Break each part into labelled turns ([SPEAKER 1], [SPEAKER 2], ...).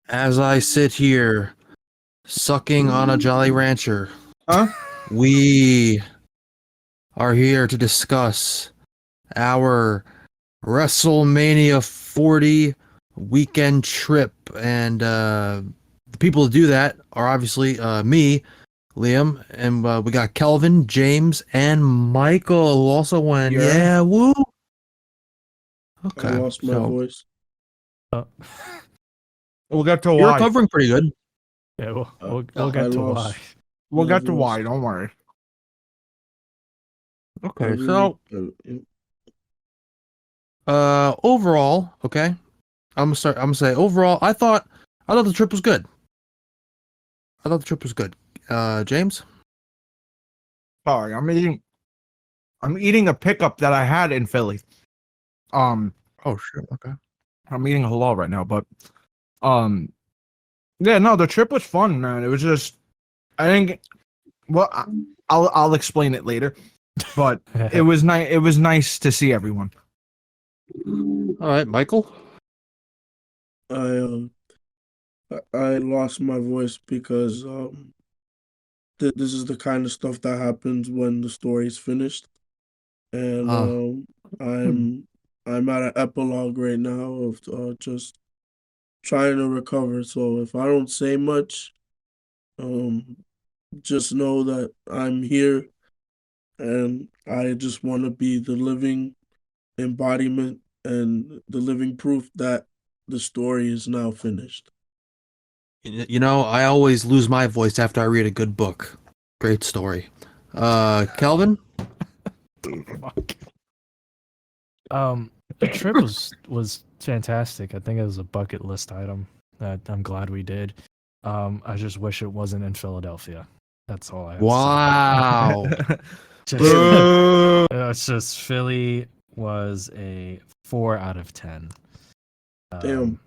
[SPEAKER 1] As I sit here, sucking on a Jolly Rancher,
[SPEAKER 2] Huh?
[SPEAKER 1] we are here to discuss our WrestleMania 40 weekend trip. And the people to do that are obviously me, Liam, and we got Kelvin, James, and Michael who also went. Yeah, woo.
[SPEAKER 2] I
[SPEAKER 1] Okay,
[SPEAKER 2] lost my
[SPEAKER 1] so
[SPEAKER 2] voice.
[SPEAKER 3] We'll get to
[SPEAKER 1] you're
[SPEAKER 3] why.
[SPEAKER 1] recovering pretty good.
[SPEAKER 4] Yeah, we'll
[SPEAKER 2] I
[SPEAKER 4] get to
[SPEAKER 2] lost
[SPEAKER 4] why.
[SPEAKER 3] We'll
[SPEAKER 2] my
[SPEAKER 3] get to
[SPEAKER 2] voice.
[SPEAKER 3] why. Don't worry.
[SPEAKER 2] I
[SPEAKER 1] Okay,
[SPEAKER 2] really-
[SPEAKER 1] so overall, okay. I'm gonna say overall, I thought the trip was good. James?
[SPEAKER 3] Sorry, I'm eating a pickup that I had in Philly.
[SPEAKER 1] Oh shit, okay.
[SPEAKER 3] I'm eating halal right now, but yeah, no, the trip was fun, man. It was just I didn't. Well, I'll explain it later, but it was nice. It was nice to see everyone.
[SPEAKER 1] All right, Michael.
[SPEAKER 2] I lost my voice because this is the kind of stuff that happens when the story's finished, and I'm at an epilogue right now of just trying to recover. So if I don't say much, just know that I'm here, and I just want to be the living embodiment and the living proof that the story is now finished.
[SPEAKER 1] You know, I always lose my voice after I read a good book. Great story. Kelvin?
[SPEAKER 4] Fuck. The trip was fantastic. I think it was a bucket list item that I'm glad we did. I just wish it wasn't in Philadelphia. That's all I have
[SPEAKER 1] Wow.
[SPEAKER 4] to say. It's just Philly was a 4 out of 10.
[SPEAKER 2] Damn.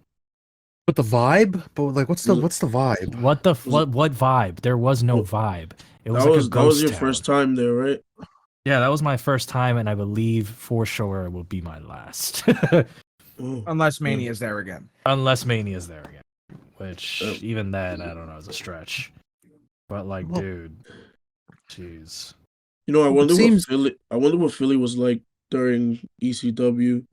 [SPEAKER 1] But the vibe? But like what's the vibe?
[SPEAKER 4] What vibe? There was no vibe. It was
[SPEAKER 2] That
[SPEAKER 4] like
[SPEAKER 2] was
[SPEAKER 4] a
[SPEAKER 2] that was
[SPEAKER 4] ghost
[SPEAKER 2] your
[SPEAKER 4] town.
[SPEAKER 2] first time there, right?
[SPEAKER 4] Yeah, that was my first time, and I believe for sure it will be my last.
[SPEAKER 2] Oh,
[SPEAKER 3] Unless Mania's there again.
[SPEAKER 4] Unless Mania's there again. Which,
[SPEAKER 2] Oh.
[SPEAKER 4] even then, I don't know, is a stretch. But, like,
[SPEAKER 1] Well-
[SPEAKER 4] dude. Jeez.
[SPEAKER 2] You know, I wonder
[SPEAKER 1] seems-
[SPEAKER 2] what Philly was like during ECW,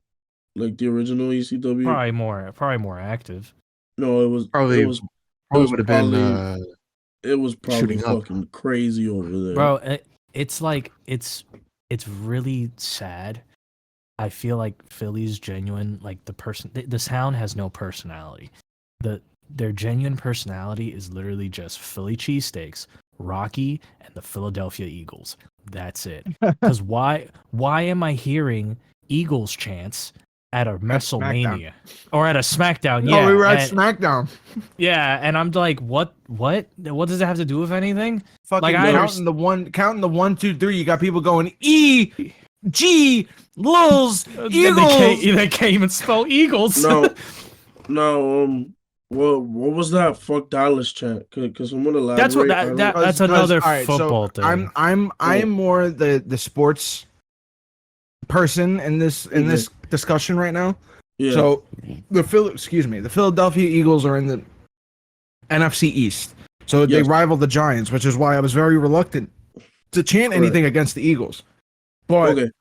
[SPEAKER 2] like the original ECW.
[SPEAKER 4] Probably more active.
[SPEAKER 2] No, it was
[SPEAKER 1] Probably
[SPEAKER 2] it was
[SPEAKER 1] would have been
[SPEAKER 2] it was probably
[SPEAKER 1] shooting up.
[SPEAKER 2] fucking crazy over there.
[SPEAKER 4] Bro, it's like, it's really sad. I feel like Philly's genuine, like, the sound has no personality. Their genuine personality is literally just Philly cheesesteaks, Rocky, and the Philadelphia Eagles. That's it. Because why am I hearing Eagles chants at a WrestleMania or at a SmackDown?
[SPEAKER 3] No,
[SPEAKER 4] Yeah,
[SPEAKER 3] we were at SmackDown.
[SPEAKER 4] yeah, and I'm like, what does it have to do with anything?
[SPEAKER 3] Fucking
[SPEAKER 4] Like, I
[SPEAKER 3] counting the 1, 2, 3. You got people going E, G, Lulz, Eagles.
[SPEAKER 4] They can't even spell Eagles.
[SPEAKER 2] No, what was that fuck Dallas chant? Cause someone elaborate.
[SPEAKER 4] That's what
[SPEAKER 2] I don't-
[SPEAKER 4] that's another
[SPEAKER 3] all right,
[SPEAKER 4] football
[SPEAKER 3] so
[SPEAKER 4] thing.
[SPEAKER 3] I'm more the sports person in this discussion right now.
[SPEAKER 2] Yeah.
[SPEAKER 3] So the Philadelphia Eagles are in the NFC East. So they
[SPEAKER 2] Yes.
[SPEAKER 3] rival the Giants, which is why I was very reluctant to chant anything against the Eagles. But
[SPEAKER 2] Okay.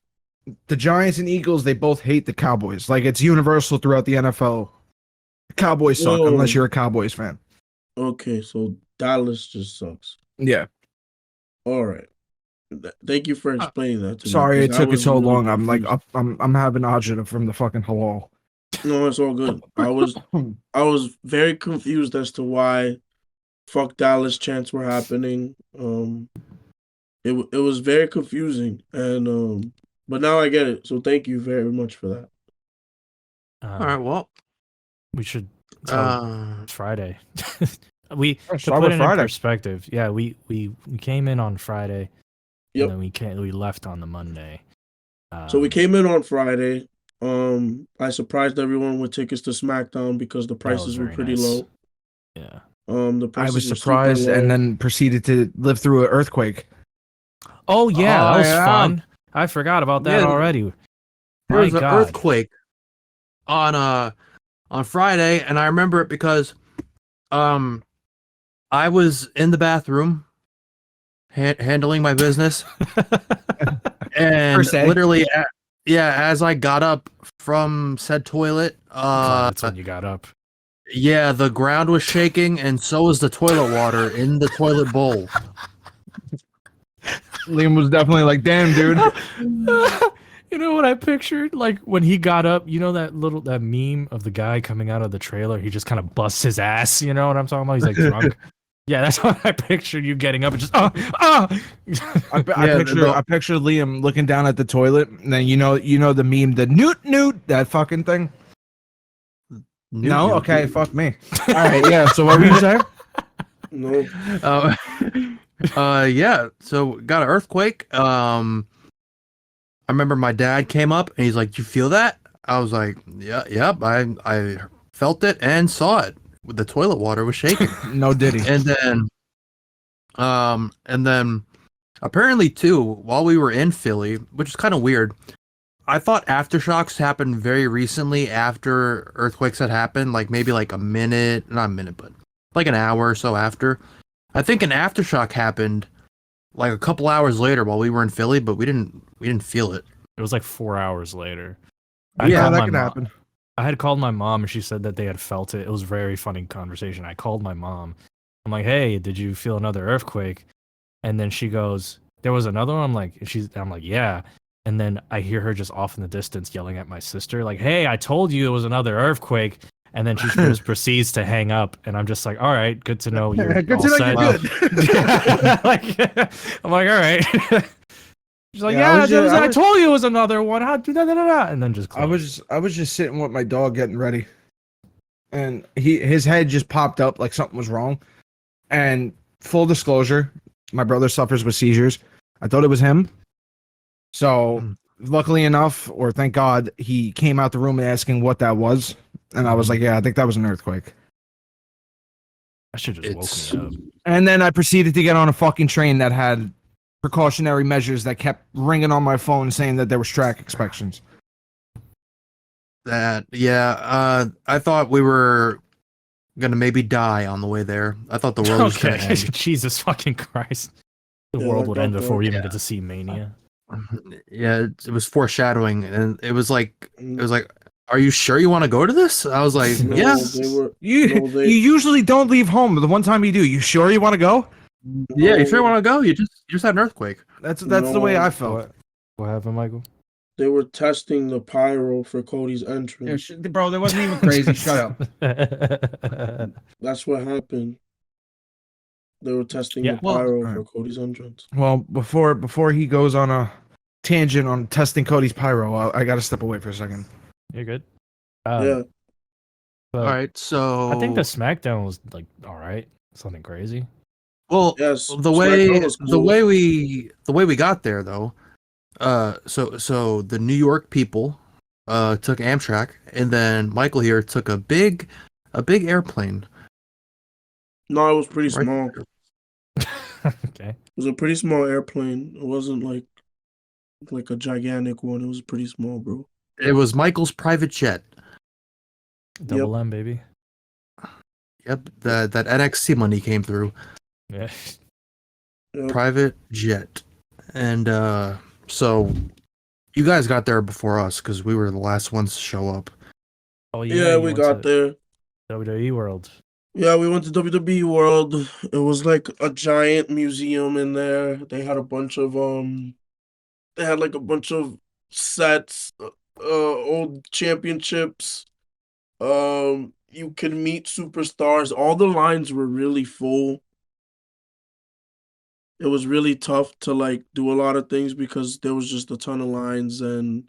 [SPEAKER 3] the Giants and Eagles, they both hate the Cowboys. Like, it's universal throughout the NFL. Cowboys suck
[SPEAKER 2] Whoa.
[SPEAKER 3] unless you're a Cowboys fan.
[SPEAKER 2] Okay, so Dallas just sucks.
[SPEAKER 3] Yeah.
[SPEAKER 2] All right. Thank you for explaining that to me.
[SPEAKER 3] Sorry it
[SPEAKER 2] 'cause I
[SPEAKER 3] took it
[SPEAKER 2] was
[SPEAKER 3] so
[SPEAKER 2] really
[SPEAKER 3] long. I'm like
[SPEAKER 2] confused.
[SPEAKER 3] I'm having agita from the fucking halal.
[SPEAKER 2] No, it's all good. I was very confused as to why fuck Dallas chants were happening. It was very confusing, and but now I get it. So thank you very much for that.
[SPEAKER 1] All right, well.
[SPEAKER 4] We should Friday. we to
[SPEAKER 3] start
[SPEAKER 4] put
[SPEAKER 3] with
[SPEAKER 4] it in
[SPEAKER 3] Friday.
[SPEAKER 4] perspective. Yeah, we came in on Friday.
[SPEAKER 2] Yep.
[SPEAKER 4] And then we left on the Monday.
[SPEAKER 2] So we came in on Friday. I surprised everyone with tickets to SmackDown because the prices were
[SPEAKER 4] very
[SPEAKER 2] pretty
[SPEAKER 4] nice.
[SPEAKER 2] low.
[SPEAKER 4] Yeah.
[SPEAKER 2] The
[SPEAKER 3] I
[SPEAKER 2] prices
[SPEAKER 3] was
[SPEAKER 2] were super
[SPEAKER 3] surprised
[SPEAKER 2] low.
[SPEAKER 3] and then proceeded to live through an earthquake.
[SPEAKER 4] Oh yeah, that was
[SPEAKER 3] yeah.
[SPEAKER 4] fun. I forgot about that
[SPEAKER 1] Yeah,
[SPEAKER 4] already.
[SPEAKER 1] There
[SPEAKER 4] My
[SPEAKER 1] was an
[SPEAKER 4] God.
[SPEAKER 1] earthquake on Friday, and I remember it because Um, I was in the bathroom handling my business, and
[SPEAKER 3] se.
[SPEAKER 1] literally, yeah, as I got up from said toilet,
[SPEAKER 4] Glad it's when you got up.
[SPEAKER 1] yeah, the ground was shaking, and so was the toilet water in the toilet bowl.
[SPEAKER 3] Liam was definitely like, "Damn, dude."
[SPEAKER 4] You know what I pictured? Like when he got up, you know that meme of the guy coming out of the trailer, he just kind of busts his ass, you know what I'm talking about? He's like drunk. Yeah, that's what I pictured you getting up and just
[SPEAKER 3] I
[SPEAKER 1] Yeah,
[SPEAKER 3] picture Liam looking down at the toilet, and then you know the meme, the newt, that fucking thing. No, okay, fuck me. All right, yeah. So what were you saying?
[SPEAKER 2] No.
[SPEAKER 1] Yeah. So got an earthquake. I remember my dad came up and he's like, "You feel that?" I was like, "Yeah, yep. I felt it and saw it. The toilet water was shaking."
[SPEAKER 3] No diddy.
[SPEAKER 1] And then apparently too, while we were in Philly, which is kind of weird, I thought aftershocks happened very recently after earthquakes had happened, like maybe like a minute, not a minute, but like an hour or so after. I think an aftershock happened like a couple hours later while we were in Philly, but we didn't feel it.
[SPEAKER 4] It was like 4 hours later.
[SPEAKER 3] Yeah,
[SPEAKER 4] called
[SPEAKER 3] that
[SPEAKER 4] my
[SPEAKER 3] could
[SPEAKER 4] mom-
[SPEAKER 3] happen.
[SPEAKER 4] I had called my mom and she said that they had felt it. It was a very funny conversation. I called my mom. I'm like, "Hey, did you feel another earthquake?" And then she goes, "There was another one." I'm like, "Yeah." And then I hear her just off in the distance yelling at my sister, like, "Hey, I told you it was another earthquake." And then she just proceeds to hang up, and I'm just like, "All right, good to know you're
[SPEAKER 3] Good
[SPEAKER 4] all
[SPEAKER 3] to know
[SPEAKER 4] set."
[SPEAKER 3] you're good.
[SPEAKER 4] Like, I'm like, "All right." She's like,
[SPEAKER 3] Yeah,
[SPEAKER 4] I told you it was another one. How da, da, da, da, and then just closed.
[SPEAKER 3] I was just sitting with my dog getting ready, and his head just popped up like something was wrong. And full disclosure, my brother suffers with seizures. I thought it was him. So luckily enough, or thank God, he came out the room asking what that was, and I was like, "Yeah, I think that was an earthquake."
[SPEAKER 4] I should just woke me up.
[SPEAKER 3] And then I proceeded to get on a fucking train that had precautionary measures that kept ringing on my phone saying that there was track inspections.
[SPEAKER 1] I thought we were gonna maybe die on the way there. I thought the world was gonna
[SPEAKER 4] Okay,
[SPEAKER 1] end.
[SPEAKER 4] Jesus fucking Christ, the
[SPEAKER 2] Yeah,
[SPEAKER 4] world
[SPEAKER 2] I
[SPEAKER 4] would
[SPEAKER 2] got
[SPEAKER 4] end before
[SPEAKER 2] that.
[SPEAKER 4] we even get to see Mania.
[SPEAKER 1] Yeah, it was foreshadowing, and it was like, "Are you sure you want to go to this?" I was like,
[SPEAKER 2] No,
[SPEAKER 1] "Yes."
[SPEAKER 2] they were.
[SPEAKER 3] You
[SPEAKER 2] No, they.
[SPEAKER 3] you usually don't leave home, but the one time you do, you sure you want to go?
[SPEAKER 1] Yeah, you sure
[SPEAKER 2] no,
[SPEAKER 1] want to go? You just had an earthquake.
[SPEAKER 3] That's the way I
[SPEAKER 2] No.
[SPEAKER 3] felt.
[SPEAKER 4] What happened, Michael?
[SPEAKER 2] They were testing the pyro for Cody's entrance.
[SPEAKER 3] Bro, that wasn't even crazy. Shut up.
[SPEAKER 2] That's what happened. They were testing
[SPEAKER 4] Yeah.
[SPEAKER 2] the pyro
[SPEAKER 3] Well,
[SPEAKER 2] for Cody's entrance.
[SPEAKER 3] Well, before he goes on a tangent on testing Cody's pyro, I got to step away for a second.
[SPEAKER 4] You're good.
[SPEAKER 2] Yeah.
[SPEAKER 4] But
[SPEAKER 1] All right, so
[SPEAKER 4] I think the SmackDown was like all right. Something crazy.
[SPEAKER 1] well,
[SPEAKER 2] Yes.
[SPEAKER 1] the way
[SPEAKER 2] SmackDown was
[SPEAKER 1] the
[SPEAKER 2] cool.
[SPEAKER 1] way we got there though, so the New York people took Amtrak, and then Michael here took a big airplane.
[SPEAKER 2] No, it was pretty
[SPEAKER 1] Right
[SPEAKER 2] small.
[SPEAKER 1] there.
[SPEAKER 4] Okay.
[SPEAKER 2] It was a pretty small airplane. It wasn't like a gigantic one. It was pretty small, bro.
[SPEAKER 1] It was Michael's private jet.
[SPEAKER 4] Double M, baby.
[SPEAKER 1] Yep, that NXT money came through.
[SPEAKER 4] Yeah.
[SPEAKER 2] Yep.
[SPEAKER 1] Private jet, and so you guys got there before us because we were the last ones to show up.
[SPEAKER 4] Oh
[SPEAKER 2] Yeah,
[SPEAKER 4] you
[SPEAKER 2] we
[SPEAKER 4] went
[SPEAKER 2] got
[SPEAKER 4] to
[SPEAKER 2] there.
[SPEAKER 4] WWE World.
[SPEAKER 2] Yeah, we went to WWE World. It was like a giant museum in there. They had like a bunch of sets, old championships. You could meet superstars. All the lines were really full. It was really tough to like do a lot of things because there was just a ton of lines and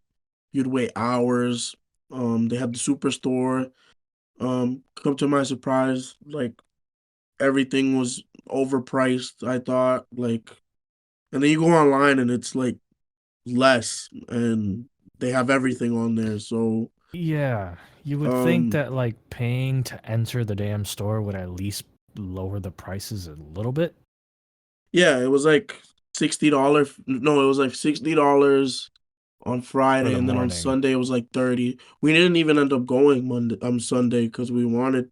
[SPEAKER 2] you'd wait hours. They had the superstore. Come to my surprise, like everything was overpriced, I thought. Like, and then you go online and it's like less and they have everything on there. So
[SPEAKER 4] Yeah, you would think
[SPEAKER 2] um
[SPEAKER 4] that like paying to enter the damn store would at least lower the prices a little bit.
[SPEAKER 2] yeah, it was like $60. No, it was like $60 on Friday,
[SPEAKER 4] the
[SPEAKER 2] and then on
[SPEAKER 4] morning.
[SPEAKER 2] Sunday it was like 30. We didn't even end up going Sunday because we wanted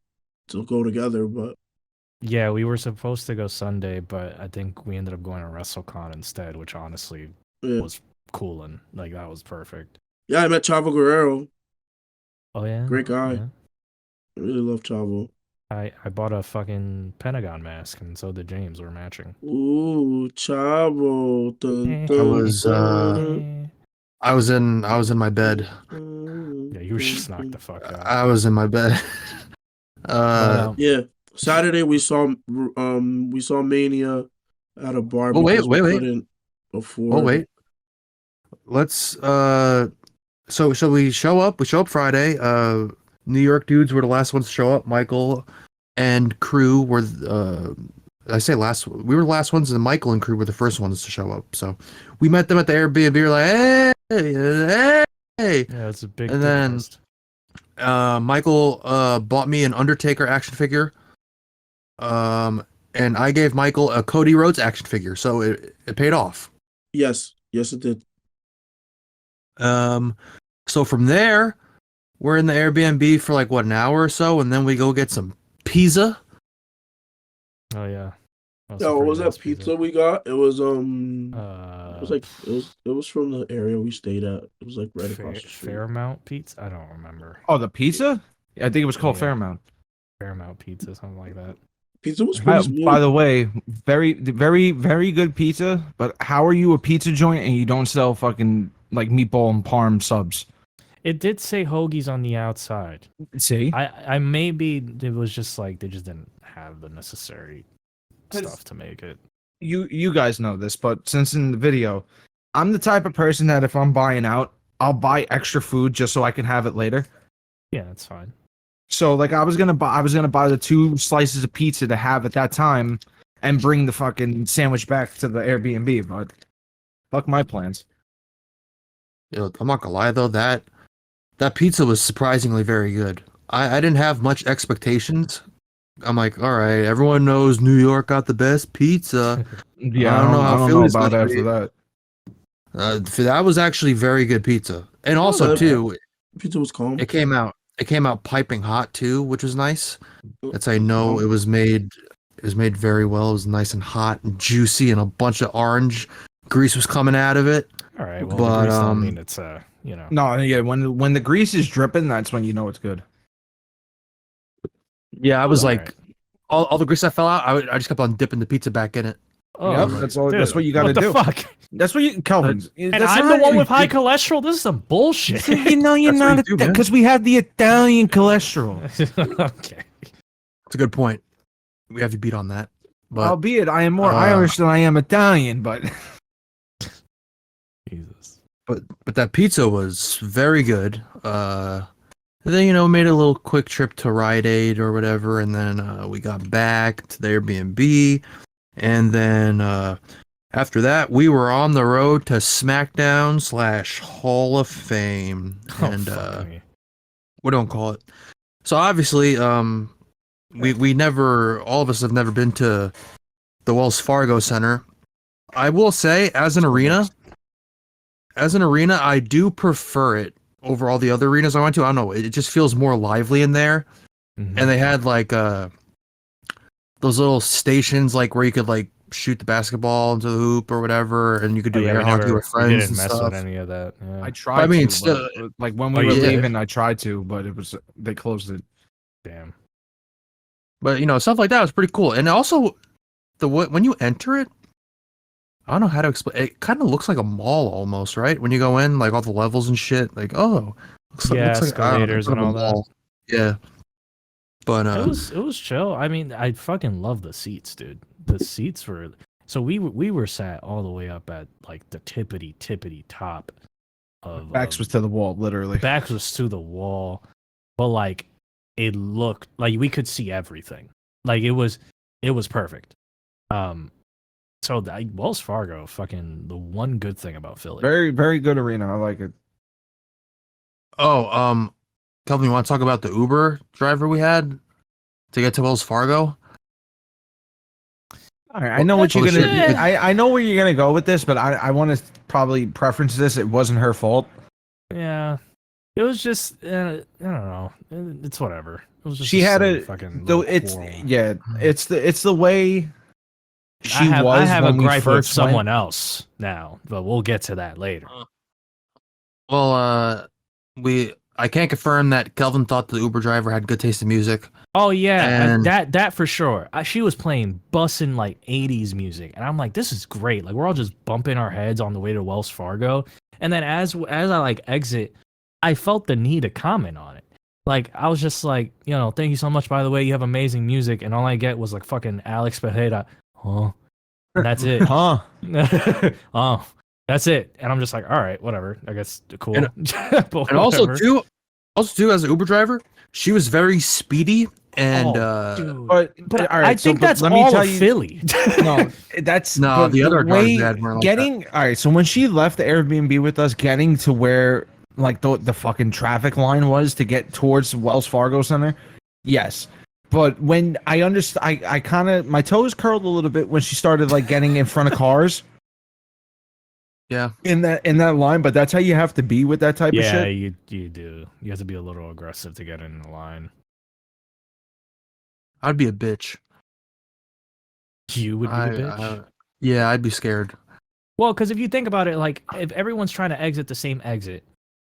[SPEAKER 2] to go together, but
[SPEAKER 4] Yeah, we were supposed to go Sunday, but I think we ended up going to WrestleCon instead, which honestly
[SPEAKER 2] yeah.
[SPEAKER 4] was cool and like that was perfect.
[SPEAKER 2] Yeah, I met Chavo Guerrero.
[SPEAKER 4] Oh yeah,
[SPEAKER 2] Great guy.
[SPEAKER 4] yeah.
[SPEAKER 2] I really love Chavo.
[SPEAKER 4] I bought a fucking Pentagon mask, and so did James. We're matching.
[SPEAKER 2] Ooh, Chavo. Dun,
[SPEAKER 1] I
[SPEAKER 2] dun,
[SPEAKER 1] was
[SPEAKER 2] dun,
[SPEAKER 1] I was in my bed.
[SPEAKER 4] Yeah, you were just knocked the fuck out.
[SPEAKER 1] I was in my bed.
[SPEAKER 4] But
[SPEAKER 2] Yeah. Saturday we saw Mania at a bar
[SPEAKER 1] Oh, wait,
[SPEAKER 2] because we
[SPEAKER 1] wait.
[SPEAKER 2] couldn't
[SPEAKER 1] Oh
[SPEAKER 2] afford.
[SPEAKER 1] wait. Let's so we show up Friday. New York dudes were the last ones to show up. Michael and crew were I say last we were the last ones, and Michael and crew were the first ones to show up. So we met them at the Airbnb. We were like, hey.
[SPEAKER 4] yeah, it's a big.
[SPEAKER 1] And then
[SPEAKER 4] fest.
[SPEAKER 1] Michael bought me an Undertaker action figure. And I gave Michael a Cody Rhodes action figure, so it paid off.
[SPEAKER 2] Yes, it did.
[SPEAKER 1] So from there, we're in the Airbnb for like what, an hour or so, and then we go get some pizza.
[SPEAKER 4] Oh yeah.
[SPEAKER 2] Yeah, what was that pizza we got? It was it was from the area we stayed at. It was like right across the street.
[SPEAKER 4] Fairmount Pizza. I don't remember.
[SPEAKER 3] Oh, the pizza? I think it was called
[SPEAKER 4] Yeah.
[SPEAKER 3] Fairmount.
[SPEAKER 4] Fairmount Pizza, something like that.
[SPEAKER 2] Pizza was pretty smooth.
[SPEAKER 3] By the way, very, very, very good pizza. But how are you a pizza joint and you don't sell fucking like meatball and parm subs?
[SPEAKER 4] It did say hoagies on the outside.
[SPEAKER 3] See,
[SPEAKER 4] I maybe it was just like they just didn't have the necessary
[SPEAKER 3] 'Cause
[SPEAKER 4] stuff to make it.
[SPEAKER 3] you guys know this, but since in the video, I'm the type of person that if I'm buying out, I'll buy extra food just so I can have it later.
[SPEAKER 4] Yeah, that's fine.
[SPEAKER 3] So like I was gonna buy the 2 slices of pizza to have at that time and bring the fucking sandwich back to the Airbnb, but fuck my plans.
[SPEAKER 1] Yo, I'm not gonna lie though, that pizza was surprisingly very good. I didn't have much expectations. I'm like, all right, everyone knows New York got the best pizza.
[SPEAKER 3] Yeah,
[SPEAKER 1] I don't know how
[SPEAKER 3] I don't know
[SPEAKER 1] Philly's
[SPEAKER 3] about
[SPEAKER 1] gonna
[SPEAKER 3] after
[SPEAKER 1] be.
[SPEAKER 3] that.
[SPEAKER 1] That was actually very good pizza, and also
[SPEAKER 2] that-
[SPEAKER 1] too,
[SPEAKER 2] Pizza was calm.
[SPEAKER 1] it came out piping hot too, which was nice. That's how I know it was made very well. It was nice and hot and juicy, and a bunch of orange grease was coming out of it.
[SPEAKER 4] All right, well,
[SPEAKER 1] But,
[SPEAKER 4] the grease don't mean it's you know.
[SPEAKER 3] No, yeah, when the grease is dripping, that's when you know it's good.
[SPEAKER 1] Yeah, I was
[SPEAKER 4] All
[SPEAKER 1] like,
[SPEAKER 4] right.
[SPEAKER 1] all the grease that fell out, I just kept on dipping the pizza back in it.
[SPEAKER 4] Oh,
[SPEAKER 3] Yep,
[SPEAKER 4] my-
[SPEAKER 3] that's all.
[SPEAKER 4] dude,
[SPEAKER 3] That's what you got to
[SPEAKER 4] What the
[SPEAKER 3] do.
[SPEAKER 4] fuck?
[SPEAKER 3] That's what you, Kelvin.
[SPEAKER 4] And
[SPEAKER 3] that's
[SPEAKER 4] I'm the
[SPEAKER 3] not-
[SPEAKER 4] one with high cholesterol. This is some bullshit.
[SPEAKER 3] You know, you're
[SPEAKER 1] That's what
[SPEAKER 3] not
[SPEAKER 1] you do, man.
[SPEAKER 3] because we have the Italian cholesterol.
[SPEAKER 4] Okay.
[SPEAKER 1] It's a good point. We have you beat on that. But
[SPEAKER 3] Albeit, I am more
[SPEAKER 1] uh,
[SPEAKER 3] Irish than I am Italian, but
[SPEAKER 4] Jesus.
[SPEAKER 1] but that pizza was very good. Then made a little quick trip to Rite Aid or whatever, and then we got back to the Airbnb, and then after that we were on the road to SmackDown / Hall of Fame,
[SPEAKER 4] Oh,
[SPEAKER 1] and
[SPEAKER 4] fuck me.
[SPEAKER 1] what do I call it? So obviously, we never, all of us have never been to the Wells Fargo Center. I will say, as an arena, I do prefer it over all the other arenas I went to. I don't know, it just feels more lively in there.
[SPEAKER 4] Mhm.
[SPEAKER 1] And they had like those little stations like where you could like shoot the basketball into the hoop or whatever, and you could do
[SPEAKER 4] Oh, yeah,
[SPEAKER 1] air hockey with
[SPEAKER 4] we
[SPEAKER 1] friends
[SPEAKER 4] didn't
[SPEAKER 1] and
[SPEAKER 4] mess
[SPEAKER 1] stuff.
[SPEAKER 4] with any of that. Yeah.
[SPEAKER 3] I tried.
[SPEAKER 1] I mean,
[SPEAKER 3] to,
[SPEAKER 1] still-
[SPEAKER 3] but, like when
[SPEAKER 4] Oh,
[SPEAKER 3] we were
[SPEAKER 4] you did?
[SPEAKER 3] leaving, I tried to, but it was they closed it.
[SPEAKER 4] Damn.
[SPEAKER 1] But stuff like that was pretty cool. And also, when you enter it, I don't know how to explain. It kind of looks like a mall almost, right? When you go in, like all the levels and shit. Like, oh,
[SPEAKER 4] Yeah,
[SPEAKER 1] I don't know,
[SPEAKER 4] escalators and
[SPEAKER 1] kind
[SPEAKER 4] all
[SPEAKER 1] of a
[SPEAKER 4] that.
[SPEAKER 1] mall. Yeah, but
[SPEAKER 4] It was chill. I mean, I fucking love the seats, dude. The seats were so we were sat all the way up at like the tippity top of
[SPEAKER 3] Backs was to the wall, literally.
[SPEAKER 4] backs was to the wall, but like it looked like we could see everything. Like it was perfect. So Wells Fargo, fucking the one good thing about Philly.
[SPEAKER 3] Very, very good arena. I like it.
[SPEAKER 1] oh, Kelvin, you want to talk about the Uber driver we had to get to Wells Fargo?
[SPEAKER 3] All right, I know what you're
[SPEAKER 1] Holy
[SPEAKER 3] gonna.
[SPEAKER 1] shit.
[SPEAKER 3] I know where you're gonna go with this, but I want to probably preference this. It wasn't her fault.
[SPEAKER 4] Yeah, It was just I don't know. It's whatever. It was just
[SPEAKER 3] She had
[SPEAKER 4] silly
[SPEAKER 3] a
[SPEAKER 4] fucking
[SPEAKER 3] though.
[SPEAKER 4] little
[SPEAKER 3] It's
[SPEAKER 4] quarrel.
[SPEAKER 3] it's the way she
[SPEAKER 4] I
[SPEAKER 3] was
[SPEAKER 4] have a
[SPEAKER 3] when we
[SPEAKER 4] gripe with
[SPEAKER 3] first went.
[SPEAKER 4] someone else now, but we'll get to that later.
[SPEAKER 1] Well, I can't confirm that Kelvin thought the Uber driver had good taste in music.
[SPEAKER 4] Oh yeah,
[SPEAKER 1] And
[SPEAKER 4] that for sure. She was playing bussin' like '80s music, and I'm like, this is great. Like we're all just bumping our heads on the way to Wells Fargo, and then as I like exit, I felt the need to comment on it. Like I was just like, thank you so much. By the way, you have amazing music, and all I get was like fucking Alex Pereira, huh? And that's it.
[SPEAKER 3] Huh?
[SPEAKER 4] Oh, that's it. And I'm just like, all right, whatever. I guess cool.
[SPEAKER 1] And-
[SPEAKER 4] But
[SPEAKER 1] and also
[SPEAKER 4] whatever.
[SPEAKER 1] too, as an Uber driver, she was very speedy and
[SPEAKER 4] Dude.
[SPEAKER 3] But all right,
[SPEAKER 4] I think
[SPEAKER 3] but
[SPEAKER 4] that's
[SPEAKER 3] let me
[SPEAKER 4] all
[SPEAKER 3] tell
[SPEAKER 4] of
[SPEAKER 3] you.
[SPEAKER 4] Philly.
[SPEAKER 3] No, that's
[SPEAKER 1] No,
[SPEAKER 3] but
[SPEAKER 1] the other drivers we
[SPEAKER 3] way
[SPEAKER 1] had weren't like
[SPEAKER 3] getting all right. So when she left the Airbnb with us, getting to where like the fucking traffic line was to get towards Wells Fargo Center, yes. But when I understand, I kind of my toes curled a little bit when she started like getting in front of cars
[SPEAKER 1] yeah.
[SPEAKER 3] in that line. But that's how you have to be with that type of
[SPEAKER 4] Yeah,
[SPEAKER 3] shit.
[SPEAKER 4] you do. You have to be a little aggressive to get in the line.
[SPEAKER 1] I'd be a bitch.
[SPEAKER 4] You would be a bitch.
[SPEAKER 1] Yeah, I'd be scared.
[SPEAKER 4] Well, because if you think about it, like if everyone's trying to exit the same exit,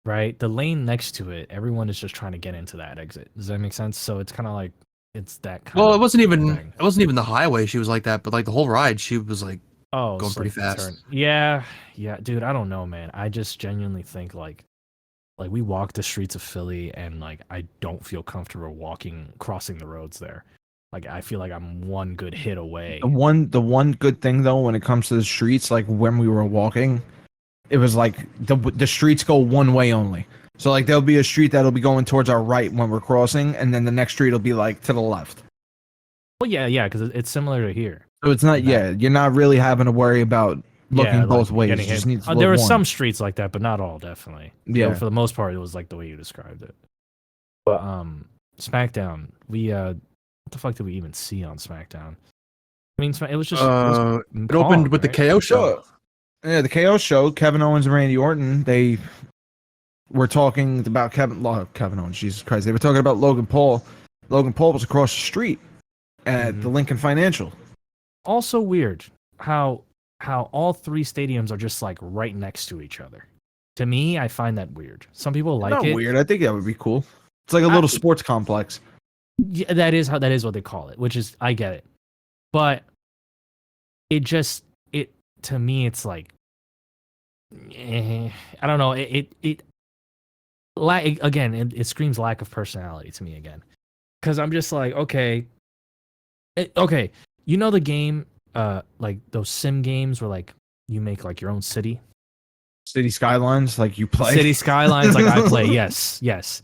[SPEAKER 4] right? The lane next to it, everyone is just trying to get into that exit. Does that make sense? So it's kind of like it's that kind.
[SPEAKER 1] Well,
[SPEAKER 4] of
[SPEAKER 1] it wasn't even
[SPEAKER 4] thing.
[SPEAKER 1] the highway she was like that, but like the whole ride she was like
[SPEAKER 4] Oh,
[SPEAKER 1] going
[SPEAKER 4] it's
[SPEAKER 1] pretty
[SPEAKER 4] like the
[SPEAKER 1] fast.
[SPEAKER 4] turn. Yeah, dude. I don't know, man. I just genuinely think like we walk the streets of Philly, and like I don't feel comfortable crossing the roads there. Like I feel like I'm one good hit away.
[SPEAKER 3] The one good thing though, when it comes to the streets, like when we were walking, it was like the streets go one way only. So like there'll be a street that'll be going towards our right when we're crossing, and then the next street will be like to the left.
[SPEAKER 4] Well, yeah, because it's similar to here.
[SPEAKER 3] So it's not you're not really having to worry about looking
[SPEAKER 4] Yeah,
[SPEAKER 3] both
[SPEAKER 4] like
[SPEAKER 3] ways.
[SPEAKER 4] getting
[SPEAKER 3] You just
[SPEAKER 4] hit.
[SPEAKER 3] need to
[SPEAKER 4] There
[SPEAKER 3] look
[SPEAKER 4] were
[SPEAKER 3] one.
[SPEAKER 4] some streets like that, but not all, definitely.
[SPEAKER 3] Yeah.
[SPEAKER 4] For the most part, it was like the way you described it. But SmackDown, what the fuck did we even see on SmackDown? I mean, it was just
[SPEAKER 1] it opened with the KO show.
[SPEAKER 3] Yeah, the KO show. Kevin Owens and Randy Orton. They were talking about Kevin Owens. Jesus Christ! They were talking about Logan Paul. Logan Paul was across the street at the Lincoln Financial.
[SPEAKER 4] Also weird how all three stadiums are just like right next to each other. To me, I find that weird. Some people like
[SPEAKER 3] Not
[SPEAKER 4] it.
[SPEAKER 3] weird. I think that would be cool. It's like a little sports complex.
[SPEAKER 4] Yeah, that is what they call it, which is I get it. But it to me it's like I don't know. It screams lack of personality to me again. Cuz I'm just like, okay. Okay, you know the game like those sim games where like you make like your own city?
[SPEAKER 3] City Skylines, like you play.
[SPEAKER 4] City Skylines like I play. Yes.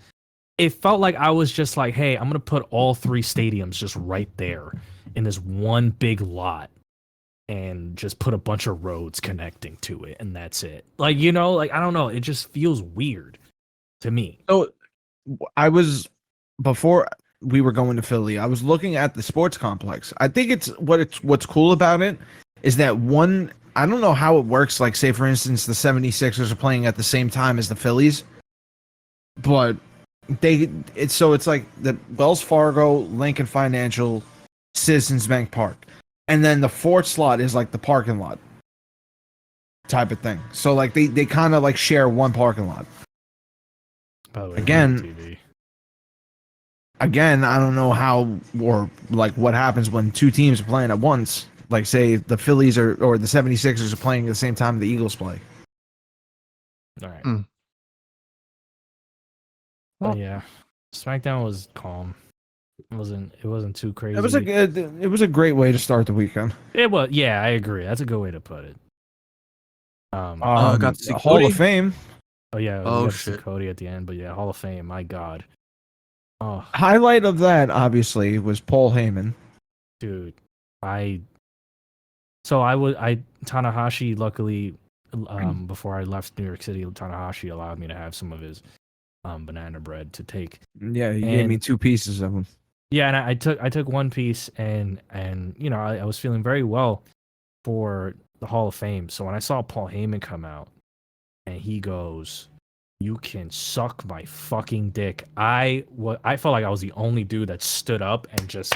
[SPEAKER 4] It felt like I was just like, hey, I'm going to put all three stadiums just right there in this one big lot and just put a bunch of roads connecting to it. And that's it. Like, like, I don't know. It just feels weird to me.
[SPEAKER 3] So before we were going to Philly, I was looking at the sports complex. I think what's cool about it is that I don't know how it works. Like, say, for instance, the 76ers are playing at the same time as the Phillies, but it's like the Wells Fargo, Lincoln Financial, Citizens Bank Park, and then the fourth slot is like the parking lot type of thing. So like they kind of like share one parking lot.
[SPEAKER 4] By the way,
[SPEAKER 3] Again, I don't know how or like what happens when two teams are playing at once. Like say the Phillies or the 76ers are playing at the same time the Eagles play.
[SPEAKER 4] All right. But yeah, SmackDown was calm. It wasn't too crazy.
[SPEAKER 3] It was a great way to start the weekend.
[SPEAKER 4] It was. Yeah, I agree. That's a good way to put it.
[SPEAKER 3] Got the Hall of Fame.
[SPEAKER 4] Oh yeah.
[SPEAKER 1] Oh
[SPEAKER 4] we got to see
[SPEAKER 1] shit.
[SPEAKER 4] Cody at the end, but yeah, Hall of Fame. My God. Oh,
[SPEAKER 3] Highlight of that obviously was Paul Heyman.
[SPEAKER 4] dude, Tanahashi. Luckily, before I left New York City, Tanahashi allowed me to have some of his banana bread to take.
[SPEAKER 3] Yeah, he gave me 2 pieces of them.
[SPEAKER 4] Yeah, and I took one piece, and I was feeling very well for the Hall of Fame. So when I saw Paul Heyman come out, and he goes, You can suck my fucking dick. I felt like I was the only dude that stood up and just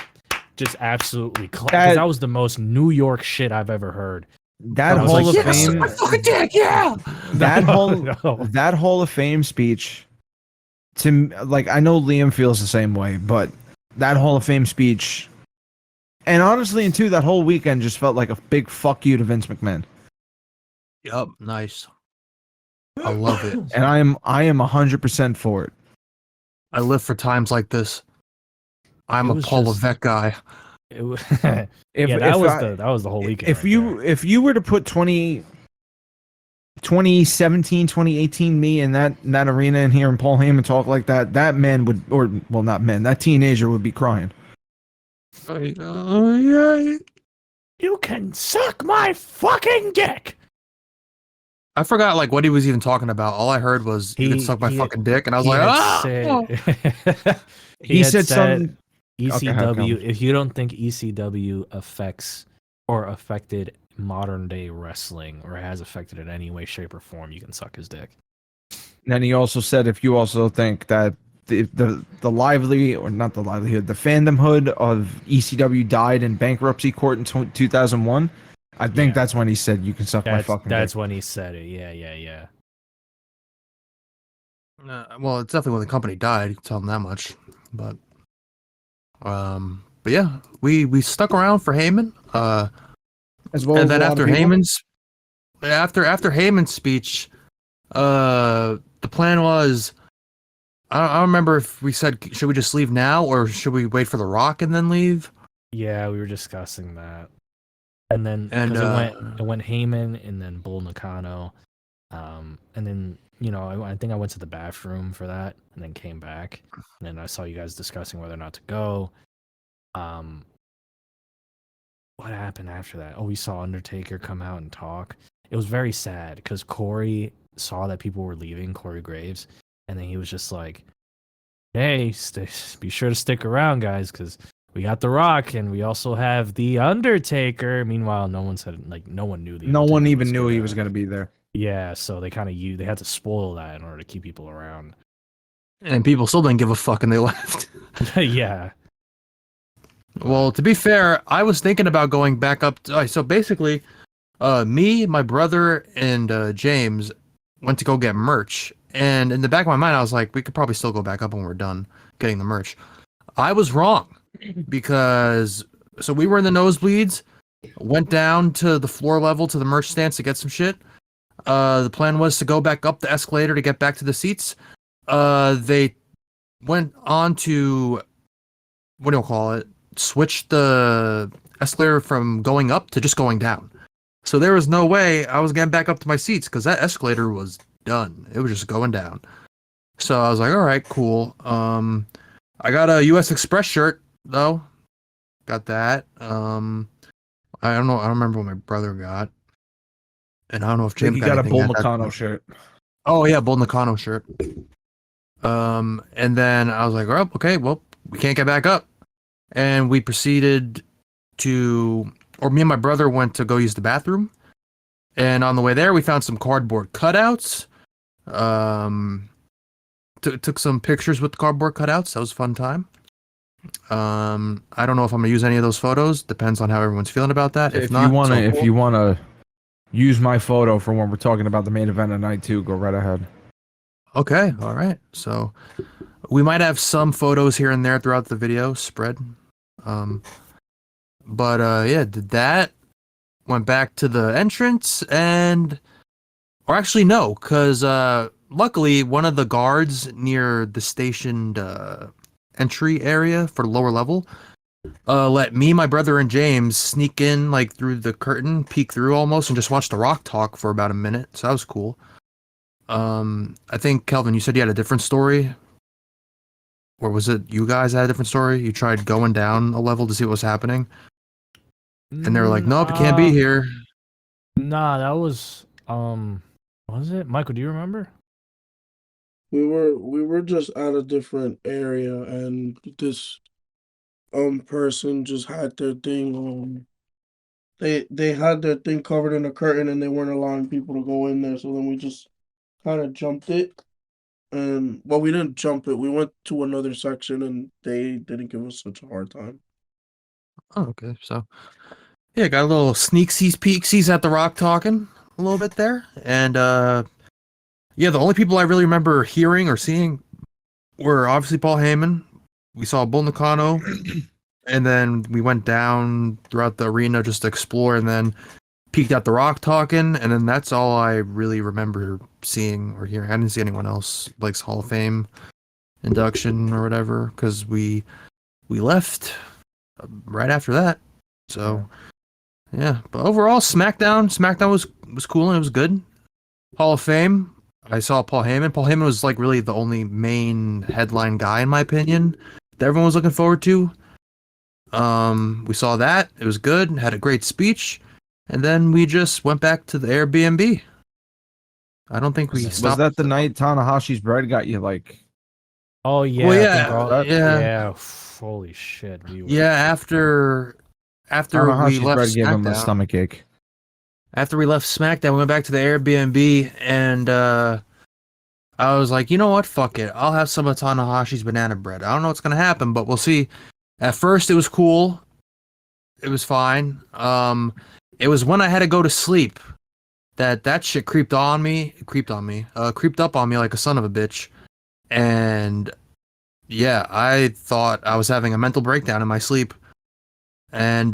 [SPEAKER 4] absolutely because that was the most New York shit I've ever heard.
[SPEAKER 3] That
[SPEAKER 4] I was
[SPEAKER 3] Hall
[SPEAKER 4] like,
[SPEAKER 3] of
[SPEAKER 4] yes,
[SPEAKER 3] Fame,
[SPEAKER 4] my
[SPEAKER 1] fucking dick, yeah.
[SPEAKER 3] that
[SPEAKER 4] No,
[SPEAKER 3] whole
[SPEAKER 4] no.
[SPEAKER 3] that Hall of Fame speech, like I know Liam feels the same way, but that Hall of Fame speech, and honestly, and too, that whole weekend just felt like a big fuck you to Vince McMahon.
[SPEAKER 1] Yup, nice. I love it.
[SPEAKER 3] And I am 100% for it.
[SPEAKER 1] I live for times like this. I'm
[SPEAKER 4] It
[SPEAKER 1] a
[SPEAKER 4] was
[SPEAKER 1] Paul
[SPEAKER 4] just-
[SPEAKER 1] Levesque guy.
[SPEAKER 4] It was,
[SPEAKER 3] If,
[SPEAKER 4] yeah, that was the whole weekend.
[SPEAKER 3] If
[SPEAKER 4] right
[SPEAKER 3] you
[SPEAKER 4] there.
[SPEAKER 3] if you were to put 2017, 2018 me in that arena and hearing Paul Heyman talk like that, that man would, or well, not man, that teenager would be crying.
[SPEAKER 1] Yeah.
[SPEAKER 4] You can suck my fucking dick.
[SPEAKER 1] I forgot like what he was even talking about. All I heard was you can suck my fucking dick, and I was like,
[SPEAKER 3] He
[SPEAKER 4] had
[SPEAKER 3] said
[SPEAKER 4] said
[SPEAKER 3] something.
[SPEAKER 4] ECW.
[SPEAKER 3] Okay,
[SPEAKER 4] If you don't think ECW affects or affected modern day wrestling or has affected it in any way, shape, or form, you can suck his dick.
[SPEAKER 3] then he also said, if you also think that the lively, or not the livelihood, the fandomhood of ECW died in bankruptcy court in 2001, I think
[SPEAKER 4] Yeah.
[SPEAKER 3] that's when he said you can suck my fucking
[SPEAKER 4] That's
[SPEAKER 3] dick.
[SPEAKER 4] when he said it. Yeah.
[SPEAKER 1] well, it's definitely when the company died. You can tell them that much. But yeah, we stuck around for Heyman.
[SPEAKER 3] As well
[SPEAKER 1] And
[SPEAKER 3] as
[SPEAKER 1] then
[SPEAKER 3] a lot
[SPEAKER 1] after
[SPEAKER 3] of people.
[SPEAKER 1] Heyman's speech, the plan was I don't remember if we said should we just leave now or should we wait for The Rock and then leave?
[SPEAKER 4] Yeah, we were discussing that. And then
[SPEAKER 1] And
[SPEAKER 4] because it went Heyman and then Bull Nakano, and then I think I went to the bathroom for that and then came back and then I saw you guys discussing whether or not to go. What happened after that? Oh, we saw Undertaker come out and talk. It was very sad because Corey saw that people were leaving, Corey Graves, and then he was just like, "Hey, be sure to stick around, guys, because we got The Rock and we also have The Undertaker." Meanwhile, no one said no one knew
[SPEAKER 3] No one even knew he was going to be there.
[SPEAKER 4] Yeah, so they they had to spoil that in order to keep people around.
[SPEAKER 1] and people still didn't give a fuck and they left.
[SPEAKER 4] Yeah.
[SPEAKER 1] Well, to be fair, I was thinking about going back up. So basically, me, my brother, and James went to go get merch. And in the back of my mind, I was like, we could probably still go back up when we're done getting the merch. I was wrong because so we were in the nosebleeds, went down to the floor level to the merch stands to get some shit. The plan was to go back up the escalator to get back to the seats. They went on to what do you call it? Switch the escalator from going up to just going down. So there was no way I was getting back up to my seats because that escalator was done. It was just going down. So I was like, all right, cool. I got a US Express shirt though. Got that. I don't know. I don't remember what my brother got. And I don't know if
[SPEAKER 3] I think
[SPEAKER 1] James
[SPEAKER 3] he
[SPEAKER 1] got
[SPEAKER 3] got a
[SPEAKER 1] anything
[SPEAKER 3] Bull
[SPEAKER 1] at that
[SPEAKER 3] Nakano
[SPEAKER 1] point.
[SPEAKER 3] shirt.
[SPEAKER 1] Oh yeah, Bull Nakano shirt. And then I was like, oh, okay, well, we can't get back up. And we proceeded me and my brother went to go use the bathroom. And on the way there, we found some cardboard cutouts. Took some pictures with the cardboard cutouts. That was a fun time. I don't know if I'm gonna use any of those photos. Depends on how everyone's feeling about that. If not,
[SPEAKER 3] if you wanna use my photo for when we're talking about the main event of night 2, go right ahead.
[SPEAKER 1] okay, all right. So we might have some photos here and there throughout the video spread. But yeah, did that. Went back to the entrance or actually no, because luckily one of the guards near the stationed entry area for the lower level let me, my brother, and James sneak in like through the curtain, peek through almost, and just watch The Rock talk for about a minute. So that was cool. I think Kelvin, you said you had a different story. Or was it you guys had a different story? You tried going down a level to see what was happening? And they were like, nope, you can't be here.
[SPEAKER 4] Nah, that was was it? Michael, do you remember?
[SPEAKER 2] We were just at a different area, and this person just had their thing they had their thing covered in a curtain, and they weren't allowing people to go in there. So then we just kind of jumped it, and well, we didn't jump it. We went to another section, and they didn't give us such a hard time.
[SPEAKER 1] Oh, okay. So, yeah, got a little sneaksies, peeksies at the Rock talking a little bit there. And, yeah, the only people I really remember hearing or seeing were obviously Paul Heyman. We saw Bull Nakano, and then we went down throughout the arena just to explore, and then peeked at the Rock talking, and then that's all I really remember seeing or hearing. I didn't see anyone else like Hall of Fame induction or whatever because we left right after that. So yeah, but overall, SmackDown was cool and it was good. Hall of Fame, I saw Paul Heyman. Paul Heyman was like really the only main headline guy in my opinion that everyone was looking forward to. We saw that. It was good. Had a great speech. And then we just went back to the Airbnb. I don't think we
[SPEAKER 3] Was
[SPEAKER 1] stopped.
[SPEAKER 3] that the night Tanahashi's bread got you like?
[SPEAKER 4] Oh yeah,
[SPEAKER 1] Well,
[SPEAKER 4] I think all,
[SPEAKER 1] yeah.
[SPEAKER 4] yeah. Holy shit, we were,
[SPEAKER 1] Yeah, after we
[SPEAKER 3] Tanahashi's
[SPEAKER 1] left
[SPEAKER 3] bread gave him a
[SPEAKER 1] SmackDown,
[SPEAKER 3] stomach ache.
[SPEAKER 1] after we left SmackDown, we went back to the Airbnb, and I was like, you know what? Fuck it. I'll have some of Tanahashi's banana bread. I don't know what's gonna happen, but we'll see. At first, it was cool. It was fine. It was when I had to go to sleep that shit creeped up on me like a son of a bitch. And yeah, I thought I was having a mental breakdown in my sleep. And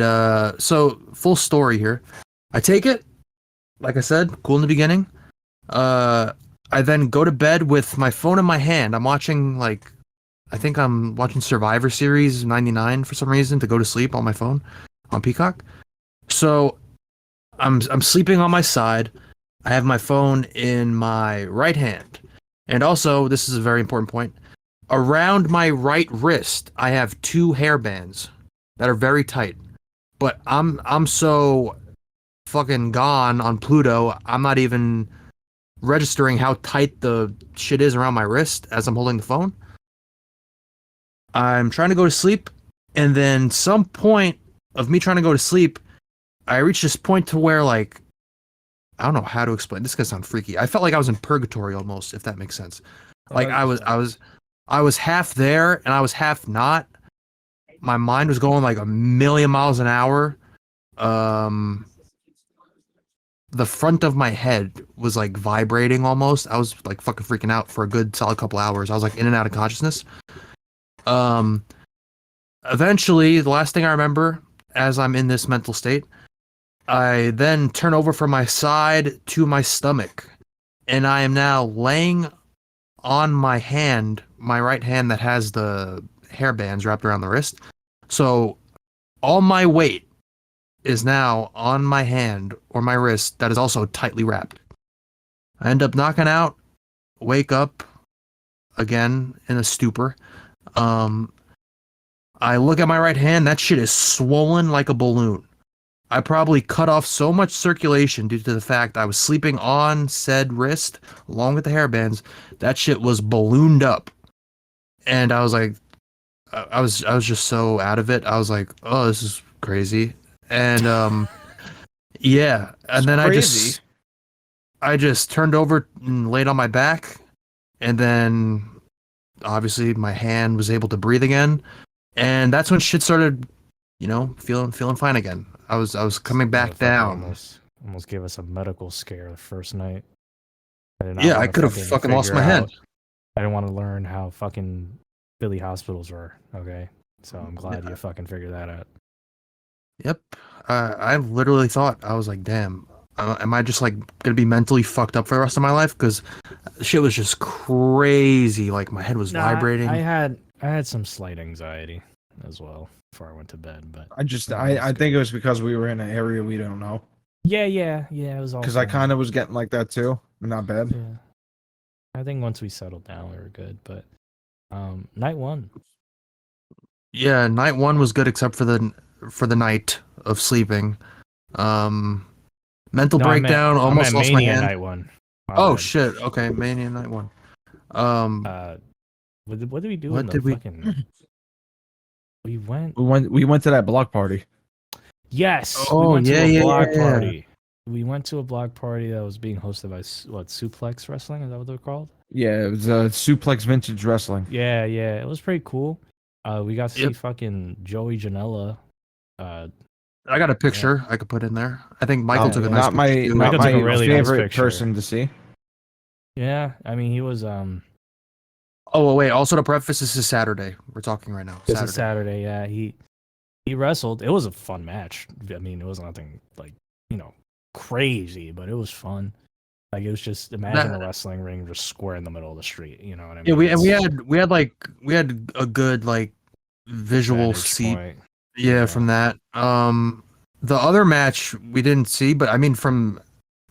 [SPEAKER 1] so full story here. I take it, like I said, cool in the beginning. I then go to bed with my phone in my hand. I think I'm watching Survivor Series 99 for some reason to go to sleep on my phone on Peacock. So I'm sleeping on my side. I have my phone in my right hand. And also, this is a very important point. Around my right wrist, I have two hairbands that are very tight. But I'm so fucking gone on Pluto, I'm not even registering how tight the shit is around my wrist as I'm holding the phone. I'm trying to go to sleep, and then some point of me trying to go to sleep, I reached this point to where like I don't know how to explain. This is gonna sound freaky. I felt like I was in purgatory almost, if that makes sense. Like I was half there and I was half not. My mind was going like a million miles an hour. The front of my head was like vibrating almost. I was like fucking freaking out for a good solid couple hours. I was like in and out of consciousness. Eventually, the last thing I remember as I'm in this mental state, I then turn over from my side to my stomach, and I am now laying on my hand, my right hand that has the hairbands wrapped around the wrist. So all my weight is now on my hand or my wrist that is also tightly wrapped. I end up knocking out, wake up again in a stupor. I look at my right hand, that shit is swollen like a balloon. I probably cut off so much circulation due to the fact I was sleeping on said wrist along with the hairbands. That shit was ballooned up. And I was like, I was just so out of it. I was like, oh, this is crazy. And yeah, and then I just turned over and laid on my back, and then obviously my hand was able to breathe again, and that's when shit started, feeling fine again. I was coming back down.
[SPEAKER 4] Almost gave us a medical scare the first night.
[SPEAKER 1] I could have fucking lost my head.
[SPEAKER 4] I didn't want to learn how fucking Philly hospitals were. Okay, so I'm glad you fucking figured that out.
[SPEAKER 1] Yep. I literally thought, I was like, damn, am I just like gonna be mentally fucked up for the rest of my life? Because shit was just crazy. Like my head was vibrating.
[SPEAKER 4] I had some slight anxiety as well before I went to bed, but
[SPEAKER 3] I think it was because we were in an area we don't know.
[SPEAKER 4] Yeah, it was all
[SPEAKER 3] because I kind of was getting like that too. Not bad.
[SPEAKER 4] Yeah, I think once we settled down, we were good. But night one.
[SPEAKER 1] Yeah, night one was good except for the night of sleeping. Mental breakdown, almost lost my hand.
[SPEAKER 4] Night one.
[SPEAKER 1] Oh shit! Okay, Mania night one.
[SPEAKER 4] What did we do? We went
[SPEAKER 3] to that block party.
[SPEAKER 4] Yes.
[SPEAKER 1] Oh,
[SPEAKER 4] we went to a block
[SPEAKER 1] yeah.
[SPEAKER 4] party. We went to a block party that was being hosted by Suplex Wrestling. Is that what they're called?
[SPEAKER 3] Yeah, it was Suplex Vintage Wrestling.
[SPEAKER 4] Yeah, it was pretty cool. We got to see
[SPEAKER 1] Yep.
[SPEAKER 4] fucking Joey Janela.
[SPEAKER 1] I got a picture I could put in there. I think Michael
[SPEAKER 4] Yeah,
[SPEAKER 1] took a
[SPEAKER 4] yeah.
[SPEAKER 1] nice
[SPEAKER 3] Not
[SPEAKER 1] picture
[SPEAKER 3] my
[SPEAKER 1] too.
[SPEAKER 3] not
[SPEAKER 4] Michael took a
[SPEAKER 3] my
[SPEAKER 4] really nice
[SPEAKER 3] favorite
[SPEAKER 4] picture.
[SPEAKER 3] person to see.
[SPEAKER 4] Yeah, I mean he was
[SPEAKER 1] Oh well, wait. Also to preface, this is Saturday. We're talking right now.
[SPEAKER 4] This is Saturday. Yeah, he wrestled. It was a fun match. I mean, it was nothing like crazy, but it was fun. Like it was just imagine a wrestling ring just square in the middle of the street. You know what I mean?
[SPEAKER 1] Yeah, we
[SPEAKER 4] It's
[SPEAKER 1] we had a good like visual
[SPEAKER 4] vantage
[SPEAKER 1] seat.
[SPEAKER 4] point.
[SPEAKER 1] Yeah, from that. The other match we didn't see, but I mean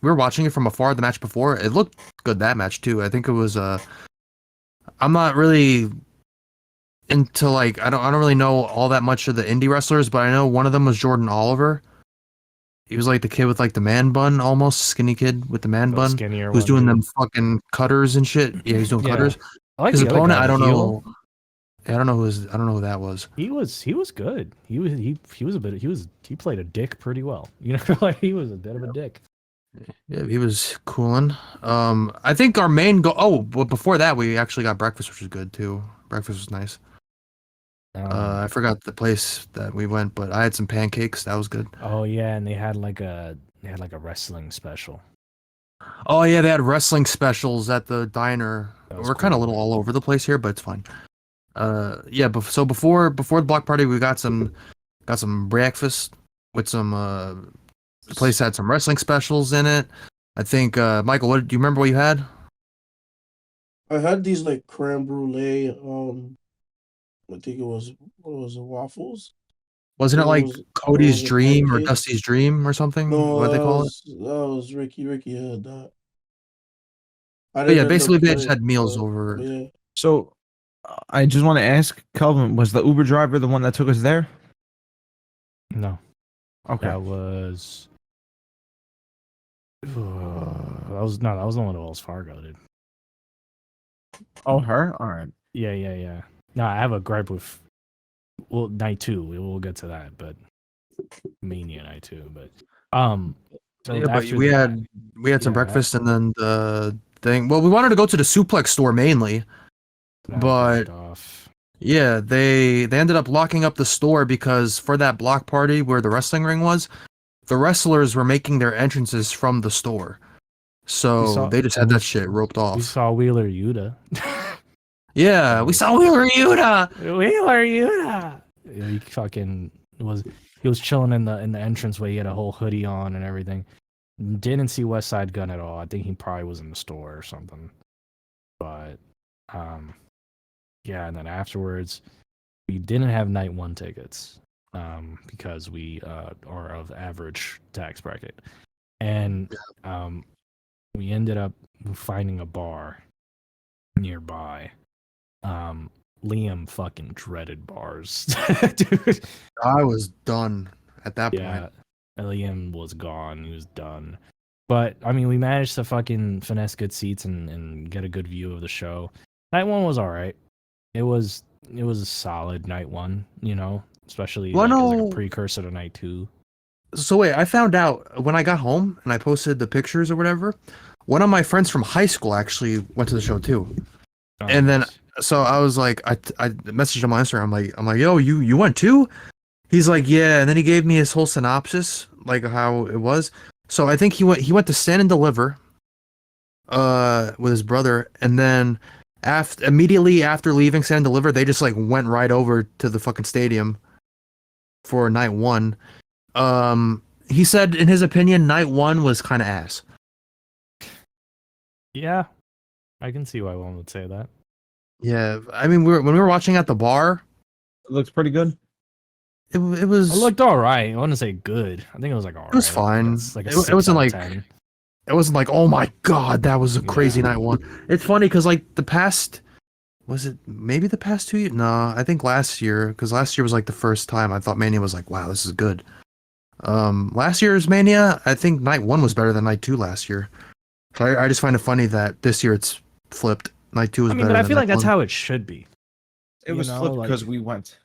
[SPEAKER 1] we were watching it from afar. The match before it looked good. That match too. I think it was. I'm not really into like I don't really know all that much of the indie wrestlers, but I know one of them was Jordan Oliver. He was like the kid with like the man bun, almost skinny kid with the man
[SPEAKER 4] The
[SPEAKER 1] bun,
[SPEAKER 4] skinnier
[SPEAKER 1] who's
[SPEAKER 4] one,
[SPEAKER 1] doing
[SPEAKER 4] dude.
[SPEAKER 1] them fucking cutters and shit. Yeah, he's doing
[SPEAKER 4] Yeah.
[SPEAKER 1] cutters.
[SPEAKER 4] I like
[SPEAKER 1] His
[SPEAKER 4] the other
[SPEAKER 1] opponent,
[SPEAKER 4] guy,
[SPEAKER 1] I
[SPEAKER 4] the
[SPEAKER 1] don't
[SPEAKER 4] heel.
[SPEAKER 1] know. I don't know who that was.
[SPEAKER 4] He was good. He was a bit. He played a dick pretty well. You know, like he was a bit of a dick.
[SPEAKER 1] Yeah, he was cooling. I think our main goal. Oh, but before that, we actually got breakfast, which was good too. Breakfast was nice. I forgot the place that we went, but I had some pancakes. That was good.
[SPEAKER 4] Oh yeah, and they had like a wrestling special.
[SPEAKER 1] Oh yeah, they had wrestling specials at the diner.
[SPEAKER 4] That was
[SPEAKER 1] We're kind of a
[SPEAKER 4] cool.
[SPEAKER 1] little all over the place here, but it's fine. Yeah, so before the block party, we got some breakfast with some. The place had some wrestling specials in it. I think Michael, what do you remember what you had?
[SPEAKER 2] I had these like creme brulee. I think it was waffles.
[SPEAKER 1] Wasn't it
[SPEAKER 2] It
[SPEAKER 1] like
[SPEAKER 2] was
[SPEAKER 1] Cody's
[SPEAKER 2] was a
[SPEAKER 1] Dream or
[SPEAKER 2] pancake.
[SPEAKER 1] Dusty's Dream or something?
[SPEAKER 2] No,
[SPEAKER 1] What they call it?
[SPEAKER 2] that was Ricky. Ricky had that. I
[SPEAKER 1] But yeah,
[SPEAKER 2] didn't end up
[SPEAKER 1] basically they just
[SPEAKER 2] getting,
[SPEAKER 1] had meals over.
[SPEAKER 2] but yeah.
[SPEAKER 3] So, I just want to ask Kelvin, was the Uber driver the one that took us there?
[SPEAKER 4] No,
[SPEAKER 3] Okay.
[SPEAKER 4] that was. That was the one at Wells Fargo, dude.
[SPEAKER 3] Oh, her? All right.
[SPEAKER 4] Yeah. No, I have a gripe with. Well, night 2. We'll get to that, but Mania night 2. But So
[SPEAKER 1] Yeah, but
[SPEAKER 4] after
[SPEAKER 1] we
[SPEAKER 4] that-
[SPEAKER 1] had some
[SPEAKER 4] yeah.
[SPEAKER 1] breakfast and then the thing. Well, we wanted to go to the suplex store mainly,
[SPEAKER 4] that
[SPEAKER 1] but
[SPEAKER 4] backed off.
[SPEAKER 1] yeah, they ended up locking up the store because for that block party where the wrestling ring was, the wrestlers were making their entrances from the store. So they just had that shit roped
[SPEAKER 4] We
[SPEAKER 1] off.
[SPEAKER 4] saw Wheeler Yuta.
[SPEAKER 1] Yeah, we saw Wheeler Yuta.
[SPEAKER 4] Wheeler Yuta. He fucking he was chilling in the entranceway. He had a whole hoodie on and everything. Didn't see West Side Gun at all. I think he probably was in the store or something. But yeah, and then afterwards we didn't have night 1 tickets because we are of average tax bracket. And we ended up finding a bar nearby. Liam fucking dreaded bars. Dude.
[SPEAKER 1] I was done at that
[SPEAKER 4] Yeah.
[SPEAKER 1] point.
[SPEAKER 4] Liam was gone. He was done. But I mean we managed to fucking finesse good seats and get a good view of the show. Night 1 was alright. It was a solid night 1, you know, especially
[SPEAKER 1] Well,
[SPEAKER 4] like, as like
[SPEAKER 1] no.
[SPEAKER 4] a precursor to night 2.
[SPEAKER 1] So wait, I found out when I got home and I posted the pictures or whatever. One of my friends from high school actually went to the show too. And then so I was like, I messaged him on Instagram. I'm like, yo, you went too? He's like, yeah. And then he gave me his whole synopsis, like how it was. So I think he went to Stand and Deliver, with his brother, and then immediately after leaving Stand and Deliver, they just like went right over to the fucking stadium for night 1. He said in his opinion, night 1 was kind of ass.
[SPEAKER 4] Yeah. I can see why one would say that.
[SPEAKER 1] Yeah, I mean, when we were watching at the bar,
[SPEAKER 3] It looks pretty good.
[SPEAKER 1] it was.
[SPEAKER 4] It looked all right. I wouldn't say good. I think it was like all right.
[SPEAKER 1] It was fine.
[SPEAKER 4] It's like a
[SPEAKER 1] It
[SPEAKER 4] 6
[SPEAKER 1] wasn't
[SPEAKER 4] out of
[SPEAKER 1] like
[SPEAKER 4] 10.
[SPEAKER 1] It wasn't like, oh my god, that was a crazy
[SPEAKER 4] Yeah.
[SPEAKER 1] night 1. It's funny because like the past, was it maybe the past 2 years? No, I think last year, because last year was like the first time I thought Mania was like, wow, this is good. Last year's Mania, I think night 1 was better than night 2 last year. So I just find it funny that this year it's flipped. Night 2 is
[SPEAKER 4] I mean,
[SPEAKER 1] better
[SPEAKER 4] but I
[SPEAKER 1] than
[SPEAKER 4] feel like
[SPEAKER 1] night
[SPEAKER 4] that's
[SPEAKER 1] 1.
[SPEAKER 4] how it should be.
[SPEAKER 3] It
[SPEAKER 4] You
[SPEAKER 3] was
[SPEAKER 4] know,
[SPEAKER 3] flipped
[SPEAKER 4] like-
[SPEAKER 3] because we went.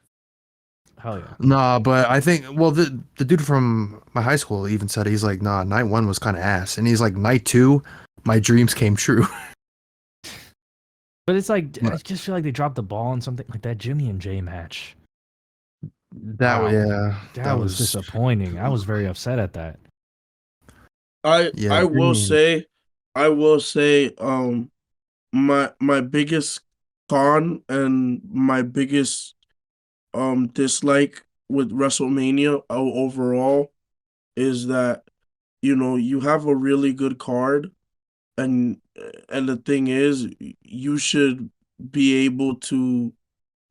[SPEAKER 4] Hell yeah.
[SPEAKER 1] Nah, but I think the dude from my high school even said he's like, nah, night 1 was kind of ass, and he's like, night 2, my dreams came true.
[SPEAKER 4] But it's like I
[SPEAKER 1] But
[SPEAKER 4] just feel like they dropped the ball on something like that Jimmy and Jay match.
[SPEAKER 1] that
[SPEAKER 4] Wow,
[SPEAKER 1] yeah,
[SPEAKER 4] that was disappointing. I was very upset at that.
[SPEAKER 1] yeah.
[SPEAKER 2] I will
[SPEAKER 1] Jimmy,
[SPEAKER 2] say, I will say, my biggest con and my biggest dislike with WrestleMania overall is that you have a really good card, and the thing is you should be able to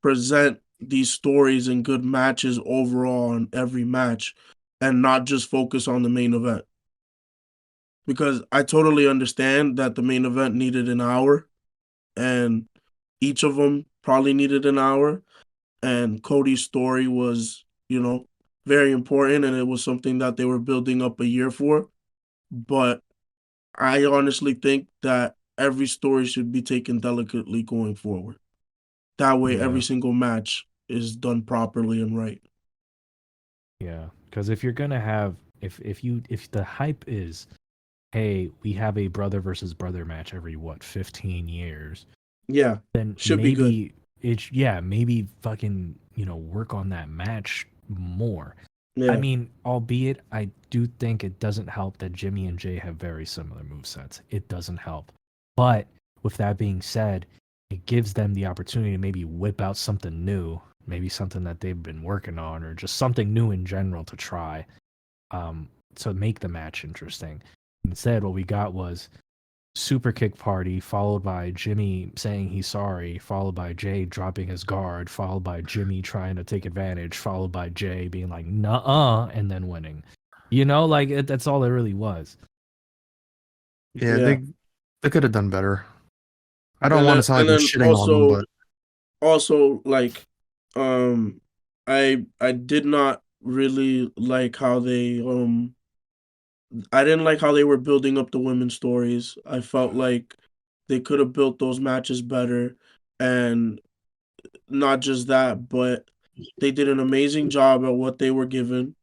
[SPEAKER 2] present these stories and good matches overall in every match and not just focus on the main event, because I totally understand that the main event needed an hour and each of them probably needed an hour, and Cody's story was, very important, and it was something that they were building up a year for. But I honestly think that every story should be taken delicately going forward. That way, every
[SPEAKER 4] Yeah,
[SPEAKER 2] single match is done properly and right.
[SPEAKER 4] yeah. Because if you're gonna have if the hype is, hey, we have a brother versus brother match every what 15 years,
[SPEAKER 2] Yeah,
[SPEAKER 4] then
[SPEAKER 2] should be good.
[SPEAKER 4] maybe fucking work on that match more. I
[SPEAKER 2] Yeah,
[SPEAKER 4] mean, albeit I do think it doesn't help that Jimmy and Jay have very similar movesets. It doesn't help. But with that being said, it gives them the opportunity to maybe whip out something new, maybe something that they've been working on, or just something new in general to try, to make the match interesting. Instead, what we got was super kick party, followed by Jimmy saying he's sorry, followed by Jay dropping his guard, followed by Jimmy trying to take advantage, followed by Jay being like, nuh-uh, and then winning. Like that's all it really was.
[SPEAKER 1] yeah,
[SPEAKER 2] yeah.
[SPEAKER 1] they could have done better. I don't
[SPEAKER 2] And
[SPEAKER 1] want
[SPEAKER 2] then
[SPEAKER 1] to sound like
[SPEAKER 2] and
[SPEAKER 1] we're
[SPEAKER 2] then
[SPEAKER 1] shitting on them, but
[SPEAKER 2] also like um I did not really like how they I didn't like how they were building up the women's stories. I felt like they could have built those matches better, and not just that, but they did an amazing job at what they were given.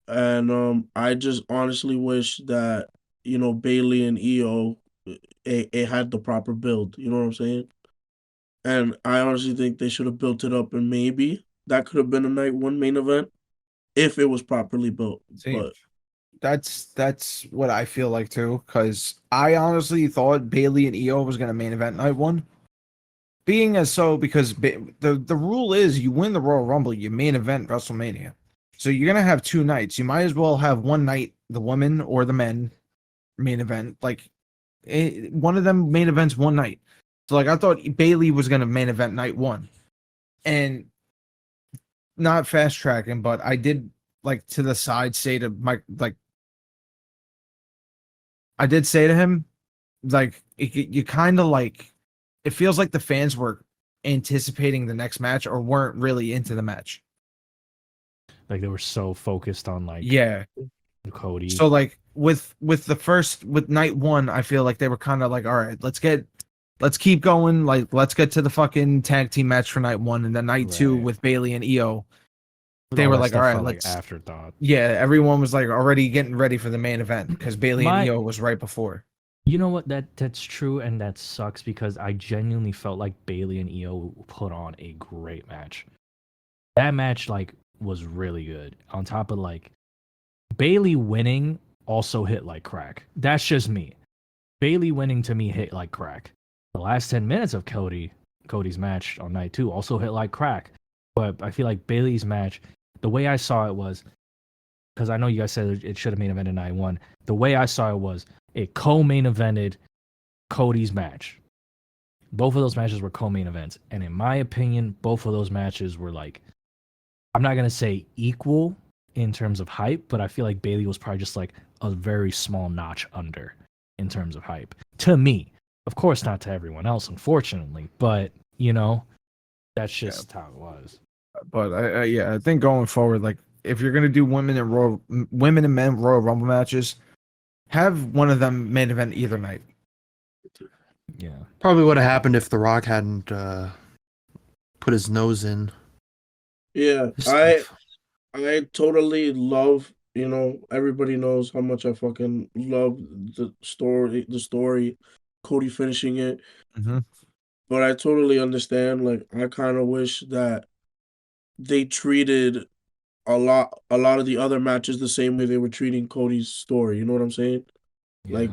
[SPEAKER 2] And I just honestly wish that Bailey and Io it had the proper build. You know what I'm saying? And I honestly think they should have built it up, and maybe that could have been a night one main event if it was properly built.
[SPEAKER 3] See,
[SPEAKER 2] But
[SPEAKER 3] that's what I feel like too. Because I honestly thought Bailey and Io was gonna main event night one. Being as so, because the rule is you win the Royal Rumble, you main event WrestleMania. So you're gonna have two nights. You might as well have one night the women or the men main event. Like one of them main events one night. So like I thought Bailey was gonna main event night one, and not fast tracking, but I did like to the side say to Mike, like I did say to him, like you kind of like it feels like the fans were anticipating the next match or weren't really into the match.
[SPEAKER 4] Like they were so focused on like
[SPEAKER 3] Yeah.
[SPEAKER 4] Cody.
[SPEAKER 3] So like with night one, I feel like they were kind of like, all right, let's keep going. Like let's get to the fucking tag team match for night one, and then night two
[SPEAKER 4] Right.
[SPEAKER 3] with Bailey and Io.
[SPEAKER 4] But
[SPEAKER 3] They
[SPEAKER 4] all
[SPEAKER 3] were
[SPEAKER 4] that
[SPEAKER 3] like, all
[SPEAKER 4] stuff
[SPEAKER 3] right,
[SPEAKER 4] felt like
[SPEAKER 3] let's.
[SPEAKER 4] afterthought.
[SPEAKER 3] Yeah, everyone was like already getting ready for the main event because Bailey and
[SPEAKER 4] My
[SPEAKER 3] Io was right before.
[SPEAKER 4] You know what? That's true, and that sucks because I genuinely felt like Bailey and Io put on a great match. That match like was really good. On top of like Bailey winning also hit like crack. That's just me. Bailey winning to me hit like crack. The last 10 minutes of Cody's match on night 2 also hit like crack. But I feel like Bailey's match, the way I saw it was, because I know you guys said it should have main evented night 1. The way I saw it was it co-main evented Cody's match. Both of those matches were co-main events, and in my opinion, both of those matches were like, I'm not gonna say equal in terms of hype, but I feel like Bailey was probably just like a very small notch under in terms of hype to me. Of course, not to everyone else, unfortunately, but that's
[SPEAKER 3] Yeah.
[SPEAKER 4] just how it was.
[SPEAKER 3] But I think going forward, like if you're gonna do women and men Royal Rumble matches, have one of them main event either night.
[SPEAKER 4] Yeah,
[SPEAKER 1] probably would have happened if The Rock hadn't put his nose in
[SPEAKER 2] yeah,
[SPEAKER 1] this
[SPEAKER 2] I
[SPEAKER 1] stuff.
[SPEAKER 2] I totally love, everybody knows how much I fucking love the story, Cody finishing it.
[SPEAKER 3] Mm-hmm.
[SPEAKER 2] but I totally understand. Like, I kind of wish that they treated a lot of the other matches the same way they were treating Cody's story. You know what I'm saying?
[SPEAKER 4] Yeah.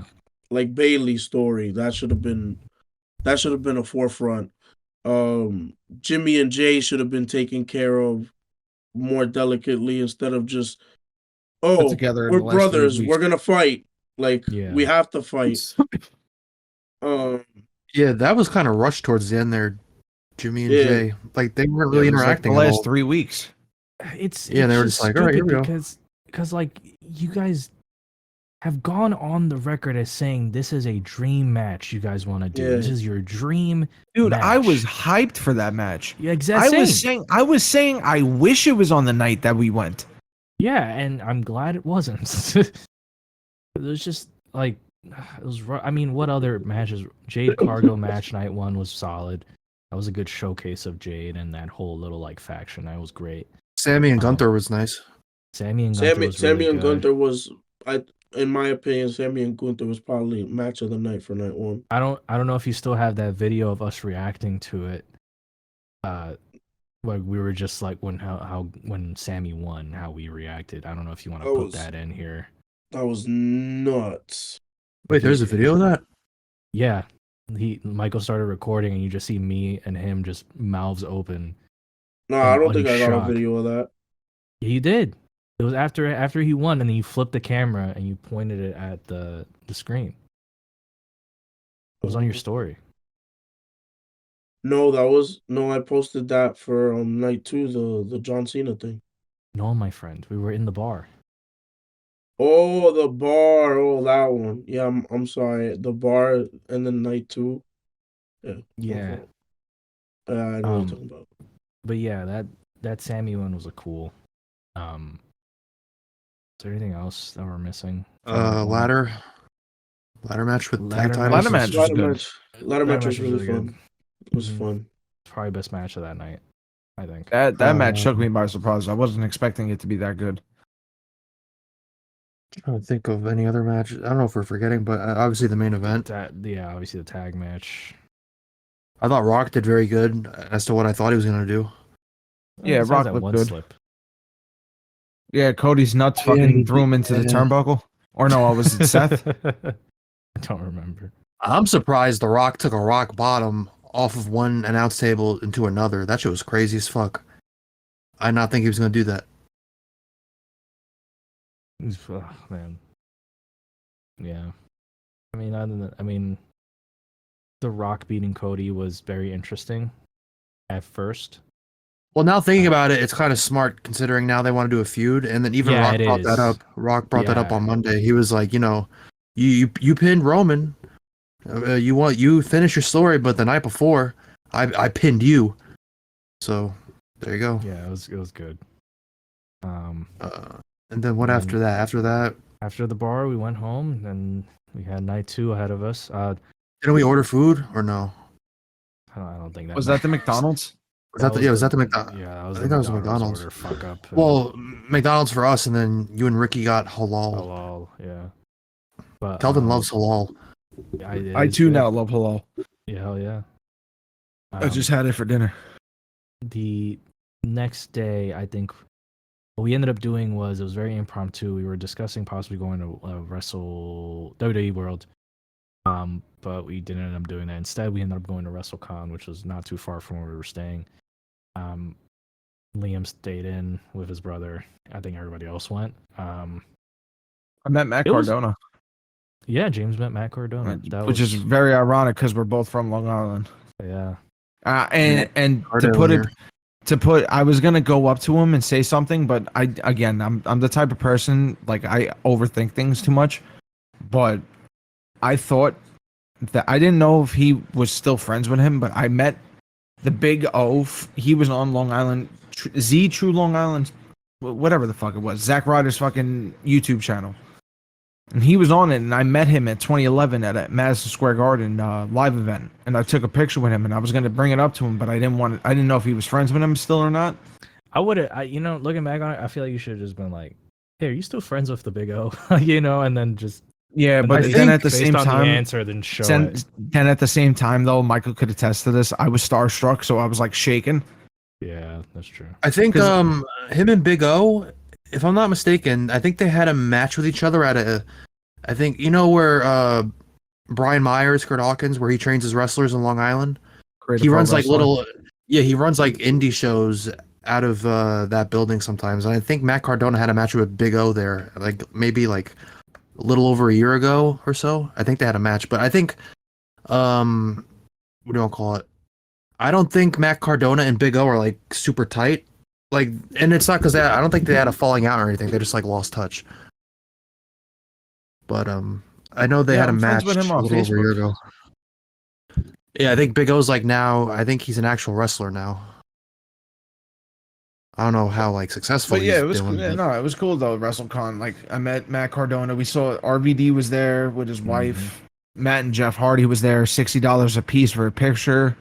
[SPEAKER 2] Like Bailey's story. That should have been a forefront. Jimmy and Jay should have been taken care of more delicately instead of just,
[SPEAKER 3] Put
[SPEAKER 2] oh,
[SPEAKER 3] together in
[SPEAKER 2] we're
[SPEAKER 3] the last 3
[SPEAKER 2] brothers,
[SPEAKER 3] weeks.
[SPEAKER 2] we're gonna fight. Like, we
[SPEAKER 4] Yeah.
[SPEAKER 2] have to fight. Um,
[SPEAKER 1] Yeah, that was kind of rushed towards the end there, Jimmy and
[SPEAKER 2] yeah,
[SPEAKER 1] Jay. Like they weren't
[SPEAKER 3] Yeah,
[SPEAKER 1] really
[SPEAKER 3] it was like the
[SPEAKER 1] interacting at
[SPEAKER 3] last
[SPEAKER 1] all.
[SPEAKER 3] 3 weeks.
[SPEAKER 4] It's
[SPEAKER 1] Yeah, they were
[SPEAKER 4] just
[SPEAKER 1] just like, all right, here
[SPEAKER 4] stupid
[SPEAKER 1] we go.
[SPEAKER 4] because like you guys have gone on the record as saying this is a dream match you guys want to do.
[SPEAKER 2] Yeah.
[SPEAKER 4] This is your dream
[SPEAKER 3] Dude,
[SPEAKER 4] match.
[SPEAKER 3] I was hyped for that match.
[SPEAKER 4] Yeah, exactly.
[SPEAKER 3] I was saying I wish it was on the night that we went.
[SPEAKER 4] Yeah, and I'm glad it wasn't. It was just like it was. I mean, what other matches? Jade Cargo match night one was solid. That was a good showcase of Jade and that whole little like faction. That was great.
[SPEAKER 1] Sammy and Gunther was nice.
[SPEAKER 4] Sammy and Gunther was
[SPEAKER 2] Sammy
[SPEAKER 4] really
[SPEAKER 2] and
[SPEAKER 4] good.
[SPEAKER 2] Gunther was, in my opinion, Sammy and Gunther was probably match of the night for night one.
[SPEAKER 4] I don't know if you still have that video of us reacting to it. Like we were just like when Sammy won, how we reacted. I don't know if you want to
[SPEAKER 2] That
[SPEAKER 4] put
[SPEAKER 2] was-
[SPEAKER 4] that in here.
[SPEAKER 2] That was nuts.
[SPEAKER 1] Wait, there's a video of that?
[SPEAKER 4] Yeah, Michael started recording, and you just see me and him just mouths open.
[SPEAKER 2] No, I don't
[SPEAKER 4] in
[SPEAKER 2] think I got
[SPEAKER 4] shock.
[SPEAKER 2] a video of that.
[SPEAKER 4] Yeah, you did. It was after he won, and then you flipped the camera and you pointed it at the screen. It was on your story.
[SPEAKER 2] No, I posted that for night two, the John Cena thing.
[SPEAKER 4] No, my friend, we were in the bar.
[SPEAKER 2] Oh, the bar. Oh, that one. Yeah, I'm sorry. The bar and then night two. Yeah. my
[SPEAKER 4] Yeah.
[SPEAKER 2] fault. I know what you're talking about.
[SPEAKER 4] But yeah, that Sammy one was a cool. Is there anything else that we're missing?
[SPEAKER 1] Ladder match with tag titles.
[SPEAKER 3] Ladder match was
[SPEAKER 2] Ladder
[SPEAKER 3] good.
[SPEAKER 2] match. Ladder match was really fun.
[SPEAKER 4] good.
[SPEAKER 2] It was
[SPEAKER 4] Mhm.
[SPEAKER 2] fun.
[SPEAKER 4] Probably best match of that night, I think.
[SPEAKER 3] That match took me by surprise. I wasn't expecting it to be that good.
[SPEAKER 1] I don't think of any other match. I don't know if we're forgetting, but obviously the main event.
[SPEAKER 4] Obviously the tag match.
[SPEAKER 1] I thought Rock did very good as to what I thought he was gonna do.
[SPEAKER 3] Yeah,
[SPEAKER 4] Besides
[SPEAKER 3] Rock
[SPEAKER 4] that
[SPEAKER 3] looked
[SPEAKER 4] one
[SPEAKER 3] good.
[SPEAKER 4] slip.
[SPEAKER 3] Yeah, Cody's nuts
[SPEAKER 1] Yeah,
[SPEAKER 3] fucking
[SPEAKER 1] he
[SPEAKER 3] threw him
[SPEAKER 1] did,
[SPEAKER 3] into the
[SPEAKER 1] yeah.
[SPEAKER 3] turnbuckle. Or no, was it Seth?
[SPEAKER 4] I don't remember.
[SPEAKER 1] I'm surprised The Rock took a rock bottom off of one announce table into another. That shit was crazy as fuck. I did not think he was gonna do that.
[SPEAKER 4] Oh, man. Yeah. I mean, The Rock beating Cody was very interesting at first.
[SPEAKER 1] Well, now thinking about it, it's kind of smart considering now they want to do a feud, and then even
[SPEAKER 4] Yeah,
[SPEAKER 1] Rock
[SPEAKER 4] it
[SPEAKER 1] brought
[SPEAKER 4] is.
[SPEAKER 1] that up. Rock brought that up
[SPEAKER 4] Yeah.
[SPEAKER 1] on Monday. He was like, you pinned Roman. You finish your story, but the night before, I pinned you. So there you go.
[SPEAKER 4] Yeah, it was good.
[SPEAKER 1] And then what
[SPEAKER 4] and
[SPEAKER 1] after that? After that,
[SPEAKER 4] After the bar, we went home, and we had night two ahead of us.
[SPEAKER 1] didn't we order food or no?
[SPEAKER 4] I don't think that
[SPEAKER 3] Was that the
[SPEAKER 4] matters.
[SPEAKER 3] McDonald's?
[SPEAKER 1] Was that the McDonald's?
[SPEAKER 4] Yeah, that was
[SPEAKER 1] I
[SPEAKER 4] the
[SPEAKER 1] think that was the
[SPEAKER 4] McDonald's
[SPEAKER 1] McDonald's.
[SPEAKER 4] order. Fuck up.
[SPEAKER 1] Well, McDonald's for us, and then you and Ricky got halal.
[SPEAKER 4] halal, yeah. But
[SPEAKER 1] Kelvin loves halal.
[SPEAKER 3] I too now love halal.
[SPEAKER 4] Yeah, hell yeah.
[SPEAKER 3] I just had it for dinner.
[SPEAKER 4] The next day, I think what we ended up doing was it was very impromptu. We were discussing possibly going to WWE World, but we didn't end up doing that. Instead, we ended up going to WrestleCon, which was not too far from where we were staying. Liam stayed in with his brother. I think everybody else went.
[SPEAKER 3] I met Matt
[SPEAKER 4] It was-
[SPEAKER 3] Cardona,
[SPEAKER 4] Yeah, James met Matt Cardona. That
[SPEAKER 3] which
[SPEAKER 4] was,
[SPEAKER 3] is very ironic because we're both from Long Island.
[SPEAKER 4] yeah.
[SPEAKER 3] And
[SPEAKER 1] Cardona.
[SPEAKER 3] I was gonna go up to him and say something, but I'm the type of person, like, I overthink things too much. But I thought that I didn't know if he was still friends with him, but I met the Big O. He was on Long Island, True Long Island, whatever the fuck it was, Zack Ryder's fucking YouTube channel. And he was on it, and I met him at 2011 at a Madison Square Garden live event, and I took a picture with him, and I was going to bring it up to him, but I didn't know if he was friends with him still or not.
[SPEAKER 4] I would have, looking back on it, I feel like you should have just been like, hey, are you still friends with the Big O? And then just
[SPEAKER 3] Yeah,
[SPEAKER 4] And
[SPEAKER 3] but
[SPEAKER 4] I
[SPEAKER 3] then
[SPEAKER 4] think
[SPEAKER 3] at the
[SPEAKER 4] based
[SPEAKER 3] same
[SPEAKER 4] on
[SPEAKER 3] time,
[SPEAKER 4] the answer, then show
[SPEAKER 3] then,
[SPEAKER 4] it.
[SPEAKER 3] then at the same time though, Michael could attest to this. I was starstruck, so I was like shaking.
[SPEAKER 4] Yeah, that's true.
[SPEAKER 1] I think
[SPEAKER 3] 'Cause-
[SPEAKER 1] him and Big O, if I'm not mistaken, I think they had a match with each other at a I think you know where Brian Myers, Kurt Hawkins, where he trains his wrestlers in Long Island.
[SPEAKER 3] Creative
[SPEAKER 1] He
[SPEAKER 3] Pro
[SPEAKER 1] runs like
[SPEAKER 3] Wrestling.
[SPEAKER 1] little yeah, he runs like indie shows out of that building sometimes. And I think Matt Cardona had a match with Big O there, like maybe like a little over a year ago or so. I think they had a match, but I think what do I call it? I don't think Matt Cardona and Big O are like super tight. Like, and it's not because I don't think they had a falling out or anything. They just like lost touch. But I know they
[SPEAKER 3] Yeah,
[SPEAKER 1] had a
[SPEAKER 3] I'm friends
[SPEAKER 1] match
[SPEAKER 3] with him
[SPEAKER 1] a
[SPEAKER 3] on
[SPEAKER 1] little over a year
[SPEAKER 3] Facebook.
[SPEAKER 1] ago. Yeah, I think Big O's like now. I think he's an actual wrestler now. I don't know how like successful
[SPEAKER 3] But yeah,
[SPEAKER 1] he's
[SPEAKER 3] it was
[SPEAKER 1] doing.
[SPEAKER 3] yeah,
[SPEAKER 1] But
[SPEAKER 3] no, it was cool though. WrestleCon, like I met Matt Cardona. We saw RVD was there with his wife. Matt and Jeff Hardy was there. $60 a piece for a picture.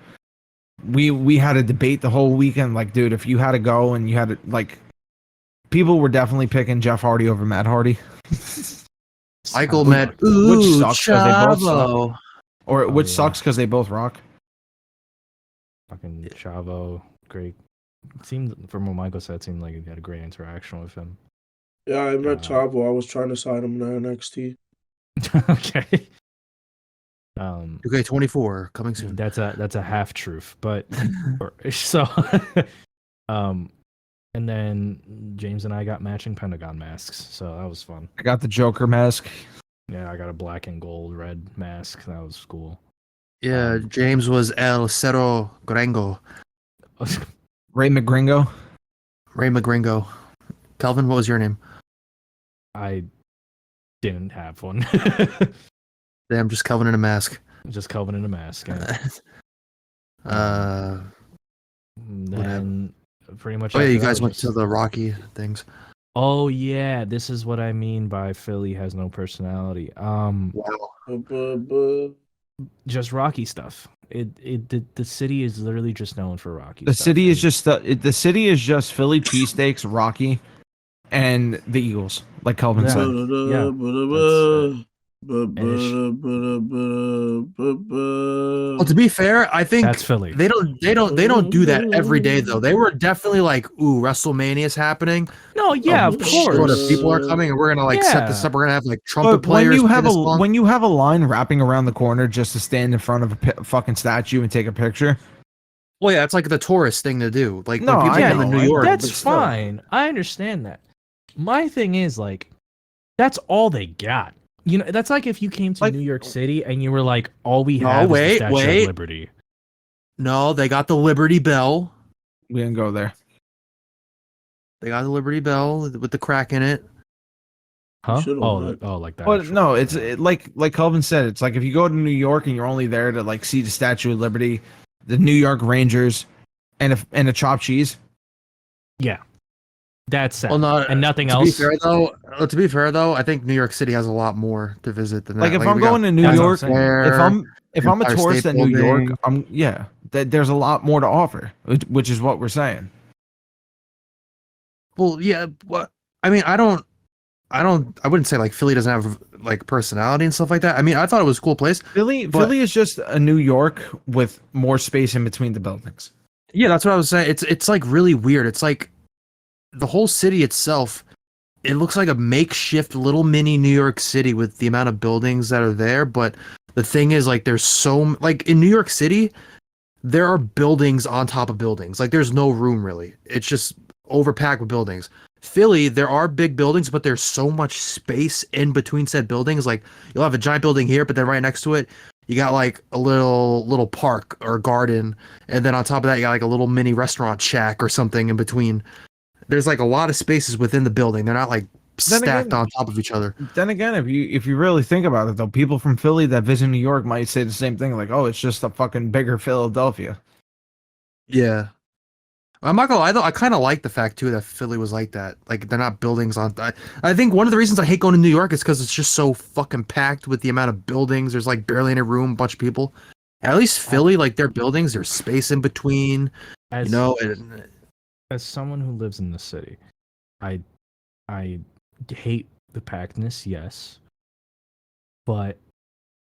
[SPEAKER 3] We had a debate the whole weekend. Like, dude, if you had to go and you had to like, people were definitely picking Jeff Hardy over Matt Hardy.
[SPEAKER 1] Michael
[SPEAKER 4] Sounds
[SPEAKER 1] met
[SPEAKER 4] fucked up.
[SPEAKER 3] Which
[SPEAKER 1] ooh
[SPEAKER 3] sucks 'cause they both suck.
[SPEAKER 1] Chavo.
[SPEAKER 3] Or
[SPEAKER 4] Oh,
[SPEAKER 3] which
[SPEAKER 4] yeah.
[SPEAKER 3] sucks because they both rock.
[SPEAKER 4] Fucking Chavo, great. It seemed from what Michael said, it seemed like he had a great interaction with him.
[SPEAKER 2] Yeah, I met
[SPEAKER 4] Uh,
[SPEAKER 2] Chavo. I was trying to sign him in NXT.
[SPEAKER 4] Okay. Um,
[SPEAKER 1] 2K24 coming soon.
[SPEAKER 4] that's a half truth, but so, um, and then James and I got matching Pentagon masks, so that was fun.
[SPEAKER 3] I got the Joker mask.
[SPEAKER 4] Yeah, I got a black and gold red mask. That was cool.
[SPEAKER 1] Yeah, James was El Cero Gringo.
[SPEAKER 3] Ray McGringo.
[SPEAKER 1] Ray McGringo. Calvin, what was your name?
[SPEAKER 4] I didn't have one.
[SPEAKER 1] Damn, just Calvin in a mask.
[SPEAKER 4] Just Kelvin in a mask. Yeah.
[SPEAKER 1] uh,
[SPEAKER 4] Then pretty much.
[SPEAKER 1] oh yeah,
[SPEAKER 4] after
[SPEAKER 1] you
[SPEAKER 4] that
[SPEAKER 1] guys
[SPEAKER 4] was
[SPEAKER 1] went
[SPEAKER 4] just-
[SPEAKER 1] to the Rocky things.
[SPEAKER 4] Oh yeah, this is what I mean by Philly has no personality.
[SPEAKER 1] Wow.
[SPEAKER 4] Just Rocky stuff. The city is literally just known for Rocky.
[SPEAKER 3] The
[SPEAKER 4] stuff,
[SPEAKER 3] city is
[SPEAKER 4] and
[SPEAKER 3] just the city is just Philly cheesesteaks, Rocky, and the Eagles, like Calvin
[SPEAKER 4] Yeah.
[SPEAKER 3] said.
[SPEAKER 1] Well, to be fair, I think
[SPEAKER 4] That's Philly.
[SPEAKER 1] they don't do that every day though. They were definitely like, "Ooh, WrestleMania's happening.
[SPEAKER 4] No, yeah,
[SPEAKER 1] A
[SPEAKER 4] of
[SPEAKER 1] shitload of
[SPEAKER 4] course.
[SPEAKER 1] people are coming, and we're gonna like set this
[SPEAKER 4] Yeah.
[SPEAKER 1] up. We're gonna have like trumpet
[SPEAKER 3] But
[SPEAKER 1] players play this song."
[SPEAKER 3] when you have a line wrapping around the corner just to stand in front of a fucking statue and take a picture,
[SPEAKER 1] Well, yeah, it's like the tourist thing to do. Like
[SPEAKER 3] No,
[SPEAKER 1] when people
[SPEAKER 3] I
[SPEAKER 1] come to
[SPEAKER 3] know,
[SPEAKER 1] New
[SPEAKER 3] I know.
[SPEAKER 1] York,
[SPEAKER 4] That's
[SPEAKER 1] but still.
[SPEAKER 4] fine. I understand that. My thing is like, that's all they got. You know, that's like if you came to
[SPEAKER 3] Like-
[SPEAKER 4] New York City and you were like, all we
[SPEAKER 1] No,
[SPEAKER 4] have is
[SPEAKER 1] wait,
[SPEAKER 4] the Statue
[SPEAKER 1] wait.
[SPEAKER 4] of Liberty.
[SPEAKER 1] No, they got the Liberty Bell.
[SPEAKER 3] we didn't go there.
[SPEAKER 1] They got the Liberty Bell with the crack in it.
[SPEAKER 4] Huh?
[SPEAKER 2] should've
[SPEAKER 4] Oh,
[SPEAKER 2] went.
[SPEAKER 4] like that.
[SPEAKER 3] But
[SPEAKER 4] actual-
[SPEAKER 3] no, it's like Calvin said. It's like if you go to New York and you're only there to like see the Statue of Liberty, the New York Rangers, and a chopped cheese.
[SPEAKER 4] yeah. That's sad.
[SPEAKER 1] Well, not
[SPEAKER 4] and nothing
[SPEAKER 1] to
[SPEAKER 4] else.
[SPEAKER 1] Be fair though, I think New York City has a lot more to visit than that.
[SPEAKER 3] Like if I'm
[SPEAKER 1] we got
[SPEAKER 3] going to New
[SPEAKER 4] That's what I'm
[SPEAKER 3] York,
[SPEAKER 4] saying.
[SPEAKER 3] if I'm a
[SPEAKER 1] Empire
[SPEAKER 3] tourist
[SPEAKER 1] State
[SPEAKER 3] at New York,
[SPEAKER 1] Building.
[SPEAKER 3] there's a lot more to offer, which is what we're saying.
[SPEAKER 1] Well, yeah. What I mean, I wouldn't say like Philly doesn't have like personality and stuff like that. I mean, I thought it was a cool place.
[SPEAKER 3] Philly is just a New York with more space in between the buildings.
[SPEAKER 1] Yeah, that's what I was saying. It's like really weird. It's like the whole city itself. It looks like a makeshift little mini New York City with the amount of buildings that are there. But the thing is, like, there's like in New York City, there are buildings on top of buildings. Like, there's no room really. It's just overpacked with buildings. Philly, there are big buildings, but there's so much space in between said buildings. Like, you'll have a giant building here, but then right next to it, you got like a little park or garden, and then on top of that, you got like a little mini restaurant shack or something in between. There's like a lot of spaces within the building. They're not like
[SPEAKER 3] Then
[SPEAKER 1] stacked
[SPEAKER 3] again-
[SPEAKER 1] on top of each other.
[SPEAKER 3] Then again, if you really think about it, though, people from Philly that visit New York might say the same thing, like, "Oh, it's just a fucking bigger Philadelphia."
[SPEAKER 1] Yeah. I'm not gonna lie though, I kind of like the fact too that Philly was like that. Like they're not buildings on. I think one of the reasons I hate going to New York is because it's just so fucking packed with the amount of buildings. There's like barely any room, bunch of people. At least Philly, like their buildings, there's space in between.
[SPEAKER 4] as,
[SPEAKER 1] You know, and
[SPEAKER 4] as someone who lives in the city, I hate the packedness, yes. but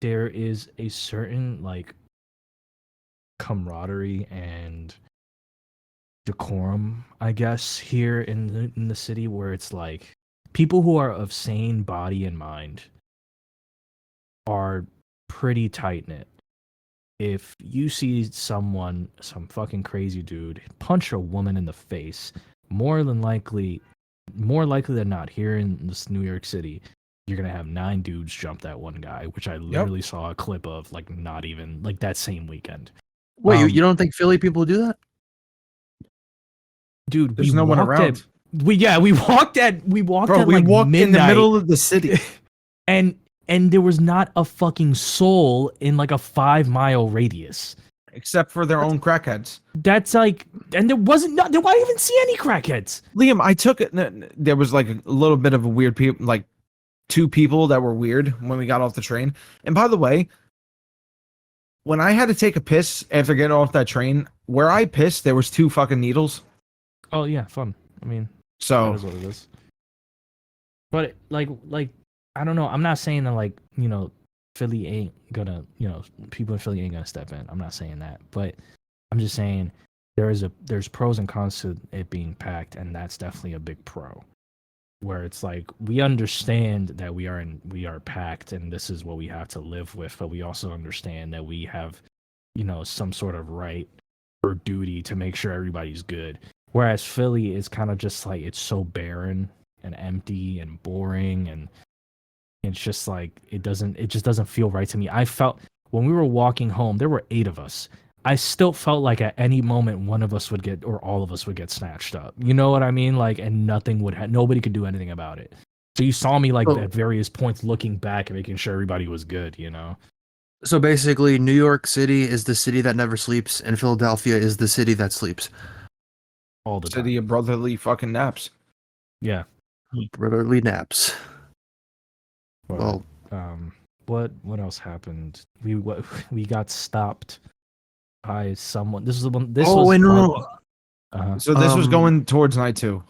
[SPEAKER 4] there is a certain like camaraderie and decorum, I guess, here in the city where it's like people who are of sane body and mind are pretty tight knit. If you see some fucking crazy dude punch a woman in the face, more likely than not, here in this New York City, you're gonna have 9 dudes jump that one guy, which I literally saw a clip of, like not even like that same weekend.
[SPEAKER 1] Wait, you don't think Philly people do that?
[SPEAKER 4] Dude,
[SPEAKER 3] There's
[SPEAKER 4] we
[SPEAKER 3] no one
[SPEAKER 4] walked
[SPEAKER 3] around.
[SPEAKER 4] we walked at
[SPEAKER 3] Bro,
[SPEAKER 4] like
[SPEAKER 3] we walked
[SPEAKER 4] midnight,
[SPEAKER 3] in the middle of the city.
[SPEAKER 4] and there was not a fucking soul in like a 5-mile radius.
[SPEAKER 3] Except for their own crackheads.
[SPEAKER 4] That's like, and there wasn't, there I didn't even see any crackheads.
[SPEAKER 3] Liam, I took it. There was like a little bit of a weird people, like 2 people that were weird when we got off the train. And by the way, when I had to take a piss after getting off that train, where I pissed, there was 2 fucking needles.
[SPEAKER 4] Oh yeah, fun. I mean,
[SPEAKER 3] So
[SPEAKER 4] that is what it is. But like I don't know. I'm not saying that like Philly ain't gonna people in Philly ain't gonna step in. I'm not saying that, but I'm just saying there's pros and cons to it being packed, and that's definitely a big pro. Where it's like we understand that we are packed, and this is what we have to live with, but we also understand that we have some sort of right or duty to make sure everybody's good. Whereas Philly is kind of just like it's so barren and empty and boring, and it's just like it just doesn't feel right to me. I felt when we were walking home, there were 8 of us. I still felt like at any moment one of us would get, or all of us would get snatched up. You know what I mean? Like, and nobody could do anything about it. So you saw me like at various points looking back and making sure everybody was good,
[SPEAKER 1] So basically, New York City is the city that never sleeps, and Philadelphia is the city that sleeps.
[SPEAKER 4] All the
[SPEAKER 3] city
[SPEAKER 4] time.
[SPEAKER 3] of brotherly fucking naps.
[SPEAKER 4] Yeah.
[SPEAKER 1] Brotherly naps.
[SPEAKER 4] But,
[SPEAKER 1] Well,
[SPEAKER 4] what else happened? We got stopped by someone. This was the one. This
[SPEAKER 1] oh,
[SPEAKER 4] was
[SPEAKER 1] wait, no.
[SPEAKER 3] So this was going towards night 2.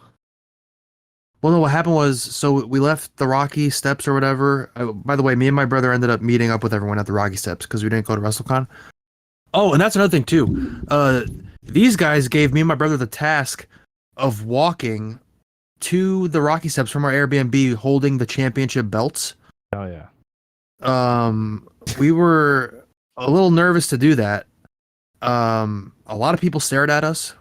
[SPEAKER 1] Well, no, what happened was, so we left the Rocky Steps or whatever. By the way, me and my brother ended up meeting up with everyone at the Rocky Steps because we didn't go to WrestleCon. Oh, and that's another thing too. These guys gave me and my brother the task of walking to the Rocky Steps from our Airbnb holding the championship belts.
[SPEAKER 4] Oh yeah.
[SPEAKER 1] We were a little nervous to do that. A lot of people stared at us.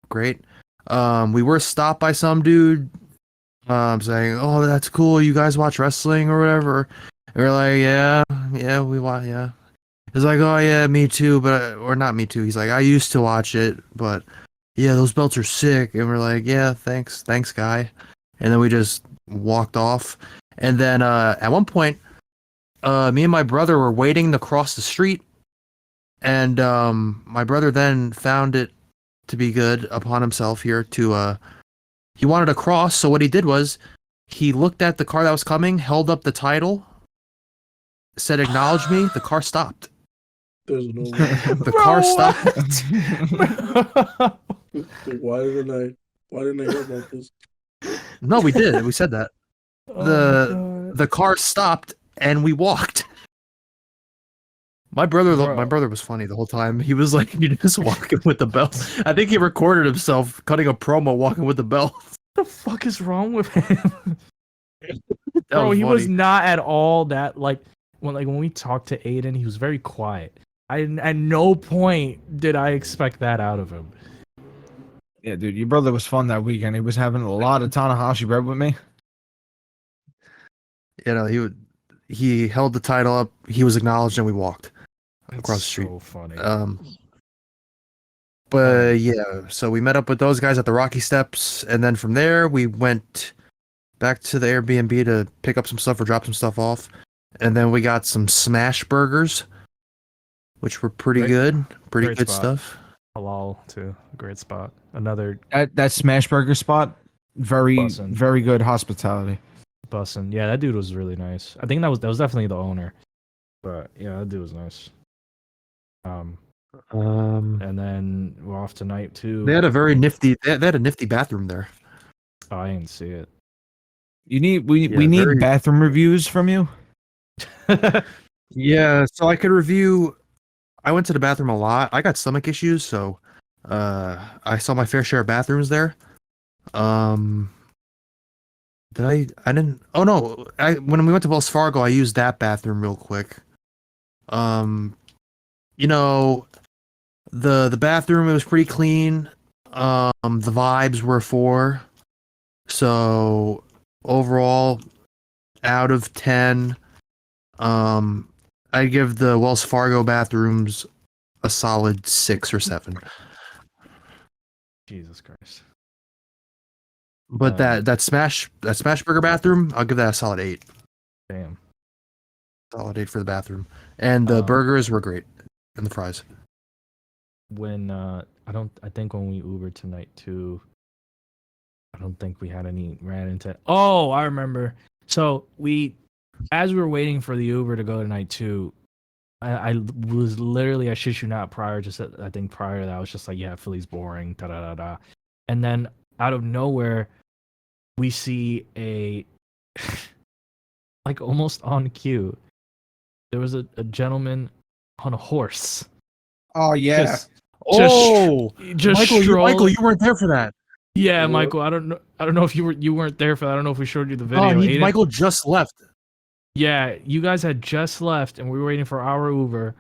[SPEAKER 1] Great. We were stopped by some dude saying, "Oh, that's cool. You guys watch wrestling or whatever?" And we're like, "Yeah, we watch. Yeah." He's like, "Oh yeah, me too, but or not me too." He's like, "I used to watch it, but yeah, those belts are sick." And we're like, "Yeah, thanks, guy." And then we just walked off. And then at one point, me and my brother were waiting to cross the street, and my brother then found it to be good upon himself here to he wanted to cross. So what he did was he looked at the car that was coming, held up the title, said, "Acknowledge me." The car stopped.
[SPEAKER 2] There's no way.
[SPEAKER 1] The car stopped.
[SPEAKER 2] Like, why didn't I hear about this?
[SPEAKER 1] No, we did. We said that. The car stopped and we walked. My brother was funny the whole time. He was like, "You just walking with the belt." I think he recorded himself cutting a promo walking with the belt.
[SPEAKER 4] What the fuck is wrong with him?
[SPEAKER 1] That
[SPEAKER 4] Bro,
[SPEAKER 1] was
[SPEAKER 4] he
[SPEAKER 1] funny.
[SPEAKER 4] was not at all that when we talked to Aiden, he was very quiet. At no point did I expect that out of him.
[SPEAKER 3] Yeah, dude, your brother was fun that weekend. He was having a lot of Tanahashi bread with me.
[SPEAKER 1] You know, he held the title up. He was acknowledged, and we walked across the street.
[SPEAKER 4] So funny.
[SPEAKER 1] But yeah, so we met up with those guys at the Rocky Steps, and then from there we went back to the Airbnb to pick up some stuff or drop some stuff off, and then we got some smash burgers, which were pretty good,
[SPEAKER 4] great
[SPEAKER 1] good
[SPEAKER 4] spot.
[SPEAKER 1] stuff.
[SPEAKER 4] Halal too, great spot. Another
[SPEAKER 3] That smash burger spot, very
[SPEAKER 4] Bussin'.
[SPEAKER 3] very good hospitality.
[SPEAKER 4] bussin'. Yeah, that dude was really nice. I think that was definitely the owner. But yeah, that dude was nice. And then we're off tonight too.
[SPEAKER 1] They had a very nifty. They had a nifty bathroom there.
[SPEAKER 4] Oh, I didn't see it.
[SPEAKER 3] We
[SPEAKER 1] Yeah,
[SPEAKER 3] need
[SPEAKER 1] very-
[SPEAKER 3] bathroom reviews from you.
[SPEAKER 1] Yeah, so I could review. I went to the bathroom a lot. I got stomach issues, so I saw my fair share of bathrooms there. Um, did I didn't. Oh no! When we went to Wells Fargo, I used that bathroom real quick. Um, you know, the bathroom, it was pretty clean. The vibes were 4. So overall, out of 10, I give the Wells Fargo bathrooms a solid 6 or 7.
[SPEAKER 4] Jesus Christ.
[SPEAKER 1] But that Smash Burger bathroom, I'll give that a solid 8.
[SPEAKER 4] Damn.
[SPEAKER 1] Solid 8 for the bathroom. And the burgers were great. And the fries.
[SPEAKER 4] When I think when we Ubered tonight too, I don't think we had any ran into. Oh, I remember. So as we were waiting for the Uber to go tonight too, I was literally, I shit you not, prior to that, I was just like, yeah, Philly's boring, da da da da. And then out of nowhere, we see a like almost on cue, there was a gentleman on a horse.
[SPEAKER 3] Oh yeah.
[SPEAKER 4] Just
[SPEAKER 1] Michael, you weren't there for that.
[SPEAKER 4] Yeah, Michael. I don't know if you weren't there for that. I don't know if we showed you the video.
[SPEAKER 1] Michael just left.
[SPEAKER 4] Yeah, you guys had just left, and we were waiting for our Uber.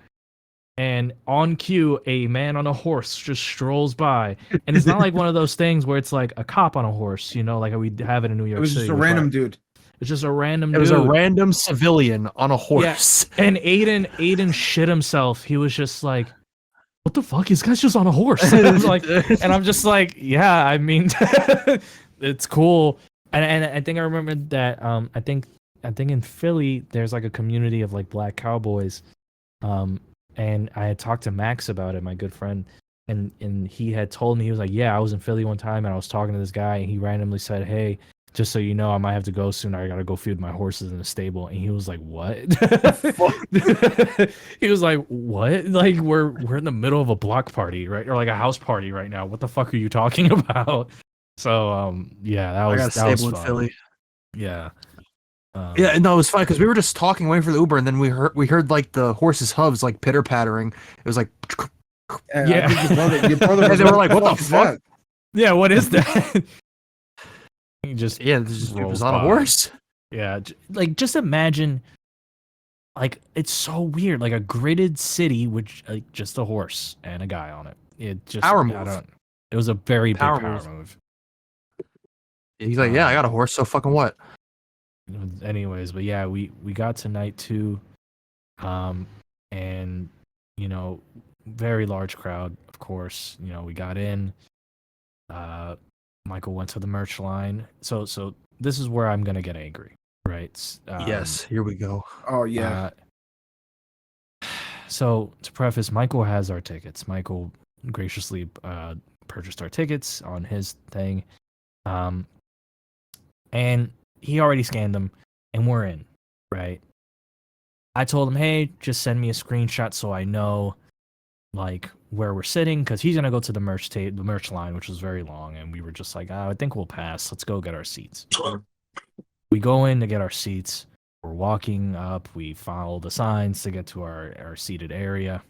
[SPEAKER 4] And on cue, a man on a horse just strolls by, and it's not like one of those things where it's like a cop on a horse, like we have it in New York
[SPEAKER 3] It was
[SPEAKER 4] City.
[SPEAKER 3] just a random dude.
[SPEAKER 4] It's just a random dude.
[SPEAKER 1] It was a random civilian on a horse.
[SPEAKER 4] Yeah. And Aiden shit himself. He was just like, what the fuck? This guy's just on a horse. And I'm just like, yeah, I mean, it's cool. And I think I remember that. I think in Philly there's like a community of like black cowboys. And I had talked to Max about it, my good friend, and he had told me, he was like, yeah, I was in Philly one time and I was talking to this guy and he randomly said, hey, just so you know, I might have to go soon. I gotta go feed my horses in the stable. And he was like, what? He was like, what? Like we're in the middle of a block party, right? Or like a house party right now. What the fuck are you talking about? So yeah, that was
[SPEAKER 1] stable in
[SPEAKER 4] fun.
[SPEAKER 1] Philly.
[SPEAKER 4] Yeah.
[SPEAKER 1] Yeah, no, it was fun because we were just talking, waiting for the Uber, and then we heard like the horse's hooves like pitter pattering. It was like,
[SPEAKER 4] Yeah.
[SPEAKER 3] I think your brother
[SPEAKER 1] and
[SPEAKER 3] was
[SPEAKER 1] they were like, "What the
[SPEAKER 3] is
[SPEAKER 1] fuck?"
[SPEAKER 3] that?
[SPEAKER 4] Yeah, what is that? He just
[SPEAKER 1] Yeah, it
[SPEAKER 4] rolls
[SPEAKER 1] was on a
[SPEAKER 4] by.
[SPEAKER 1] horse.
[SPEAKER 4] Yeah, like just imagine, like it's so weird, like a gridded city with like just a horse and a guy on it. It just
[SPEAKER 1] Power move.
[SPEAKER 4] It was a very
[SPEAKER 1] Power
[SPEAKER 4] big power
[SPEAKER 1] move.
[SPEAKER 4] move.
[SPEAKER 1] He's like, "Yeah, I got a horse. So fucking what?"
[SPEAKER 4] Anyways, but yeah, we got to night 2, and very large crowd, of course. We got in. Michael went to the merch line. So this is where I'm gonna get angry, right?
[SPEAKER 1] Yes, here we go.
[SPEAKER 3] Oh yeah.
[SPEAKER 4] So to preface, Michael has our tickets. Michael graciously purchased our tickets on his thing, and he already scanned them, and we're in, right? I told him, hey, just send me a screenshot so I know like where we're sitting, because he's gonna go to the merch line, which was very long, and we were just like, I think we'll pass. Let's go get our seats. We go in to get our seats. We're walking up. We follow the signs to get to our seated area.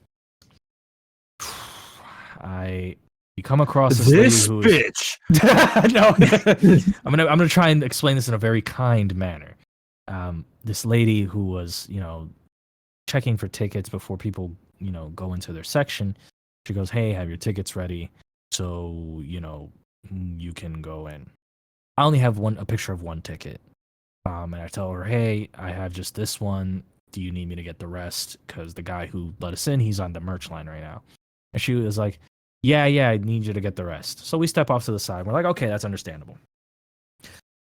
[SPEAKER 4] We come across
[SPEAKER 1] This
[SPEAKER 4] lady
[SPEAKER 1] bitch.
[SPEAKER 4] No, I'm gonna try and explain this in a very kind manner. This lady who was, checking for tickets before people, go into their section. She goes, "Hey, have your tickets ready, so you can go in." I only have a picture of one ticket, and I tell her, "Hey, I have just this one. Do you need me to get the rest? Because the guy who let us in, he's on the merch line right now." And she was like, yeah, I need you to get the rest. So we step off to the side. We're like, okay, that's understandable.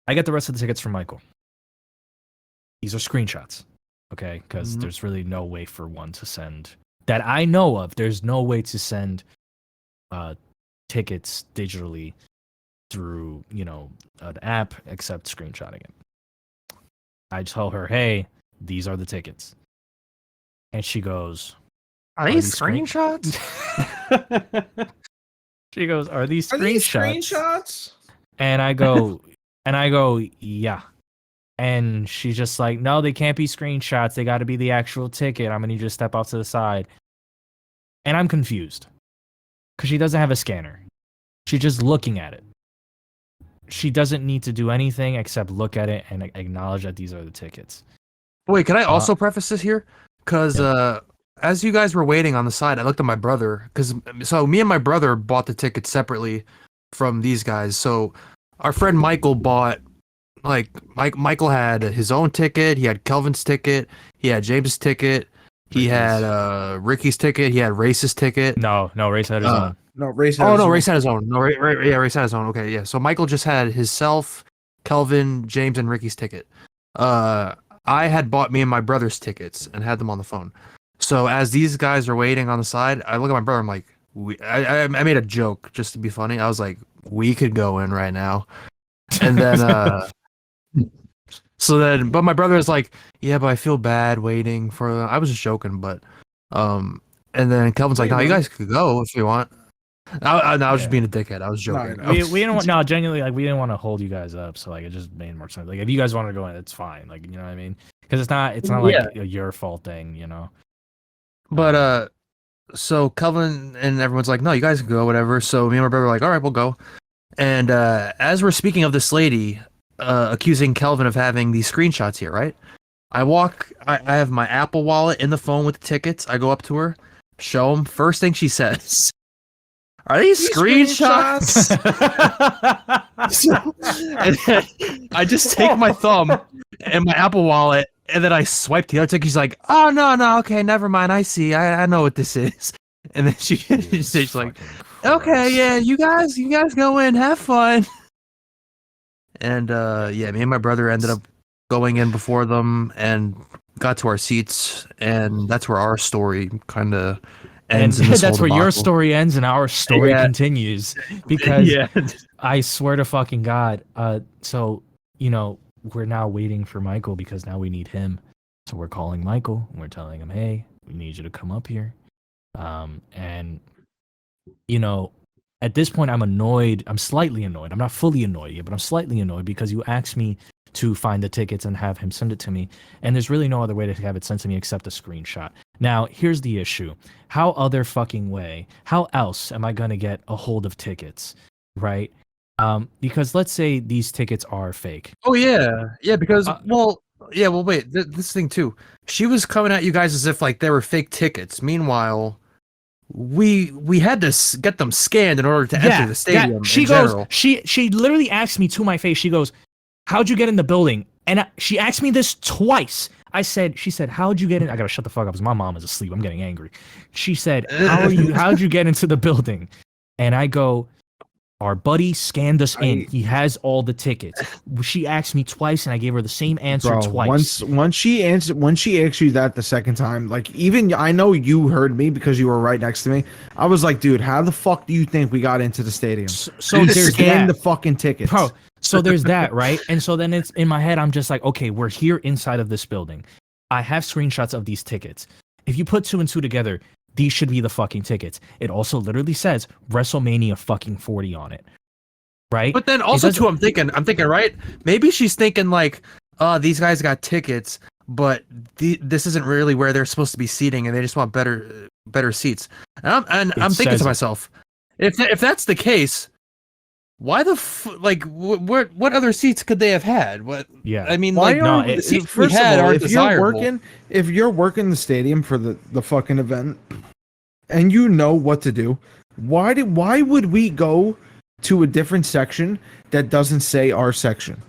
[SPEAKER 4] I get the rest of the tickets from Michael. These are screenshots, okay? Because there's really no way for one to send, that I know of, there's no way to send tickets digitally through, an app except screenshotting it. I tell her, hey, these are the tickets. And she goes,
[SPEAKER 1] Are these screenshots?
[SPEAKER 4] She goes, "Are these
[SPEAKER 3] Are these
[SPEAKER 4] screenshots?"
[SPEAKER 3] screenshots?
[SPEAKER 4] And I go, yeah. And she's just like, no, they can't be screenshots. They got to be the actual ticket. I'm going to need you to step off to the side. And I'm confused because she doesn't have a scanner. She's just looking at it. She doesn't need to do anything except look at it and acknowledge that these are the tickets.
[SPEAKER 1] Wait, can I also preface this here? Because as you guys were waiting on the side, I looked at my brother. So me and my brother bought the tickets separately from these guys. So our friend Michael bought, like, Michael had his own ticket. He had Kelvin's ticket. He had James's ticket. He had Ricky's ticket. He had Race's ticket.
[SPEAKER 4] No, Race had his own.
[SPEAKER 3] No, Race.
[SPEAKER 1] Race had his own. No, Race had his own. Okay, yeah. So Michael just had himself, Kelvin, James, and Ricky's ticket. I had bought me and my brother's tickets and had them on the phone. So as these guys are waiting on the side, I look at my brother. I'm like, I made a joke just to be funny. I was like, we could go in right now, and then but my brother is like, yeah, but I feel bad waiting for them. I was just joking, but and then Kelvin's like, no, you guys could go if you want. I was just being a dickhead. I was joking.
[SPEAKER 4] We didn't want genuinely, like, we didn't want to hold you guys up, so like it just made more sense. Like, if you guys wanted to go in, it's fine. Like, you know what I mean? Because it's not like a your fault thing, you know.
[SPEAKER 1] But so Kelvin and everyone's like, no, you guys can go, whatever. So me and my brother were like, all right, we'll go. And as we're speaking of this lady accusing Kelvin of having these screenshots here, right? I have my Apple Wallet in the phone with the tickets. I go up to her, show them. First thing she says, are these screenshots? And I just take my thumb and my Apple Wallet, and then I swipe the other ticket. She's like, oh, no, okay, never mind. I see. I know what this is. And then she's like, okay, yeah, you guys go in, have fun. And me and my brother ended up going in before them and got to our seats, and that's where our story kind of ends.
[SPEAKER 4] And that's where your story ends and our story continues, because I swear to fucking God. So, you know, we're now waiting for Michael because now we need him. So we're calling Michael and we're telling him, hey, we need you to come up here. And, you know, at this point, I'm annoyed. I'm slightly annoyed. I'm not fully annoyed yet, but I'm slightly annoyed because you asked me to find the tickets and have him send it to me. And there's really no other way to have it sent to me except a screenshot. Now, here's the issue. How else am I going to get a hold of tickets, right? Because let's say these tickets are fake.
[SPEAKER 1] Oh, yeah. Yeah, because, wait, this thing too. She was coming at you guys as if, like, they were fake tickets. Meanwhile, we had to get them scanned in order to enter the stadium.
[SPEAKER 4] She literally asked me to my face. She goes, how'd you get in the building? And she asked me this twice. She said, how'd you get in? I gotta shut the fuck up because my mom is asleep. I'm getting angry. She said, how'd you get into the building? And I go, our buddy scanned us in. He has all the tickets. She asked me twice, and I gave her the same answer twice.
[SPEAKER 3] Once she asked you that the second time, like, even I know you heard me because you were right next to me. I was like, dude, how the fuck do you think we got into the stadium?
[SPEAKER 4] So there's
[SPEAKER 3] scanned the fucking tickets,
[SPEAKER 4] bro. So there's that, right? And so then it's in my head. I'm just like, okay, we're here inside of this building. I have screenshots of these tickets. If you put 2 and 2 together, these should be the fucking tickets. It also literally says WrestleMania fucking 40 on it. Right?
[SPEAKER 1] But then also too, I'm thinking, right? Maybe she's thinking like, these guys got tickets, but this isn't really where they're supposed to be seating, and they just want better seats. And I'm thinking to myself, if that's the case, why what other seats could they have had? What?
[SPEAKER 4] Yeah.
[SPEAKER 1] I mean,
[SPEAKER 3] the seats first we had of all, if you're working the stadium for the fucking event, and you know what to do, why would we go to a different section that doesn't say our section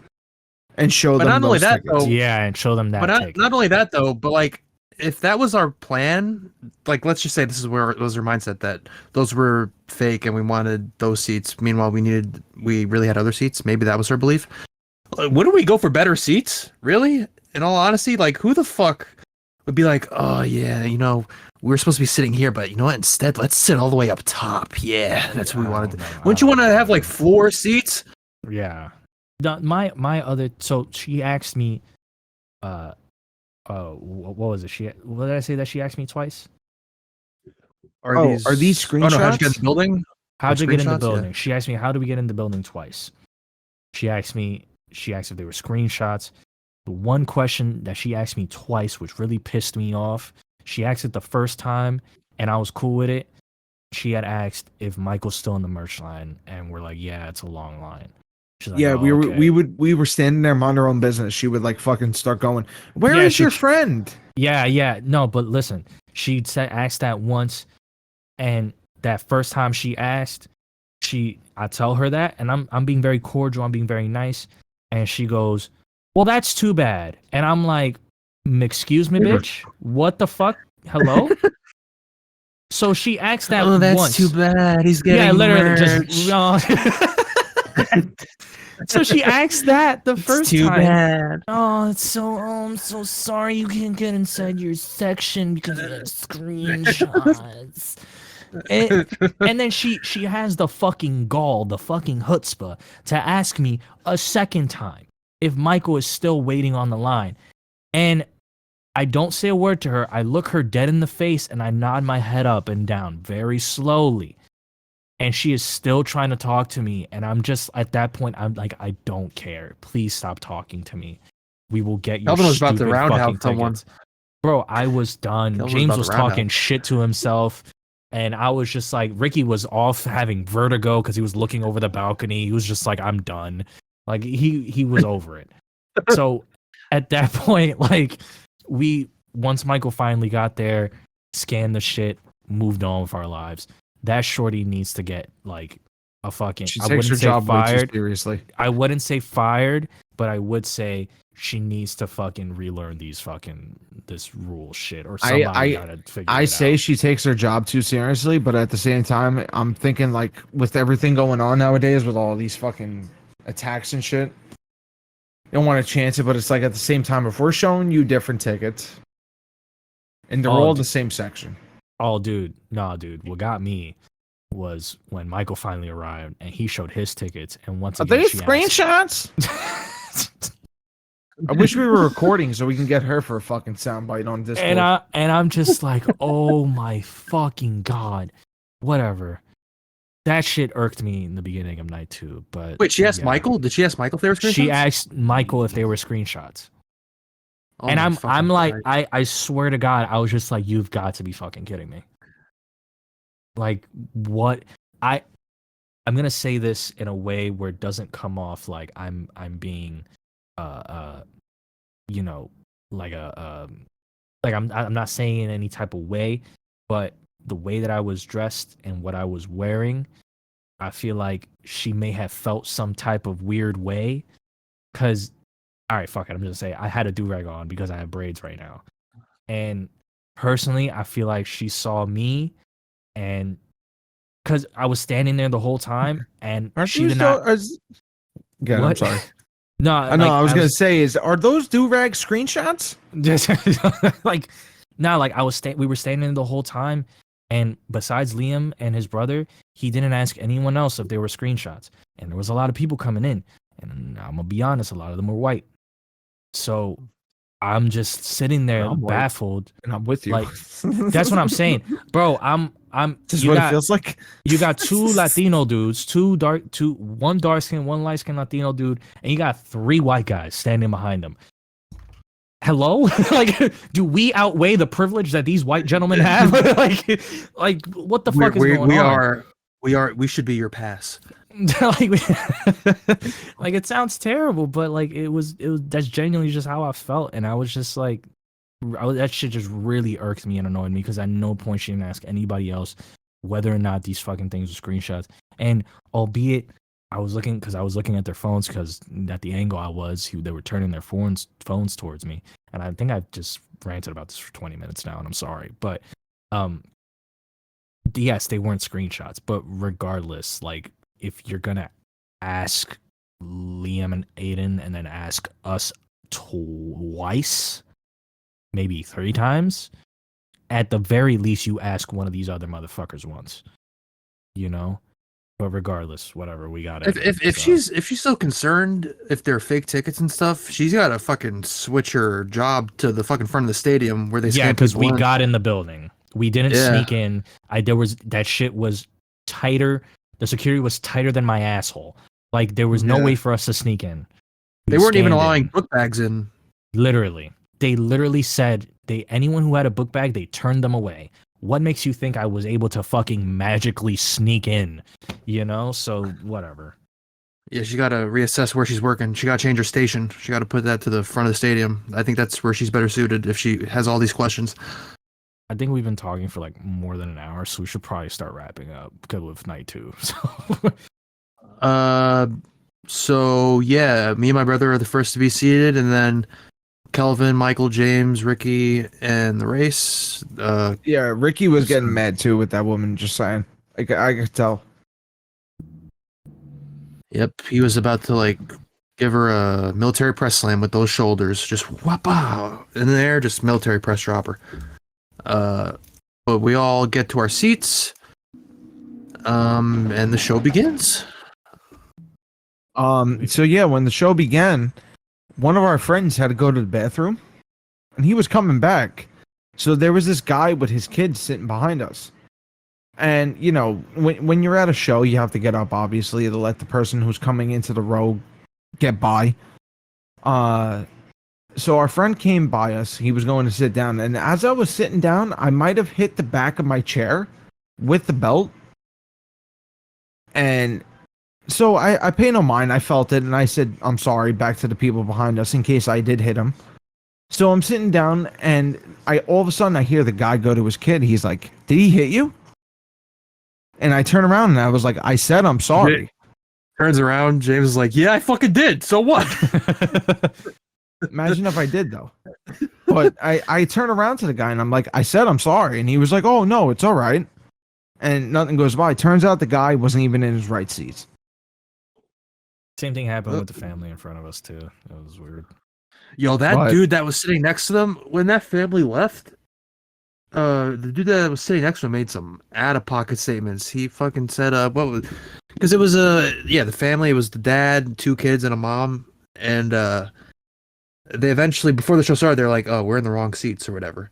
[SPEAKER 3] and show them?
[SPEAKER 1] Not only that,
[SPEAKER 3] tickets?
[SPEAKER 1] though,
[SPEAKER 4] and show them that.
[SPEAKER 1] But not only that, though, but like, if that was our plan, like, let's just say this is where it was our mindset that those were fake and we wanted those seats. Meanwhile, we really had other seats. Maybe that was her belief. Wouldn't we go for better seats? Really? In all honesty, like, who the fuck would be like, oh yeah, you know, we're supposed to be sitting here, but you know what? Instead, let's sit all the way up top. Yeah, that's what we wanted. Wouldn't you want to have like floor seats?
[SPEAKER 4] Yeah. My other. So she asked me. What was it? What did I say that she asked me twice?
[SPEAKER 3] Are these screenshots?
[SPEAKER 1] Oh, no, how'd you get in the building?
[SPEAKER 4] How'd you get in the building? Yeah. She asked me, how do we get in the building twice? She asked if they were screenshots. The one question that she asked me twice, which really pissed me off, she asked it the first time, and I was cool with it. She had asked if Michael's still in the merch line, and we're like, yeah, it's a long line. She's like,
[SPEAKER 3] Yeah,
[SPEAKER 4] oh,
[SPEAKER 3] we were standing there minding our own business. She would like fucking start going, "Where
[SPEAKER 4] Yeah,
[SPEAKER 3] is your friend?"
[SPEAKER 4] Yeah. No, but listen, she said asked that once, and that first time she asked, I tell her that, and I'm being very cordial, I'm being very nice, and she goes, "Well, that's too bad." And I'm like, "Excuse me, bitch? What the fuck? Hello?" So she asked that
[SPEAKER 1] Oh, that's
[SPEAKER 4] once.
[SPEAKER 1] too bad. He's getting
[SPEAKER 4] Yeah, literally
[SPEAKER 1] merch.
[SPEAKER 4] So she asked that the
[SPEAKER 1] It's
[SPEAKER 4] first
[SPEAKER 1] too
[SPEAKER 4] time.
[SPEAKER 1] bad.
[SPEAKER 4] Oh, it's so I'm so sorry you can't get inside your section because you have screenshots. And then she has the fucking gall, the fucking chutzpah to ask me a second time if Michael is still waiting on the line. And I don't say a word to her. I look her dead in the face and I nod my head up and down very slowly. And she is still trying to talk to me. And I'm just, at that point, I'm like, I don't care. Please stop talking to me. We will get your
[SPEAKER 1] Kelvin was about to
[SPEAKER 4] stupid
[SPEAKER 1] roundhouse
[SPEAKER 4] fucking
[SPEAKER 1] someone.
[SPEAKER 4] tickets. Bro, I was done.
[SPEAKER 1] Kelvin was
[SPEAKER 4] James
[SPEAKER 1] about
[SPEAKER 4] was
[SPEAKER 1] to roundhouse.
[SPEAKER 4] talking shit to himself. And I was just like, Ricky was off having vertigo because he was looking over the balcony. He was just like, I'm done. Like, he was over it. So at that point, like, once Michael finally got there, scanned the shit, moved on with our lives. That shorty needs to get like a fucking.
[SPEAKER 3] She
[SPEAKER 4] I
[SPEAKER 3] takes her
[SPEAKER 4] wouldn't say
[SPEAKER 3] job way too
[SPEAKER 4] fired.
[SPEAKER 3] seriously.
[SPEAKER 4] I wouldn't say fired, but I would say she needs to fucking relearn this rule shit, or somebody gotta figure it out.
[SPEAKER 3] I say she takes her job too seriously, but at the same time, I'm thinking like with everything going on nowadays with all these fucking attacks and shit, you don't want to chance it. But it's like at the same time, if we're showing you different tickets, and they're all in the same section.
[SPEAKER 4] Oh, dude, nah, dude. What got me was when Michael finally arrived and he showed his tickets, and once
[SPEAKER 3] Are
[SPEAKER 4] again,
[SPEAKER 3] they
[SPEAKER 4] she
[SPEAKER 3] screenshots?
[SPEAKER 4] asked,
[SPEAKER 3] I wish we were recording so we can get her for a fucking soundbite on Discord.
[SPEAKER 4] and I'm just like, oh my fucking god, whatever. That shit irked me in the beginning of night 2. But
[SPEAKER 1] Wait, she asked
[SPEAKER 4] yeah.
[SPEAKER 1] Michael? Did she ask Michael if they were screenshots?
[SPEAKER 4] She asked Michael if they were screenshots.
[SPEAKER 1] Oh
[SPEAKER 4] And
[SPEAKER 1] my
[SPEAKER 4] I'm
[SPEAKER 1] fucking
[SPEAKER 4] like,
[SPEAKER 1] Christ.
[SPEAKER 4] I swear to God, I was just like, you've got to be fucking kidding me. Like, what? I'm gonna say this in a way where it doesn't come off like I'm being you know, like like I'm not saying in any type of way, but the way that I was dressed and what I was wearing, I feel like she may have felt some type of weird way. Cause all right, fuck it, I'm just gonna say I had a do-rag on because I have braids right now. And personally, I feel like she saw me, and because I was standing there the whole time, and
[SPEAKER 3] Aren't
[SPEAKER 4] she
[SPEAKER 3] you
[SPEAKER 4] did
[SPEAKER 3] still?
[SPEAKER 4] not.
[SPEAKER 3] Again, I'm sorry.
[SPEAKER 4] No,
[SPEAKER 3] I know. I was gonna say, are those do-rag screenshots?
[SPEAKER 4] just like like we were standing there the whole time, and besides Liam and his brother, he didn't ask anyone else if they were screenshots. And there was a lot of people coming in, and I'm gonna be honest, a lot of them were white. So I'm just sitting there
[SPEAKER 3] I'm white.
[SPEAKER 4] baffled.
[SPEAKER 3] And I'm with you.
[SPEAKER 4] Like, that's what I'm saying, bro. I'm.
[SPEAKER 3] This is what it feels like.
[SPEAKER 4] You got 2 Latino dudes, one dark skin, one light skin Latino dude, and you got 3 white guys standing behind them. Hello? Like, do we outweigh the privilege that these white gentlemen have? like what the fuck is going on?
[SPEAKER 1] We should be your pass.
[SPEAKER 4] like, like, it sounds terrible, but like it was that's genuinely just how I felt, and I was just like, that shit just really irked me and annoyed me because at no point she didn't ask anybody else whether or not these fucking things were screenshots. And albeit I was looking at their phones because at the angle I was, they were turning their phones towards me. And I think I've just ranted about this for 20 minutes now, and I'm sorry. But yes, they weren't screenshots. But regardless, like, if you're gonna ask Liam and Aiden and then ask us twice, maybe 3 times, at the very least you ask one of these other motherfuckers once, you know. But regardless, whatever, we got it.
[SPEAKER 1] If she's so concerned if they're fake tickets and stuff, she's got to fucking switch her job to the fucking front of the stadium where they
[SPEAKER 4] yeah, because we got in the building, we didn't sneak in. That shit was tighter. The security was tighter than my asshole. Like, there was no way for us to sneak in.
[SPEAKER 1] They weren't even allowing book bags in.
[SPEAKER 4] Literally. They literally said anyone who had a book bag, they turned them away. What makes you think I was able to fucking magically sneak in? You know? So whatever.
[SPEAKER 1] Yeah, she got to reassess where she's working. She got to change her station. She got to put that to the front of the stadium. I think that's where she's better suited if she has all these questions.
[SPEAKER 4] I think we've been talking for like more than an hour, so we should probably start wrapping up because with night 2.
[SPEAKER 1] So yeah, me and my brother are the first to be seated, and then Kelvin, Michael, James, Ricky, and the race.
[SPEAKER 3] Yeah, Ricky was getting mad too with that woman. Just saying, I could tell.
[SPEAKER 1] Yep, he was about to like give her a military press slam with those shoulders, just whapa in the air, just military press dropper. But we all get to our seats, and the show begins.
[SPEAKER 3] So yeah, when the show began, one of our friends had to go to the bathroom, and he was coming back. So there was this guy with his kids sitting behind us. And you know, when you're at a show, you have to get up, obviously, to let the person who's coming into the row get by. So our friend came by us. He was going to sit down, and as I was sitting down, I might have hit the back of my chair with the belt. And so I pay no mind. I felt it, and I said, "I'm sorry," back to the people behind us in case I did hit him. So I'm sitting down, and all of a sudden I hear the guy go to his kid. He's like, "Did he hit you?" And I turn around and I was like, "I said I'm sorry."
[SPEAKER 1] Turns around, James is like, "Yeah, I fucking did. So what?"
[SPEAKER 3] Imagine if I did though. But I turn around to the guy and I'm like, "I said I'm sorry," and he was like, "Oh no, it's all right." And nothing goes by. Turns out the guy wasn't even in his right seats.
[SPEAKER 4] Same thing happened with the family in front of us too. It was weird.
[SPEAKER 1] Yo, that dude that was sitting next to them when that family left. The dude that was sitting next to him made some out-of-pocket statements. He fucking said, what was, because it was the family. It was the dad, 2 kids, and a mom, and they eventually, before the show started, they're like, "Oh, we're in the wrong seats" or whatever.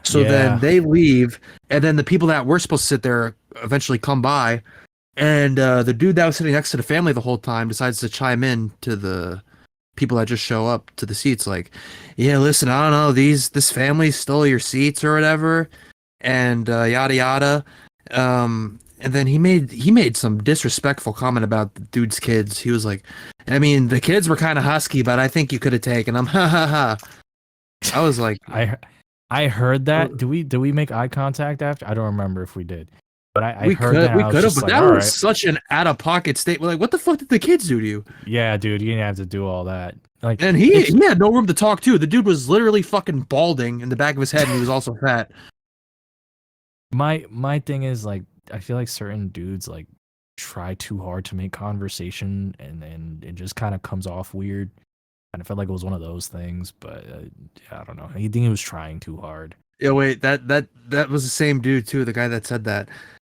[SPEAKER 1] So then they leave, and then the people that were supposed to sit there eventually come by, and the dude that was sitting next to the family the whole time decides to chime in to the people that just show up to the seats, like, "Yeah, listen, I don't know, this family stole your seats or whatever," and yada yada. And then he made some disrespectful comment about the dude's kids. He was like, "I mean, the kids were kind of husky, but I think you could have taken them." Ha ha ha. I was like,
[SPEAKER 4] I heard that. Do we make eye contact after? I don't remember if we did. But I
[SPEAKER 1] we
[SPEAKER 4] heard that.
[SPEAKER 1] We could have, but
[SPEAKER 4] like,
[SPEAKER 1] that
[SPEAKER 4] was
[SPEAKER 1] was such an out of pocket statement. Like, what the fuck did the kids do to you?
[SPEAKER 4] Yeah, dude, you didn't have to do all that. Like,
[SPEAKER 1] and he had no room to talk too. The dude was literally fucking balding in the back of his head, and he was also fat.
[SPEAKER 4] My thing is, like, I feel like certain dudes like try too hard to make conversation, and then it just kind of comes off weird. And I felt like it was one of those things, but I don't know. I think he was trying too hard.
[SPEAKER 1] Yeah, wait, that was the same dude too. The guy that said that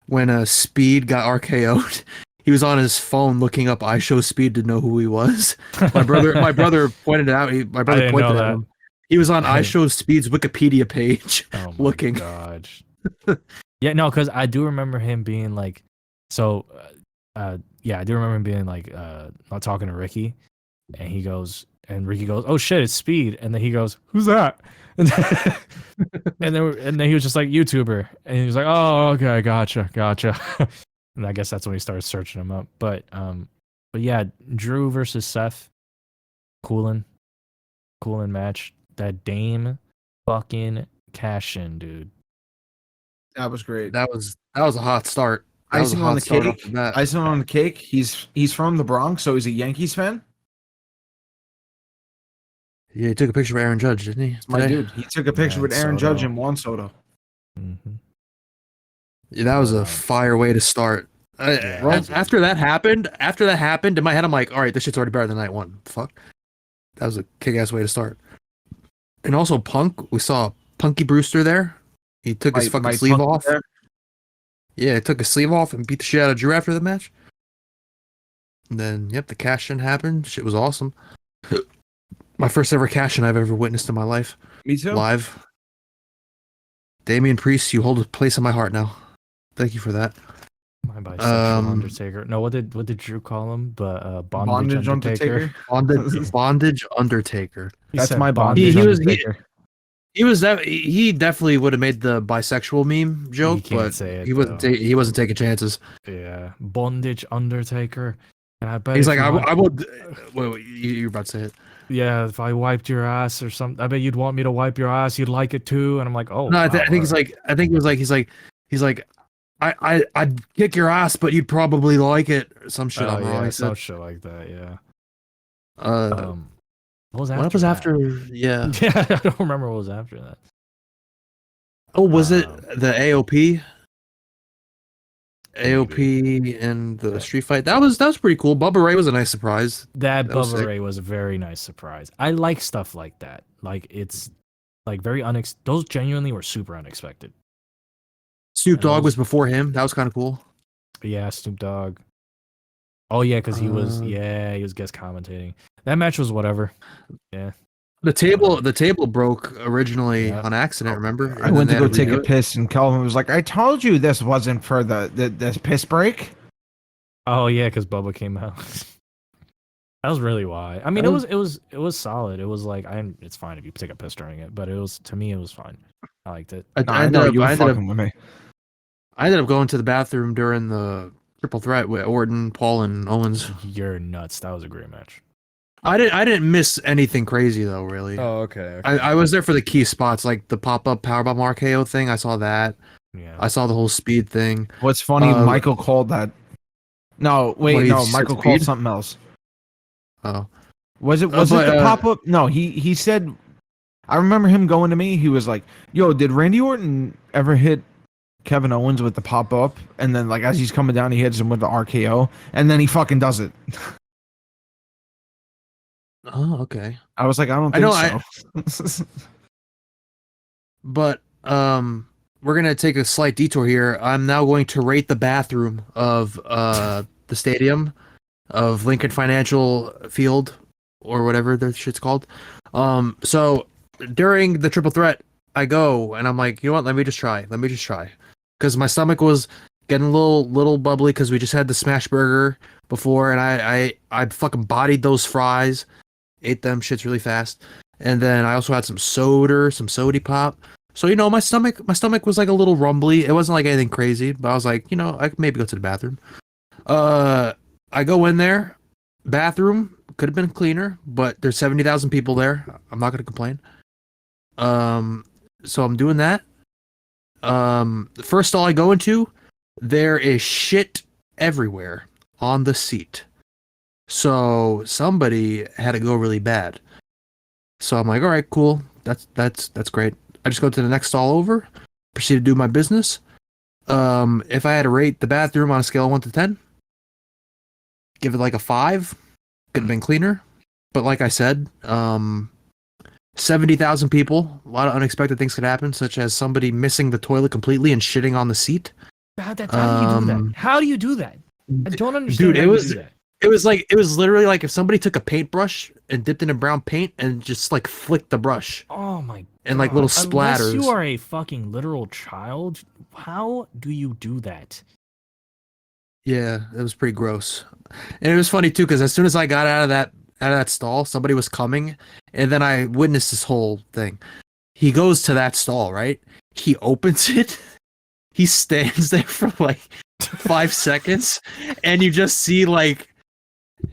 [SPEAKER 1] when Speed got RKO'd, he was on his phone looking up "I Show Speed" to know who he was. My brother pointed it out. My brother pointed at him. He was on "I Show Speed's" Wikipedia page looking.
[SPEAKER 4] Gosh. Yeah, no, because I do remember him being like, so, yeah, I do remember him being like, not talking to Ricky, and he goes, and Ricky goes, "Oh shit, it's Speed," and then he goes, "Who's that?" And then he was just like, "YouTuber," and he was like, "Oh, okay, gotcha." And I guess that's when he started searching him up. But yeah, Drew versus Seth, coolin' match. That Dame fucking cash in, dude.
[SPEAKER 3] That was great.
[SPEAKER 1] That was a hot start.
[SPEAKER 3] Icing on the cake. Icing on the cake. He's from the Bronx, so he's a Yankees fan.
[SPEAKER 1] Yeah, he took a picture of Aaron Judge, didn't he?
[SPEAKER 3] My dude, he took a picture with Aaron Judge and Juan Soto.
[SPEAKER 4] Mm-hmm.
[SPEAKER 1] Yeah, that was a fire way to start. After that happened, in my head, I'm like, all right, this shit's already better than night 1. Fuck. That was a kick-ass way to start. And also Punk, we saw Punky Brewster there. He took his fucking sleeve off. There. Yeah, he took his sleeve off and beat the shit out of Drew after the match. And then, yep, the cash-in happened. Shit was awesome. My first ever cash-in I've ever witnessed in my life.
[SPEAKER 3] Me too.
[SPEAKER 1] Live. Damian Priest, you hold a place in my heart now. Thank you for that.
[SPEAKER 4] My bisexual
[SPEAKER 1] Um,
[SPEAKER 4] Undertaker. No, what did Drew call him? But
[SPEAKER 3] Bondage Undertaker.
[SPEAKER 1] Bondage Undertaker.
[SPEAKER 4] He
[SPEAKER 3] That's
[SPEAKER 4] said
[SPEAKER 3] my
[SPEAKER 4] bondage.
[SPEAKER 3] bondage
[SPEAKER 1] He was
[SPEAKER 3] Undertaker.
[SPEAKER 1] he definitely would have made the bisexual meme joke,
[SPEAKER 4] can't
[SPEAKER 1] but
[SPEAKER 4] say it,
[SPEAKER 1] he wasn't taking chances.
[SPEAKER 4] Yeah, bondage Undertaker. And I bet
[SPEAKER 1] He's
[SPEAKER 4] if
[SPEAKER 1] like,
[SPEAKER 4] you
[SPEAKER 1] I would. Wait, you're about to say it.
[SPEAKER 4] yeah, if I wiped your ass or something, I bet you'd want me to wipe your ass. You'd like it too. And I'm like, oh,
[SPEAKER 1] No, I
[SPEAKER 4] wow,
[SPEAKER 1] think he's like, I think he was like, he's like, I'd kick your ass, but you'd probably like it. Or some shit.
[SPEAKER 4] oh
[SPEAKER 1] I'm wrong.
[SPEAKER 4] yeah,
[SPEAKER 1] He
[SPEAKER 4] some
[SPEAKER 1] said.
[SPEAKER 4] shit like that. Yeah.
[SPEAKER 1] Uh,
[SPEAKER 4] What was after?
[SPEAKER 1] what was
[SPEAKER 4] that?
[SPEAKER 1] after? Yeah.
[SPEAKER 4] Yeah, I don't remember what was after that.
[SPEAKER 1] Oh, was it
[SPEAKER 4] Um,
[SPEAKER 1] the AOP?
[SPEAKER 4] Maybe.
[SPEAKER 1] AOP and the street fight. That was pretty cool. Bubba Ray was a nice surprise.
[SPEAKER 4] That
[SPEAKER 1] That was
[SPEAKER 4] Bubba
[SPEAKER 1] sick.
[SPEAKER 4] Ray was a very nice surprise. I like stuff like that. Like it's like very those genuinely were super unexpected.
[SPEAKER 1] Snoop
[SPEAKER 4] And
[SPEAKER 1] Dogg
[SPEAKER 4] those-
[SPEAKER 1] was before him. That was kind of cool.
[SPEAKER 4] Yeah, Snoop Dogg. Oh yeah, because he was
[SPEAKER 1] Uh,
[SPEAKER 4] he was guest commentating. That match was whatever. Yeah.
[SPEAKER 1] The table broke originally
[SPEAKER 4] Yeah.
[SPEAKER 1] on accident. Remember?
[SPEAKER 3] I
[SPEAKER 1] And
[SPEAKER 3] went to
[SPEAKER 1] then they
[SPEAKER 3] go
[SPEAKER 1] had
[SPEAKER 3] take
[SPEAKER 1] redo
[SPEAKER 3] a
[SPEAKER 1] it.
[SPEAKER 3] piss, and Kelvin was like, "I told you this wasn't for this piss break."
[SPEAKER 4] Oh yeah, because Bubba came out. That was really why. I mean,
[SPEAKER 1] That
[SPEAKER 4] it was solid. It was like it's fine if you take a piss during it, but it was to me it was fine. I liked it.
[SPEAKER 3] No, I know you were fucking with me.
[SPEAKER 1] I ended up going to the bathroom during the triple threat with Orton, Paul, and Owens.
[SPEAKER 4] You're nuts. That was a great match.
[SPEAKER 1] I didn't miss anything crazy though. Really,
[SPEAKER 3] Okay.
[SPEAKER 1] I was there for the key spots like the pop up powerbomb RKO thing. I saw that.
[SPEAKER 4] Yeah.
[SPEAKER 1] I saw the whole speed thing.
[SPEAKER 3] What's funny?
[SPEAKER 1] Uh,
[SPEAKER 3] Michael called that. No,
[SPEAKER 1] What,
[SPEAKER 3] wait,
[SPEAKER 1] he
[SPEAKER 3] no.
[SPEAKER 1] said
[SPEAKER 3] Michael called
[SPEAKER 1] speed?
[SPEAKER 3] something else.
[SPEAKER 1] Oh,
[SPEAKER 3] Was it
[SPEAKER 1] but,
[SPEAKER 3] the pop up? No, he said. I remember him going to me. He was like, "Yo, did Randy Orton ever hit Kevin Owens with the pop up?" And then like as he's coming down, he hits him with the RKO, and then he fucking does it.
[SPEAKER 1] oh, okay.
[SPEAKER 3] I was like, I don't
[SPEAKER 1] I
[SPEAKER 3] think
[SPEAKER 1] know,
[SPEAKER 3] so.
[SPEAKER 1] But we're gonna take a slight detour here. I'm now going to rate the bathroom of the stadium of Lincoln Financial Field or whatever the shit's called. So during the triple threat, I go and I'm like, you know what? Let me just try, because my stomach was getting a little bubbly because we just had the smash burger before, and I fucking bodied those fries, ate them shits really fast, and then I also had some sody pop. So you know, my stomach was like a little rumbly. It wasn't like anything crazy, but I was like, you know, I could maybe go to the bathroom. I go in there, bathroom could have been cleaner, but there's 70,000 people there. I'm not gonna complain. So I'm doing that. The first stall I go into, there is shit everywhere on the seat. So somebody had to go really bad. So I'm like, all right, cool. That's great. I just go to the next stall over, proceed to do my business. If I had to rate the bathroom on a scale of 1 to 10, give it like a 5. Could have been cleaner. But like I said, 70,000 people, a lot of unexpected things could happen, such as somebody missing the toilet completely and shitting on the seat.
[SPEAKER 4] How do you do that? How do you do that? I don't understand.
[SPEAKER 1] Dude,
[SPEAKER 4] how
[SPEAKER 1] it
[SPEAKER 4] you
[SPEAKER 1] was
[SPEAKER 4] do that.
[SPEAKER 1] it was literally like if somebody took a paintbrush and dipped it in brown paint and just like flicked the brush
[SPEAKER 4] Oh my
[SPEAKER 1] and like little
[SPEAKER 4] God.
[SPEAKER 1] splatters.
[SPEAKER 4] Unless you are a fucking literal child, how do you do that?
[SPEAKER 1] Yeah, it was pretty gross. And it was funny too, because as soon as I got out of that stall, somebody was coming, and then I witnessed this whole thing. He goes to that stall, right? He opens it. He stands there for like 5 seconds, and you just see like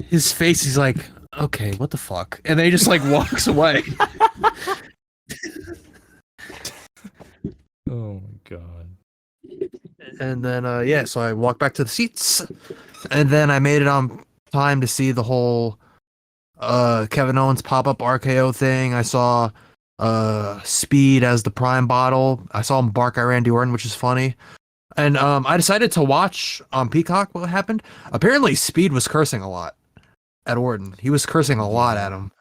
[SPEAKER 1] his face. He's like, "Okay, what the fuck?" And then he just like walks away.
[SPEAKER 4] Oh my God.
[SPEAKER 1] And then yeah, so I walked back to the seats, and then I made it on time to see the whole Kevin Owens pop-up RKO thing. I saw Speed as the prime bottle. I saw him bark at Randy Orton, which is funny. And I decided to watch on Peacock what happened. Apparently Speed was cursing a lot at Orton. He was cursing a lot at him.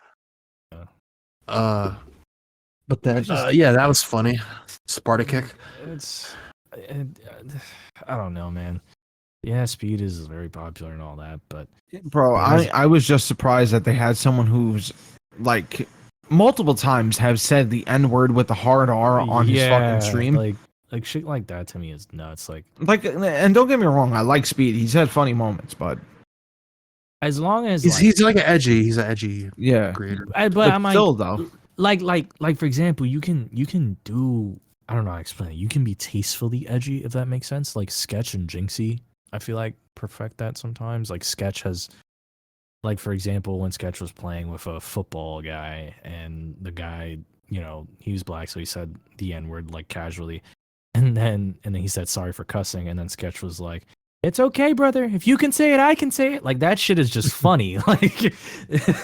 [SPEAKER 1] But then yeah, that was funny. Sparta kick.
[SPEAKER 4] I don't know, man. Yeah, Speed is very popular and all that, but
[SPEAKER 3] Bro, I was just surprised that they had someone who's like multiple times have said the N word with the hard R on his fucking stream.
[SPEAKER 4] Like, Like shit like that to me is nuts. Like
[SPEAKER 3] and don't get me wrong, I like Speed. He's had funny moments, but
[SPEAKER 4] as long as
[SPEAKER 1] He's like he's an edgy
[SPEAKER 3] yeah.
[SPEAKER 1] creator.
[SPEAKER 4] but I'm like,
[SPEAKER 3] still though,
[SPEAKER 4] like for example, you can do, I don't know how to explain it. You can be tastefully edgy, if that makes sense. Like Sketch and Jinxie, I feel like perfect that sometimes. Like Sketch has, like for example, when Sketch was playing with a football guy, and the guy, you know, he was black, so he said the N word like casually, and then he said sorry for cussing, and then Sketch was like, "It's okay, brother. If you can say it, I can say it." Like that shit is just funny. Like,